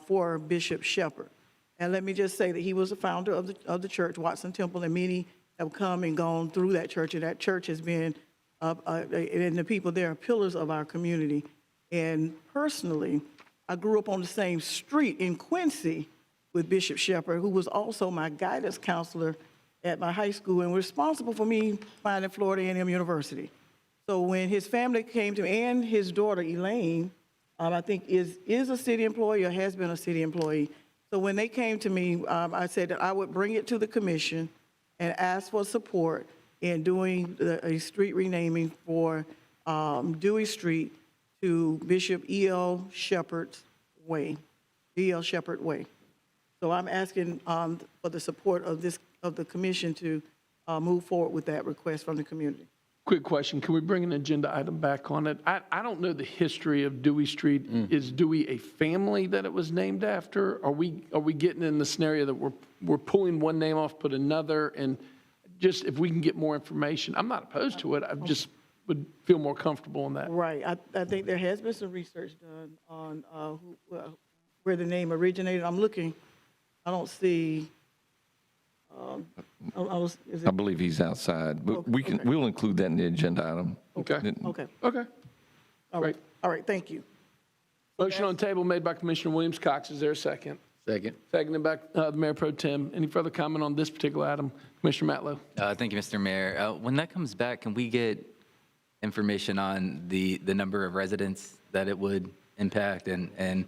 for Bishop Shepherd. And let me just say that he was the founder of the church, Watson Temple, and many have come and gone through that church, and that church has been, and the people there are pillars of our community. And personally, I grew up on the same street in Quincy with Bishop Shepherd, who was also my guidance counselor at my high school and responsible for me finding Florida A&M University. So when his family came to me, and his daughter Elaine, I think is a city employee or has been a city employee. So when they came to me, I said that I would bring it to the commission and ask for support in doing a street renaming for Dewey Street to Bishop E.L. Shepherd's Way, E.L. Shepherd Way. So I'm asking for the support of the commission to move forward with that request from the community. Quick question, can we bring an agenda item back on it? I don't know the history of Dewey Street. Is Dewey a family that it was named after? Are we getting in the scenario that we're pulling one name off, put another, and just if we can get more information? I'm not opposed to it, I just would feel more comfortable in that. Right, I think there has been some research done on where the name originated. I'm looking, I don't see. I believe he's outside, but we'll include that in the agenda item. Okay. Okay. All right, thank you. Motion on the table made by Commissioner Williams-Cox. Is there a second? Second. Seconded by the Mayor Pro Tem. Any further comment on this particular item? Commissioner Matlow. Thank you, Mr. Mayor. When that comes back, can we get information on the number of residents that it would impact and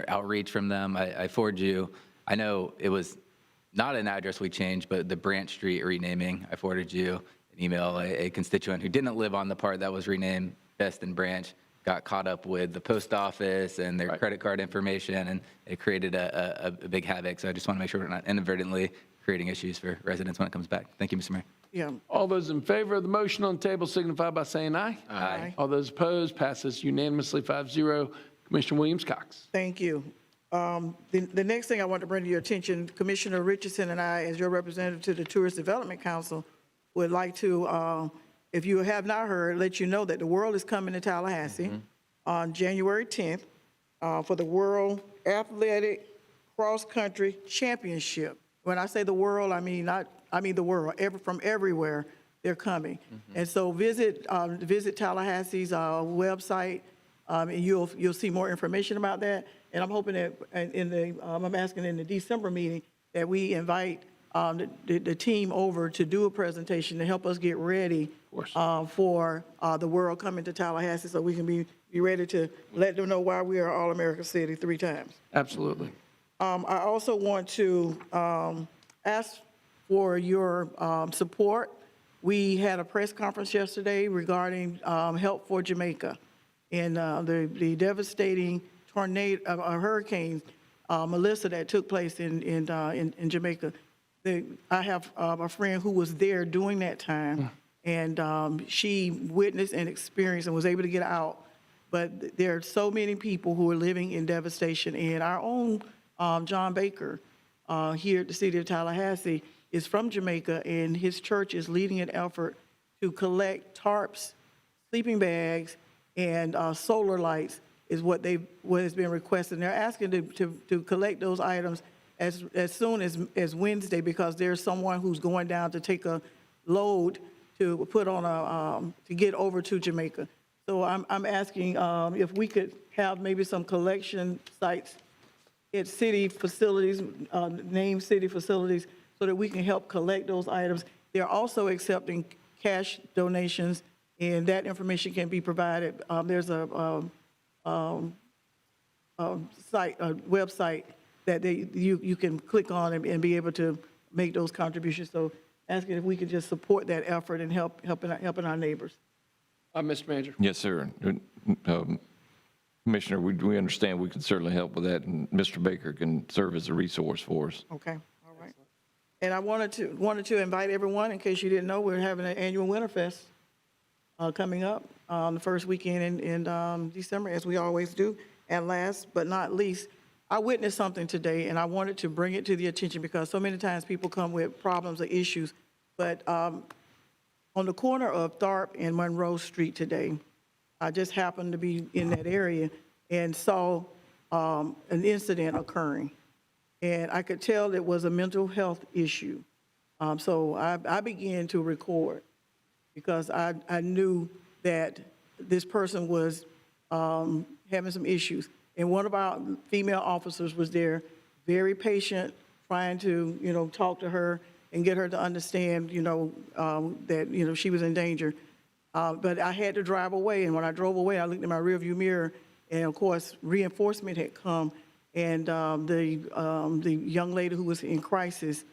outreach from them? I forwarded you, I know it was not an address we changed, but the Branch Street renaming, I forwarded you an email. A constituent who didn't live on the part that was renamed Best and Branch got caught up with the post office and their credit card information, and it created a big havoc. So I just want to make sure we're not inadvertently creating issues for residents when it comes back. Thank you, Mr. Mayor. Yeah. All those in favor of the motion on the table signify by saying aye. Aye. All those opposed, passes unanimously 5-0. Commissioner Williams-Cox. Thank you. The next thing I want to bring to your attention, Commissioner Richardson and I, as your representative to the Tourist Development Council, would like to, if you have not heard, let you know that the world is coming to Tallahassee on January 10th for the World Athletic Cross Country Championship. When I say the world, I mean the world. From everywhere, they're coming. And so visit Tallahassee's website, and you'll see more information about that. And I'm hoping that I'm asking in the December meeting that we invite the team over to do a presentation to help us get ready for the world coming to Tallahassee, so we can be ready to let them know why we are All-America City 3 times. Absolutely. I also want to ask for your support. We had a press conference yesterday regarding help for Jamaica and the devastating hurricane Melissa that took place in Jamaica. I have a friend who was there during that time, and she witnessed and experienced and was able to get out. But there are so many people who are living in devastation, and our own John Baker here at the City of Tallahassee is from Jamaica, and his church is leading an effort to collect tarps, sleeping bags, and solar lights is what has been requested. And they're asking to collect those items as soon as Wednesday, because there's someone who's going down to take a load to put on to get over to Jamaica. So I'm asking if we could have maybe some collection sites at city facilities, named city facilities, so that we can help collect those items. They're also accepting cash donations, and that information can be provided. There's a website that you can click on and be able to make those contributions. So asking if we could just support that effort and helping our neighbors. Mr. Manager. Yes, sir. Commissioner, we understand we can certainly help with that, and Mr. Baker can serve as a resource for us. Okay, all right. And I wanted to invite everyone, in case you didn't know, we're having an annual Winterfest coming up the first weekend in December, as we always do. And last but not least, I witnessed something today, and I wanted to bring it to the attention because so many times people come with problems or issues. But on the corner of Tharp and Monroe Street today, I just happened to be in that area and saw an incident occurring. And I could tell it was a mental health issue. So I began to record because I knew that this person was having some issues. And one of our female officers was there, very patient, trying to, talk to her and get her to understand, that, she was in danger. But I had to drive away, and when I drove away, I looked in my rearview mirror, and of course, reinforcement had come, and the young lady who was in crisis,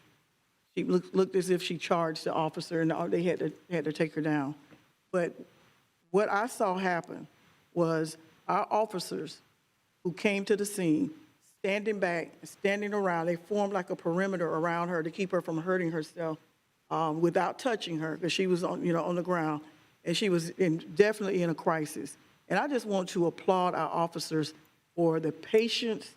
she looked as if she charged the officer, and they had to take her down. But what I saw happen was our officers who came to the scene, standing back, standing around, they formed like a perimeter around her to keep her from hurting herself without touching her, because she was on the ground. And she was definitely in a crisis. And I just want to applaud our officers for the patience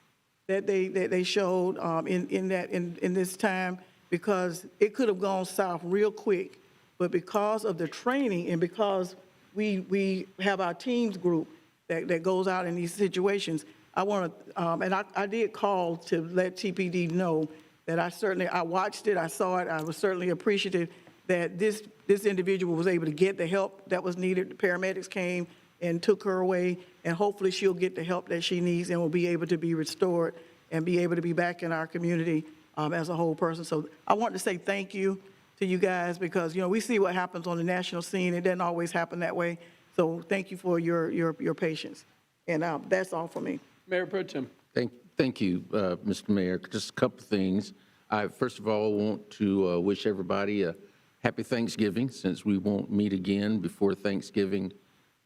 that they showed in this time, because it could have gone south real quick. But because of the training and because we have our teams group that goes out in these situations, I want to, and I did call to let TPD know that I watched it, I saw it, I was certainly appreciative that this individual was able to get the help that was needed. The paramedics came and took her away, and hopefully she'll get the help that she needs and will be able to be restored and be able to be back in our community as a whole person. So I want to say thank you to you guys because, you know, we see what happens on the national scene. It doesn't always happen that way. So thank you for your patience. And that's all for me. Mayor Pro Tem. Thank you, Mr. Mayor. Just a couple things. I, first of all, want to wish everybody a happy Thanksgiving, since we won't meet again before Thanksgiving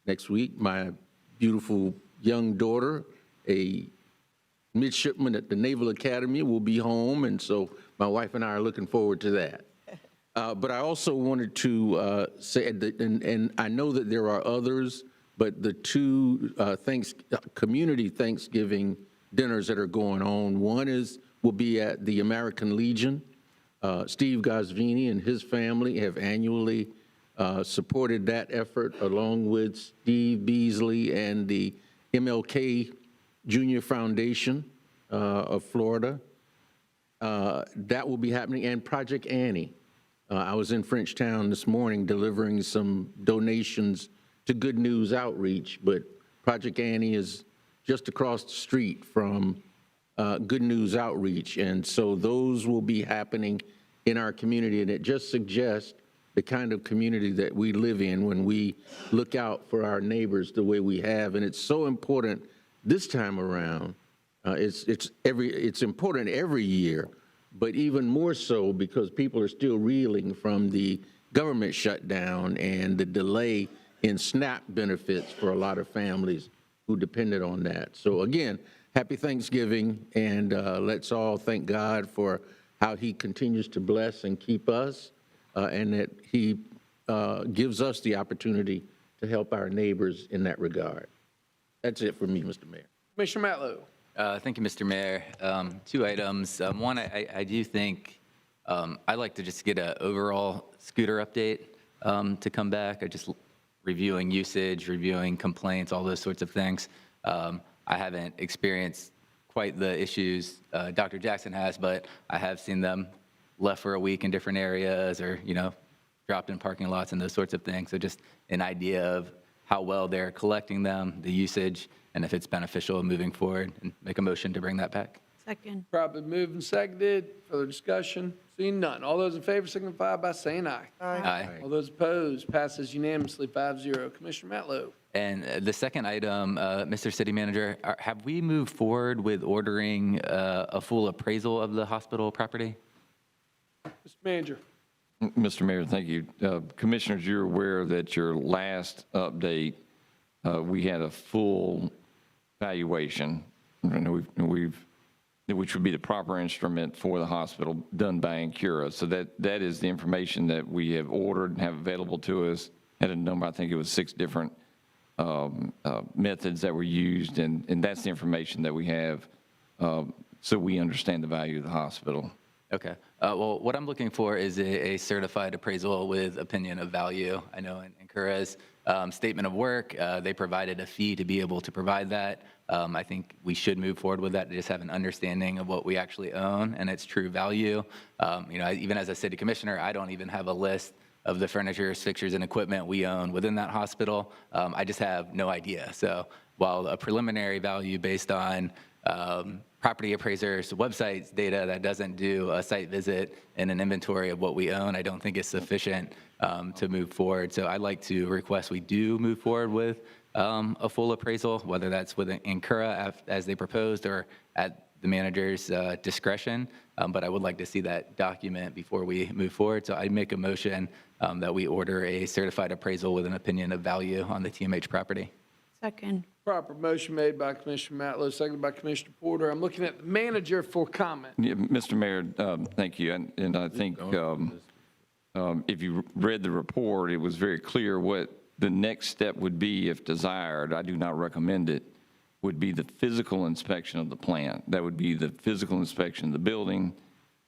next week. My beautiful young daughter, a midshipman at the Naval Academy, will be home, and so my wife and I are looking forward to that. But I also wanted to say, and I know that there are others, but the two community Thanksgiving dinners that are going on, one will be at the American Legion. Steve Gosvini and his family have annually supported that effort, along with Steve Beasley and the MLK Junior Foundation of Florida. That will be happening, and Project Annie. I was in Frenchtown this morning delivering some donations to Good News Outreach, but Project Annie is just across the street from Good News Outreach, and so those will be happening in our community, and it just suggests the kind of community that we live in when we look out for our neighbors the way we have, and it's so important this time around. It's important every year, but even more so because people are still reeling from the government shutdown and the delay in SNAP benefits for a lot of families who depended on that. So again, happy Thanksgiving, and let's all thank God for how he continues to bless and keep us, and that he gives us the opportunity to help our neighbors in that regard. That's it for me, Mr. Mayor. Commissioner Matlow. Thank you, Mr. Mayor. Two items. One, I do think I'd like to just get an overall scooter update to come back. I just reviewing usage, reviewing complaints, all those sorts of things. I haven't experienced quite the issues Dr. Jackson has, but I have seen them left for a week in different areas, or dropped in parking lots and those sorts of things. So just an idea of how well they're collecting them, the usage, and if it's beneficial moving forward, and make a motion to bring that back. Second. Probably moved and seconded. Further discussion? Seeing none. All those in favor signify by saying aye. Aye. All those opposed, passes unanimously 5-0. Commissioner Matlow. And the second item, Mr. City Manager, have we moved forward with ordering a full appraisal of the hospital property? Mr. Manager. Mr. Mayor, thank you. Commissioners, you're aware that your last update, we had a full valuation, which would be the proper instrument for the hospital, done by Ancura. So that is the information that we have ordered and have available to us at a number, I think it was 6 different methods that were used, and that's the information that we have, so we understand the value of the hospital. Okay. Well, what I'm looking for is a certified appraisal with opinion of value. I know in Ancura's statement of work, they provided a fee to be able to provide that. I think we should move forward with that to just have an understanding of what we actually own and its true value. Even as a city commissioner, I don't even have a list of the furniture, fixtures, and equipment we own within that hospital. I just have no idea. So while a preliminary value based on property appraisers' websites data that doesn't do a site visit and an inventory of what we own, I don't think is sufficient to move forward. So I'd like to request we do move forward with a full appraisal, whether that's with Ancura as they proposed or at the manager's discretion. But I would like to see that document before we move forward. So I'd make a motion that we order a certified appraisal with an opinion of value on the TMH property. Second. Proper motion made by Commissioner Matlow, seconded by Commissioner Porter. I'm looking at the manager for comment. Yeah, Mr. Mayor, thank you. And I think if you read the report, it was very clear what the next step would be if desired. I do not recommend it. Would be the physical inspection of the plant. That would be the physical inspection of the building,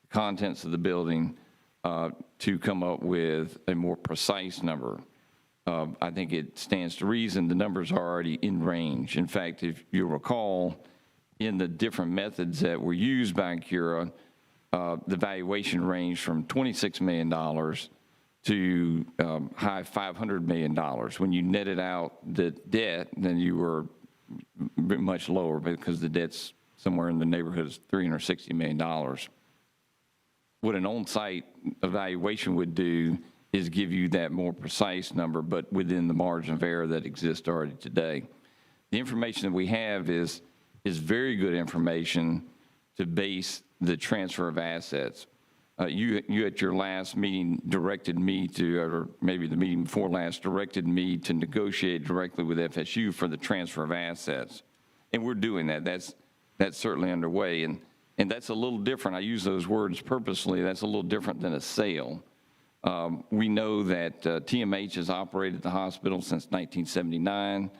the contents of the building, to come up with a more precise number. I think it stands to reason the numbers are already in range. In fact, if you recall, in the different methods that were used by Ancura, the valuation ranged from $26 million to high $500 million. When you netted out the debt, then you were much lower because the debt's somewhere in the neighborhood of $360 million. What an on-site evaluation would do is give you that more precise number, but within the margin of error that exists already today. The information that we have is very good information to base the transfer of assets. You at your last meeting directed me to, or maybe the meeting before last, directed me to negotiate directly with FSU for the transfer of assets. And we're doing that. That's certainly underway. And that's a little different. I use those words purposely. That's a little different than a sale. We know that TMH has operated the hospital since 1979.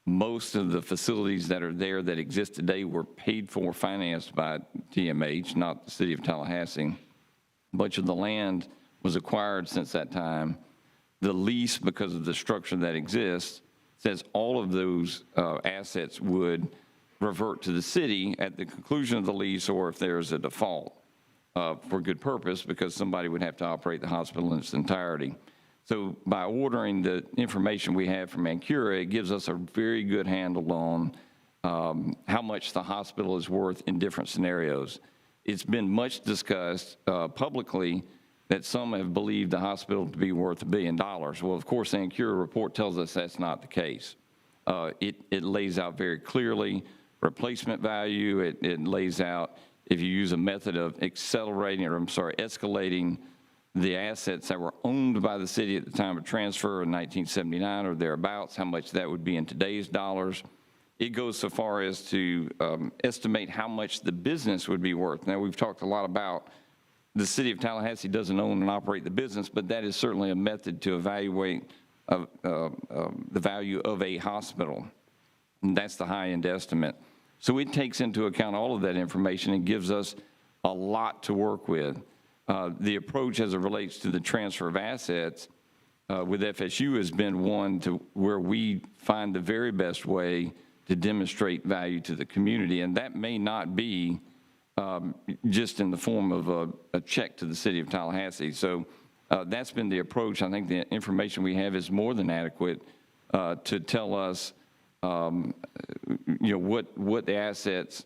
Most of the facilities that are there that exist today were paid for, financed by TMH, not the City of Tallahassee. A bunch of the land was acquired since that time. The lease, because of the structure that exists, says all of those assets would revert to the city at the conclusion of the lease, or if there's a default for good purpose, because somebody would have to operate the hospital in its entirety. So by ordering the information we have from Ancura, it gives us a very good handle on how much the hospital is worth in different scenarios. It's been much discussed publicly that some have believed the hospital to be worth $1 billion. Well, of course, the Ancura report tells us that's not the case. It lays out very clearly replacement value. It lays out, if you use a method of escalating the assets that were owned by the city at the time of transfer in 1979 or thereabouts, how much that would be in today's dollars. It goes so far as to estimate how much the business would be worth. Now, we've talked a lot about the City of Tallahassee doesn't own and operate the business, but that is certainly a method to evaluate the value of a hospital. And that's the high-end estimate. So it takes into account all of that information and gives us a lot to work with. The approach as it relates to the transfer of assets with FSU has been one to where we find the very best way to demonstrate value to the community, and that may not be just in the form of a check to the City of Tallahassee. So that's been the approach. I think the information we have is more than adequate to tell us, what the assets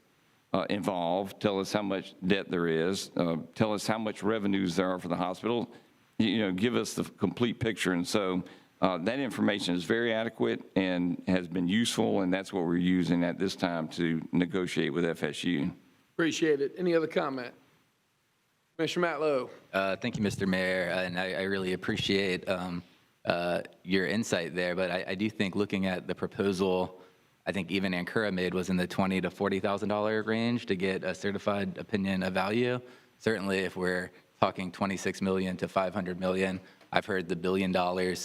involved, tell us how much debt there is, tell us how much revenues there are for the hospital, give us the complete picture. And so that information is very adequate and has been useful, and that's what we're using at this time to negotiate with FSU. Appreciate it. Any other comment? Commissioner Matlow. Thank you, Mr. Mayor, and I really appreciate your insight there, but I do think looking at the proposal, I think even Ancura made was in the $20,000 to $40,000 range to get a certified opinion of value. Certainly, if we're talking $26 million to $500 million, I've heard the $1 billion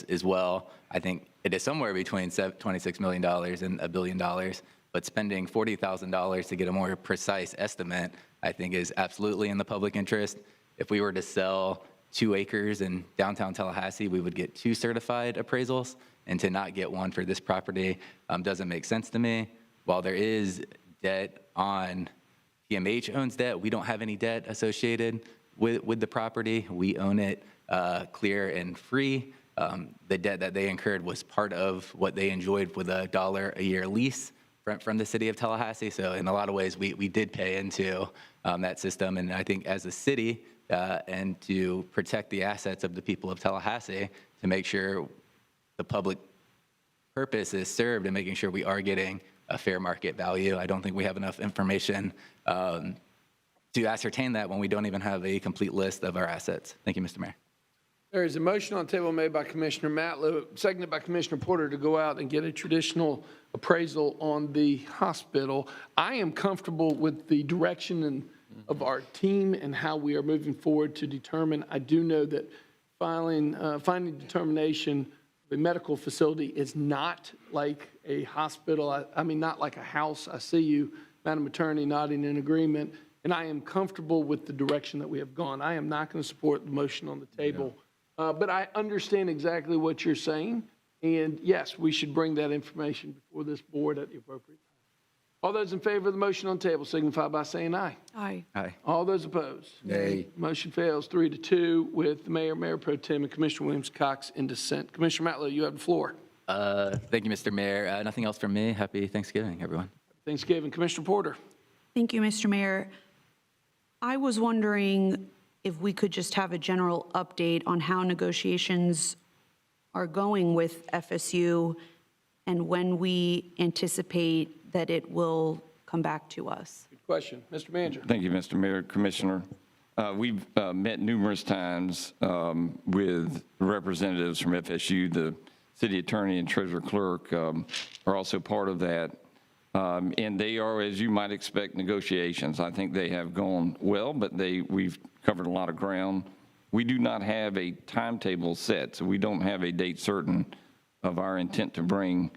as well. I think it is somewhere between $26 million and $1 billion, but spending $40,000 to get a more precise estimate, I think is absolutely in the public interest. If we were to sell 2 acres in downtown Tallahassee, we would get 2 certified appraisals, and to not get one for this property doesn't make sense to me. While there is debt on, TMH owns debt, we don't have any debt associated with the property. We own it clear and free. The debt that they incurred was part of what they enjoyed with a $1 a year lease from the City of Tallahassee. So in a lot of ways, we did pay into that system. And I think as a city, and to protect the assets of the people of Tallahassee, to make sure the public purpose is served and making sure we are getting a fair market value. I don't think we have enough information to ascertain that when we don't even have a complete list of our assets. Thank you, Mr. Mayor. There is a motion on the table made by Commissioner Matlow, seconded by Commissioner Porter, to go out and get a traditional appraisal on the hospital. I am comfortable with the direction of our team and how we are moving forward to determine. I do know that finding determination of a medical facility is not like a hospital. I mean, not like a house. I see you, Madam Attorney, nodding in agreement, and I am comfortable with the direction that we have gone. I am not going to support the motion on the table, but I understand exactly what you're saying, and yes, we should bring that information before this board at the appropriate time. All those in favor of the motion on the table signify by saying aye. Aye. Aye. All those opposed? Nay. Motion fails 3-2 with the mayor, Mayor Pro Tem, and Commissioner Williams-Cox in dissent. Commissioner Matlow, you have the floor. Thank you, Mr. Mayor. Nothing else from me. Happy Thanksgiving, everyone. Thanksgiving. Commissioner Porter. Thank you, Mr. Mayor. I was wondering if we could just have a general update on how negotiations are going with FSU and when we anticipate that it will come back to us. Good question. Mr. Manager. Thank you, Mr. Mayor, Commissioner. We've met numerous times with representatives from FSU. The city attorney and treasurer clerk are also part of that. And they are, as you might expect, negotiations. I think they have gone well, but we've covered a lot of ground. We do not have a timetable set, so we don't have a date certain of our intent to bring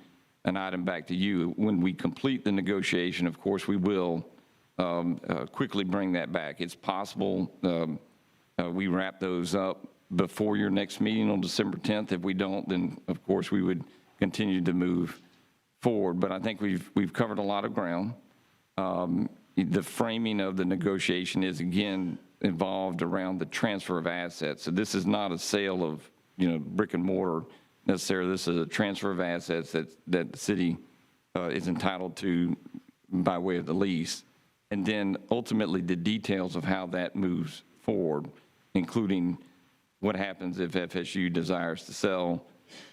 an item back to you. When we complete the negotiation, of course, we will quickly bring that back. It's possible we wrap those up before your next meeting on December 10th. If we don't, then of course we would continue to move forward. But I think we've covered a lot of ground. The framing of the negotiation is again involved around the transfer of assets. So this is not a sale of brick and mortar necessarily. This is a transfer of assets that the city is entitled to by way of the lease. And then ultimately the details of how that moves forward, including what happens if FSU desires to sell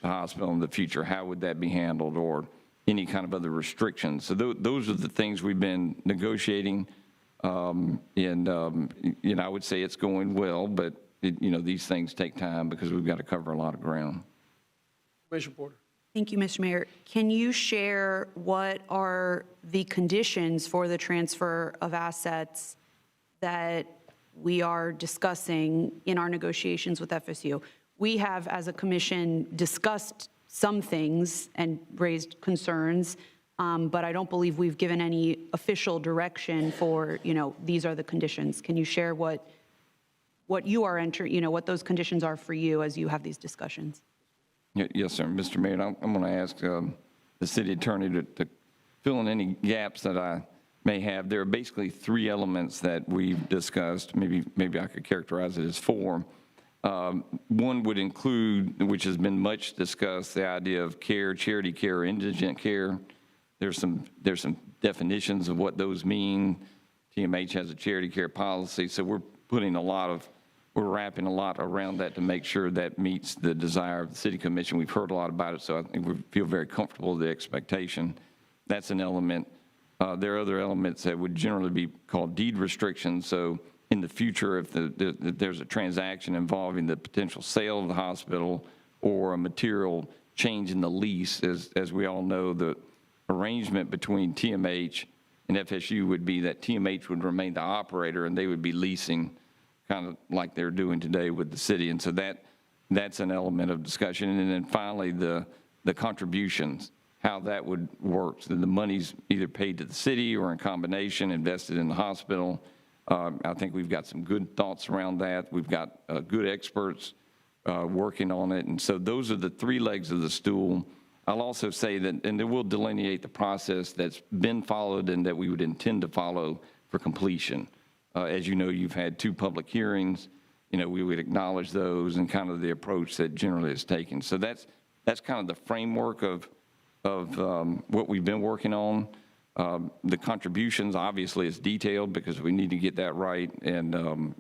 the hospital in the future. How would that be handled, or any kind of other restrictions? So those are the things we've been negotiating. I would say it's going well, but these things take time because we've got to cover a lot of ground. Commissioner Porter. Thank you, Mr. Mayor. Can you share what are the conditions for the transfer of assets that we are discussing in our negotiations with FSU? We have, as a commission, discussed some things and raised concerns, but I don't believe we've given any official direction for, these are the conditions. Can you share what you are entering, what those conditions are for you as you have these discussions? Yes, sir. Mr. Mayor, I'm going to ask the city attorney to fill in any gaps that I may have. There are basically three elements that we've discussed. Maybe I could characterize it as four. One would include, which has been much discussed, the idea of care, charity care, or indigent care. There's some definitions of what those mean. TMH has a charity care policy, so we're wrapping a lot around that to make sure that meets the desire of the city commission. We've heard a lot about it, so I think we feel very comfortable with the expectation. That's an element. There are other elements that would generally be called deed restrictions. So in the future, if there's a transaction involving the potential sale of the hospital or a material change in the lease, as we all know, the arrangement between TMH and FSU would be that TMH would remain the operator and they would be leasing, kind of like they're doing today with the city. And so that's an element of discussion. And then finally, the contributions, how that would work. So the money's either paid to the city or in combination invested in the hospital. I think we've got some good thoughts around that. We've got good experts working on it. And so those are the three legs of the stool. I'll also say that, and it will delineate the process that's been followed and that we would intend to follow for completion. As you know, you've had 2 public hearings. We would acknowledge those and kind of the approach that generally is taken. So that's kind of the framework of what we've been working on. The contributions, obviously, is detailed because we need to get that right, and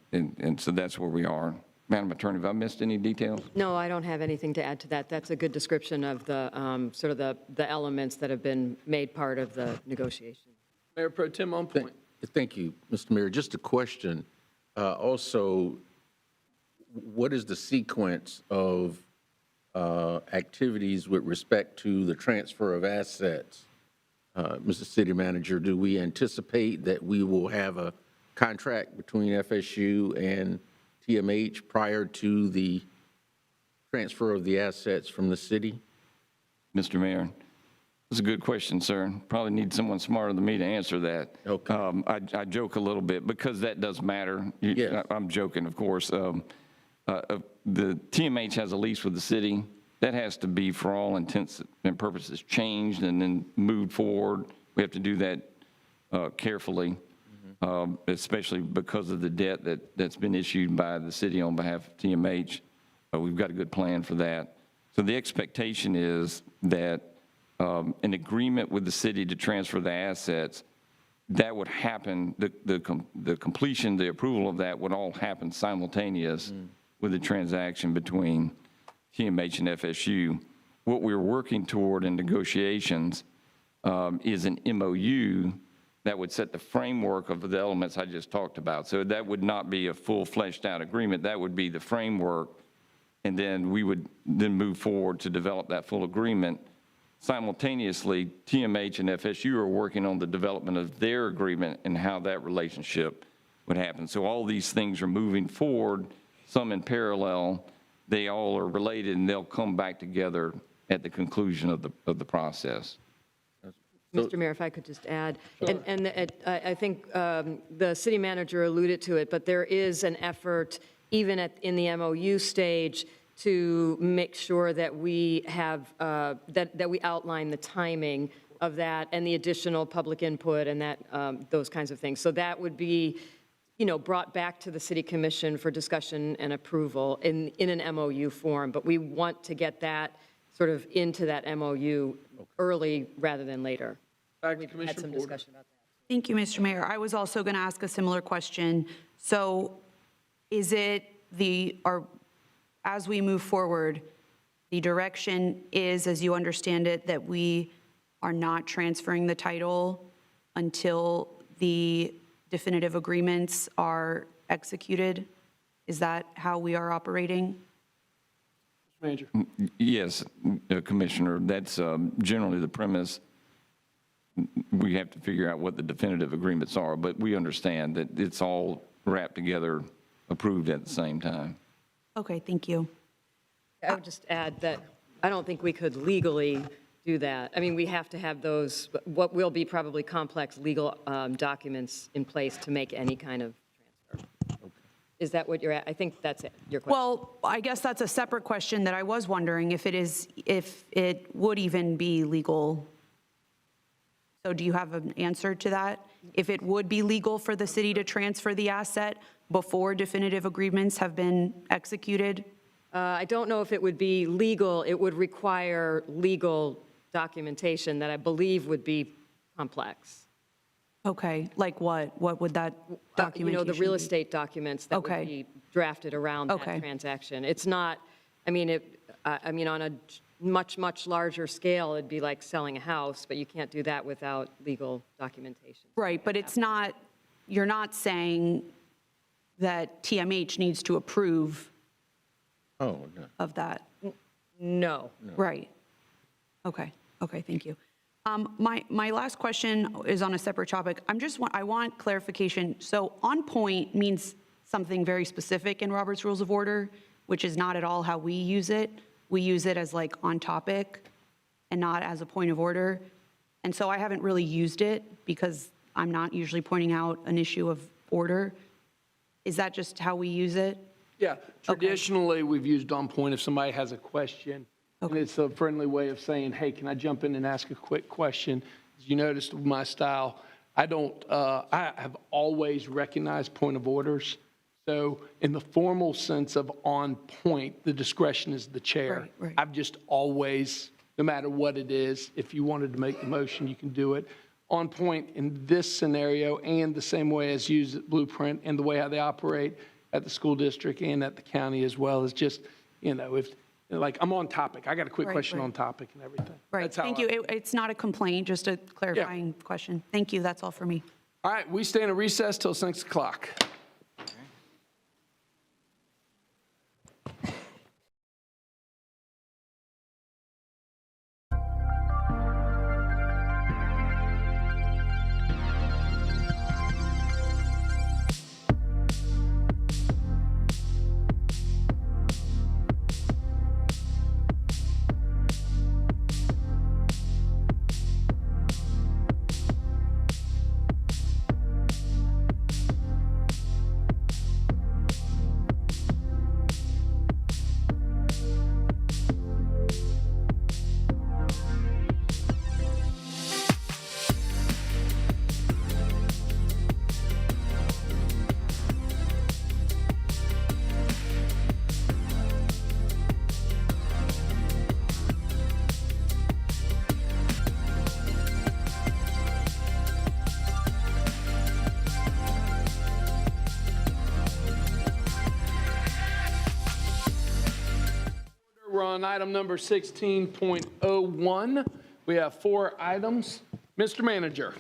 so that's where we are. Madam Attorney, have I missed any details? No, I don't have anything to add to that. That's a good description of the sort of the elements that have been made part of the negotiation. Mayor Pro Tem on point. Thank you, Mr. Mayor. Just a question. Also, what is the sequence of activities with respect to the transfer of assets? Mr. City Manager, do we anticipate that we will have a contract between FSU and TMH prior to the transfer of the assets from the city? Mr. Mayor, that's a good question, sir. Probably need someone smarter than me to answer that. Okay. I joke a little bit because that does matter. Yes. I'm joking, of course. The TMH has a lease with the city. That has to be, for all intents and purposes, changed and then moved forward. We have to do that carefully, especially because of the debt that's been issued by the city on behalf of TMH. We've got a good plan for that. So the expectation is that an agreement with the city to transfer the assets that would happen, the completion, the approval of that would all happen simultaneous with the transaction between TMH and FSU. What we're working toward in negotiations is an MOU that would set the framework of the elements I just talked about. So that would not be a full fleshed out agreement. That would be the framework. And then we would then move forward to develop that full agreement. Simultaneously, TMH and FSU are working on the development of their agreement and how that relationship would happen. So all these things are moving forward, some in parallel. They all are related, and they'll come back together at the conclusion of the process. Mr. Mayor, if I could just add, I think the city manager alluded to it, but there is an effort, even in the MOU stage, to make sure that we have, that we outline the timing of that and the additional public input and that, those kinds of things. So that would be, brought back to the city commission for discussion and approval in an MOU form, but we want to get that sort of into that MOU early rather than later. We've had some discussion about that. Thank you, Mr. Mayor. I was also going to ask a similar question. So is it as we move forward, the direction is, as you understand it, that we are not transferring the title until the definitive agreements are executed? Is that how we are operating? Manager. Yes, Commissioner, that's generally the premise. We have to figure out what the definitive agreements are, but we understand that it's all wrapped together, approved at the same time. Okay, thank you. I would just add that I don't think we could legally do that. I mean, we have to have those, what will be probably complex legal documents in place to make any kind of transfer. Is that what you're at? I think that's it, your question. Well, I guess that's a separate question that I was wondering if it would even be legal. So do you have an answer to that? If it would be legal for the city to transfer the asset before definitive agreements have been executed? I don't know if it would be legal. It would require legal documentation that I believe would be complex. Okay, like what? What would that documentation the real be? estate documents that would be drafted around that transaction. It's not, on a much, much larger scale, it'd be like selling a house, but you can't do that without legal documentation. Right, but it's not, you're not saying that TMH needs to approve of that? No. Right. Okay, thank you. My last question is on a separate topic. I want clarification. So on point means something very specific in Robert's Rules of Order, which is not at all how we use it. We use it as like on topic and not as a point of order. And so I haven't really used it because I'm not usually pointing out an issue of order. Is that just how we use it? Yeah, traditionally, we've used on point if somebody has a question. And it's a friendly way of saying, hey, can I jump in and ask a quick question? As you noticed with my style, I have always recognized point of orders. So in the formal sense of on point, the discretion is the chair. Right. I've just always, no matter what it is, if you wanted to make the motion, you can do it. On point in this scenario and the same way as used at Blueprint and the way how they operate at the school district and at the county as well is just, if like I'm on topic. I got a quick question on topic and everything. Right, That's how thank you. It's not a complaint, just a clarifying question. Thank you, that's all for me. All right, we stay in a recess till 6 o'clock. we're on item number 16.01. We have 4 items. Mr. Manager.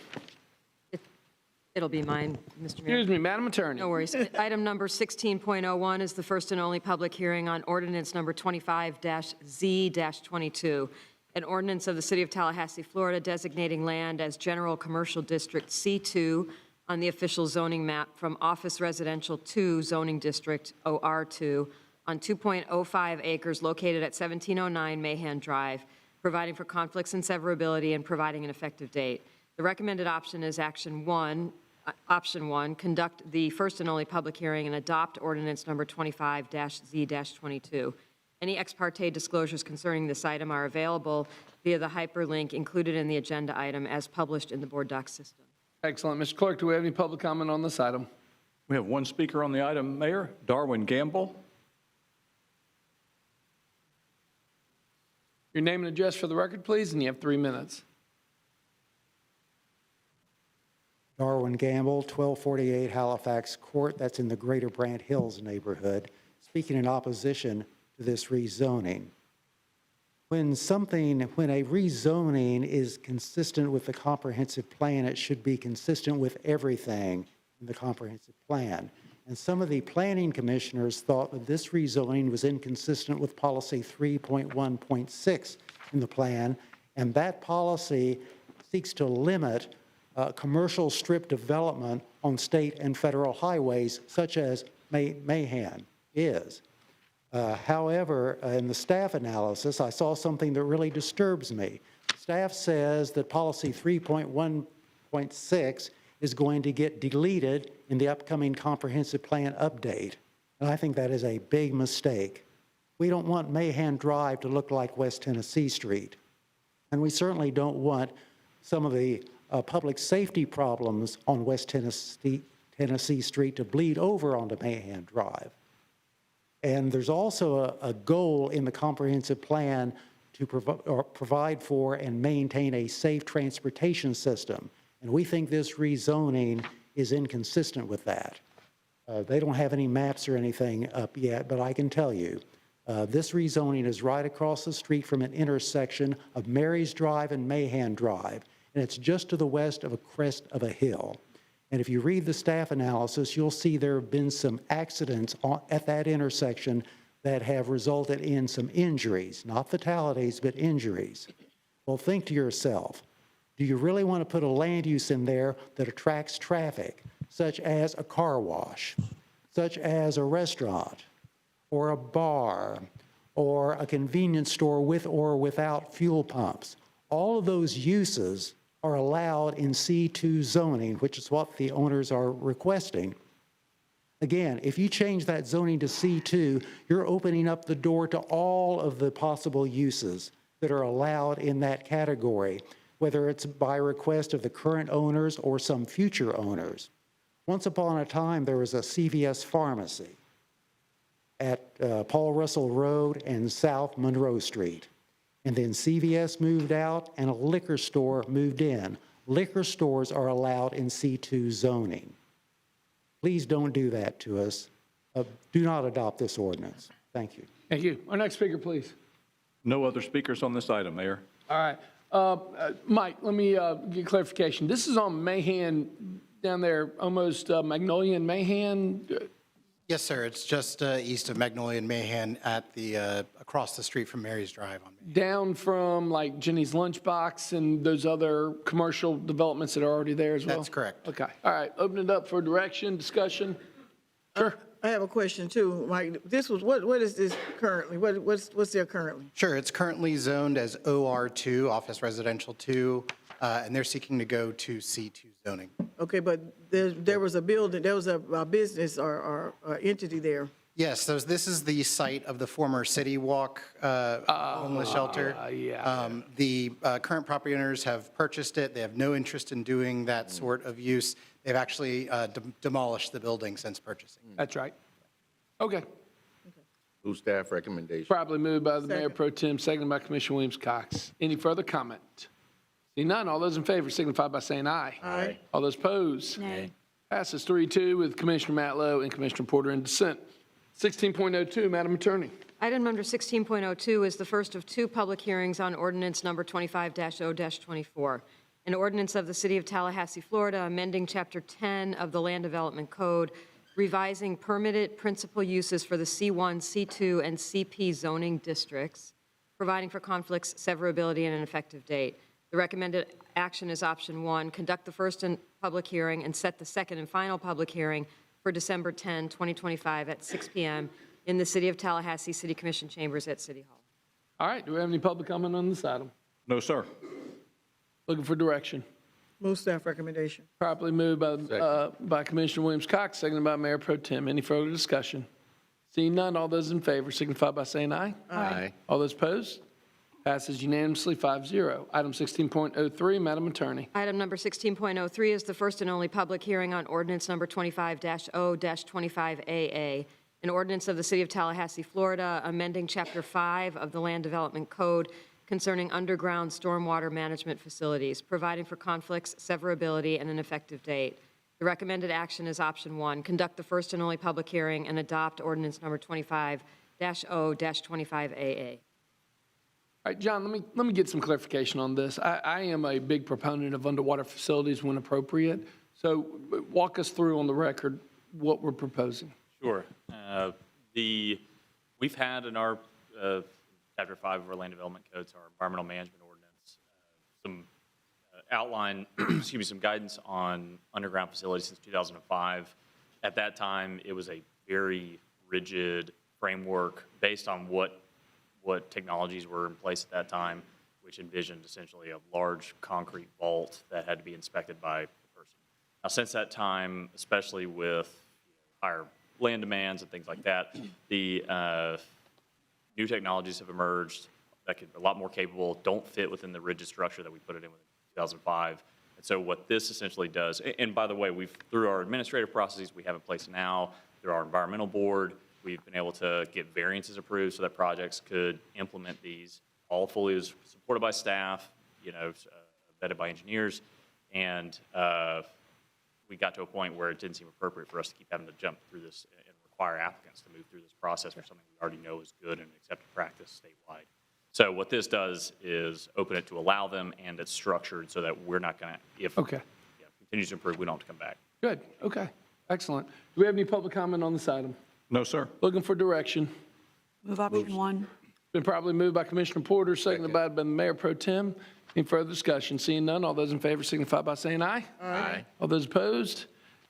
It'll be mine, Mr. Mayor. Excuse me, Madam Attorney. No worries. Item number 16.01 is the first and only public hearing on ordinance number 25-Z-22, an ordinance of the City of Tallahassee, Florida, designating land as General Commercial District C2 on the official zoning map from Office Residential 2 Zoning District, OR2, on 2.05 acres located at 1709 Mahan Drive, providing for conflicts and severability and providing an effective date. The recommended option is Option 1, conduct the first and only public hearing and adopt ordinance number 25-Z-22. Any ex parte disclosures concerning this item are available via the hyperlink included in the agenda item as published in the board docs system. Excellent. Mr. Clerk, do we have any public comment on this item? We have one speaker on the item, Mayor, Darwin Gamble. Your name and address for the record, please, and you have 3 minutes. Darwin Gamble, 1248 Halifax Court, that's in the Greater Brant Hills neighborhood, speaking in opposition to this rezoning. When a rezoning is consistent with the comprehensive plan, it should be consistent with everything in the comprehensive plan. And some of the planning commissioners thought that this rezoning was inconsistent with policy 3.1.6 in the plan, and that policy seeks to limit commercial strip development on state and federal highways, such as Mahan is. However, in the staff analysis, I saw something that really disturbs me. Staff says that policy 3.1.6 is going to get deleted in the upcoming comprehensive plan update. And I think that is a big mistake. We don't want Mahan Drive to look like West Tennessee Street. And we certainly don't want some of the public safety problems on West Tennessee Street to bleed over onto Mahan Drive. And there's also a goal in the comprehensive plan to provide for and maintain a safe transportation system. And we think this rezoning is inconsistent with that. They don't have any maps or anything up yet, but I can tell you, this rezoning is right across the street from an intersection of Mary's Drive and Mahan Drive, and it's just to the west of a crest of a hill. And if you read the staff analysis, you'll see there have been some accidents at that intersection that have resulted in some injuries, not fatalities, but injuries. Well, think to yourself, do you really want to put a land use in there that attracts traffic, such as a car wash, such as a restaurant, or a bar, or a convenience store with or without fuel pumps? All of those uses are allowed in C2 zoning, which is what the owners are requesting. Again, if you change that zoning to C2, you're opening up the door to all of the possible uses that are allowed in that category, whether it's by request of the current owners or some future owners. Once upon a time, there was a CVS pharmacy at Paul Russell Road and South Monroe Street. And then CVS moved out and a liquor store moved in. Liquor stores are allowed in C2 zoning. Please don't do that to us. Do not adopt this ordinance. Thank you. Thank you. Our next speaker, please. No other speakers on this item, Mayor. All right. Mike, let me get clarification. This is on Mahan down there, almost Magnolia and Mahan? Yes, sir. It's just east of Magnolia and Mahan at the across the street from Mary's Drive on Mahan. Down from like Jenny's Lunchbox and those other commercial developments that are already there as well? That's correct. Okay. All right. Open it up for direction, discussion. Sure. I have a question too, Mike. This was, what is this currently? What's there currently? Sure. It's currently zoned as OR2, Office Residential 2, and they're seeking to go to C2 zoning. Okay, but there was a building, there was a business or entity there. Yes, this is the site of the former City Walk homeless shelter. The current property owners have purchased it. They have no interest in doing that sort of use. They've actually demolished the building since purchasing. That's right. Okay. Move staff recommendation. Probably moved by the Mayor Pro Tem, seconded by Commissioner Williams-Cox. Any further comment? See none. All those in favor signify by saying aye. Aye. All those opposed? Nay. Passes 3-2 with Commissioner Matlow and Commissioner Porter in dissent. 16.02, Madam Attorney. Item number 16.02 is the first of two public hearings on ordinance number 25-0-24, an ordinance of the City of Tallahassee, Florida, amending Chapter 10 of the Land Development Code, revising permitted principal uses for the C1, C2, and CP zoning districts, providing for conflicts, severability, and an effective date. The recommended action is option 1, conduct the first and public hearing and set the second and final public hearing for December 10, 2025 at 6 p.m. in the City of Tallahassee City Commission chambers at City Hall. All right, do we have any public comment on this item? No, sir. Looking for direction. Move staff recommendation. Properly moved by Commissioner Williams-Cox, seconded by Mayor Pro Tem. Any further discussion? Seeing none, all those in favor signify by saying aye. Aye. All those opposed? Passes unanimously 5-0. Item 16.03, Madam Attorney. Item number 16.03 is the first and only public hearing on ordinance number 25-0-25AA, an ordinance of the City of Tallahassee, Florida, amending Chapter 5 of the Land Development Code concerning underground stormwater management facilities, providing for conflicts, severability, and an effective date. The recommended action is option 1, conduct the first and only public hearing and adopt ordinance number 25-0-25AA. All right, John, let me get some clarification on this. I am a big proponent of underwater facilities when appropriate. So walk us through on the record what we're proposing. Sure. We've had in our Chapter 5 of our Land Development Code, so our Environmental Management Ordinance, some outline, some guidance on underground facilities since 2005. At that time, it was a very rigid framework based on what technologies were in place at that time, which envisioned essentially a large concrete vault that had to be inspected by a person. Now, since that time, especially with higher land demands and things like that, the new technologies have emerged that could be a lot more capable, don't fit within the rigid structure that we put it in 2005. And so what this essentially does, and by the way, through our administrative processes we have in place now, through our environmental board, we've been able to get variances approved so that projects could implement these, all fully supported by staff, vetted by engineers, and we got to a point where it didn't seem appropriate for us to keep having to jump through this and require applicants to move through this process for something we already know is good and accepted practice statewide. So what this does is open it to allow them, and it's structured so that we're not going to, if it continues to improve, we don't have to come back. Good, okay, excellent. Do we have any public comment on this item? No, sir. Looking for direction. Move option 1. Been properly moved by Commissioner Porter, seconded by the Mayor Pro Tem. Any further discussion? Seeing none, all those in favor signify by saying aye. Aye. All those opposed?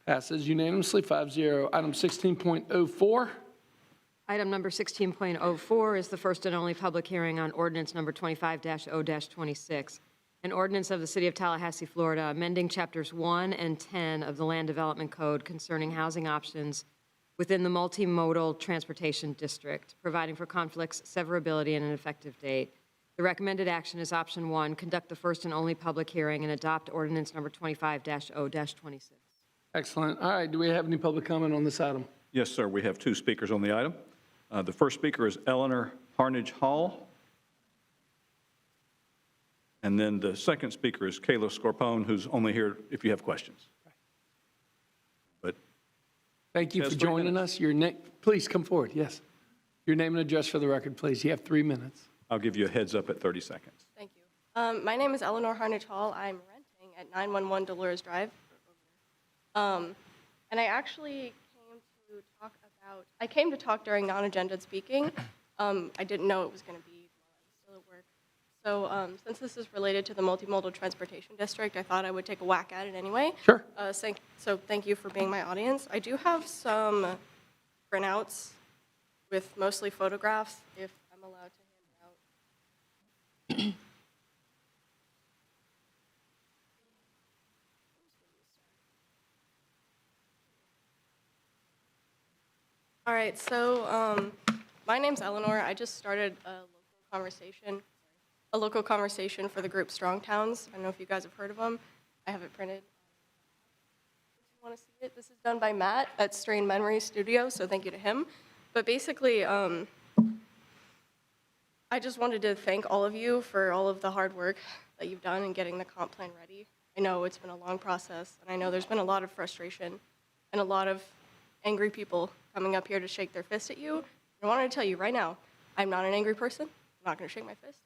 Passes unanimously 5-0. Item 16.04. Item number 16.04 is the first and only public hearing on ordinance number 25-0-26, an ordinance of the City of Tallahassee, Florida, amending Chapters 1 and 10 of the Land Development Code concerning housing options within the multimodal transportation district, providing for conflicts, severability, and an effective date. The recommended action is option 1, conduct the first and only public hearing and adopt ordinance number 25-0-26. Excellent. All right, do we have any public comment on this item? Yes, sir. We have two speakers on the item. The first speaker is Eleanor Harnage Hall. And then the second speaker is Kayla Scorpone, who's only here if you have questions. But Thank you for joining us. Please come forward, yes. Your name and address for the record, please. You have 3 minutes. I'll give you a heads up at 30 seconds. Thank you. My name is Eleanor Harnage Hall. I'm renting at 911 Dolores Drive. And I actually came to talk during non-agendaed speaking. I didn't know it was going to be while I was still at work. So since this is related to the multimodal transportation district, I thought I would take a whack at it anyway. Sure. So thank you for being my audience. I do have some printouts with mostly photographs, if I'm allowed to hand out. All right, so my name's Eleanor. I just started a local conversation for the group Strong Towns. I don't know if you guys have heard of them. I have it printed. If you want to see it, this is done by Matt at Strain Memory Studio, so thank you to him. But basically, I just wanted to thank all of you for all of the hard work that you've done in getting the comp plan ready. I know it's been a long process, and I know there's been a lot of frustration and a lot of angry people coming up here to shake their fist at you. I wanted to tell you right now, I'm not an angry person. I'm not going to shake my fist.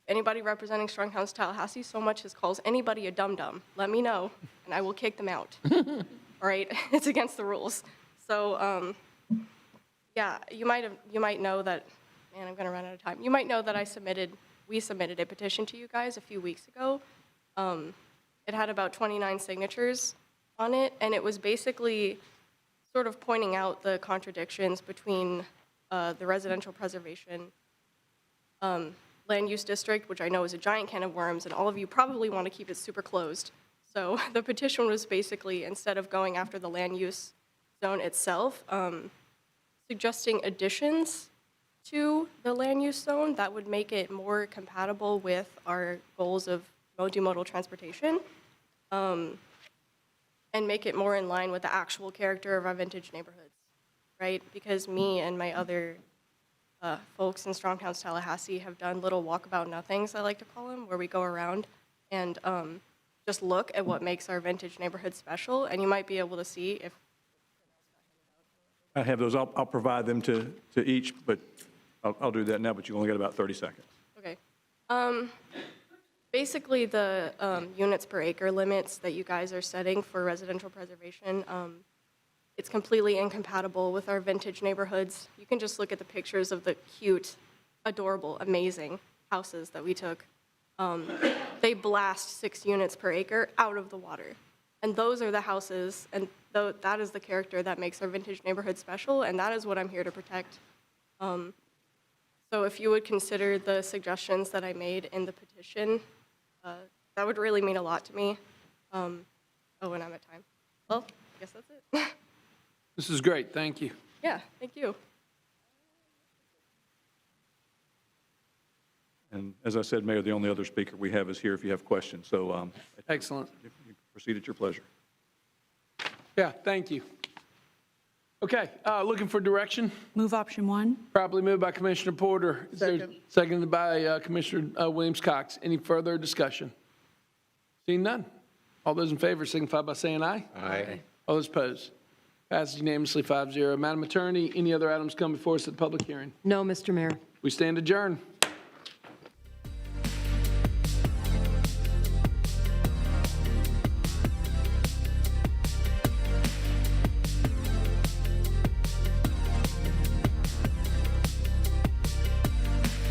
If anybody representing Strong Towns Tallahassee so much as calls anybody a dum-dum, let me know, and I will kick them out. All right? It's against the rules. So, yeah, you might know that, man, I'm going to run out of time. You might know that we submitted a petition to you guys a few weeks ago. It had about 29 signatures on it, and it was basically sort of pointing out the contradictions between the residential preservation land use district, which I know is a giant can of worms, and all of you probably want to keep it super closed. So the petition was basically, instead of going after the land use zone itself, suggesting additions to the land use zone that would make it more compatible with our goals of multimodal transportation, and make it more in line with the actual character of our vintage neighborhoods, right? Because me and my other folks in Strong Towns Tallahassee have done little walkabout nothings, I like to call them, where we go around and just look at what makes our vintage neighborhood special, and you might be able to see if. I have those, I'll provide them to each, but I'll do that now, but you only got about 30 seconds. Okay. Basically, the units per acre limits that you guys are setting for residential preservation, it's completely incompatible with our vintage neighborhoods. You can just look at the pictures of the cute, adorable, amazing houses that we took. They blast 6 units per acre out of the water. And those are the houses, and that is the character that makes our vintage neighborhood special, and that is what I'm here to protect. So if you would consider the suggestions that I made in the petition, that would really mean a lot to me. Oh, and I'm at time. Well, I guess that's it. This is great. Thank you. Yeah, thank you. And as I said, Mayor, the only other speaker we have is here if you have questions. So Excellent. if you proceed at your pleasure. Yeah, thank you. Okay, looking for direction. Move option 1. Probably moved by Commissioner Porter. Seconded by Commissioner Williams-Cox. Any further discussion? Seeing none. All those in favor signify by saying aye. Aye. All those opposed? Passes unanimously 5-0. Madam Attorney, any other items come before us at the public hearing? No, Mr. Mayor. We stand adjourned.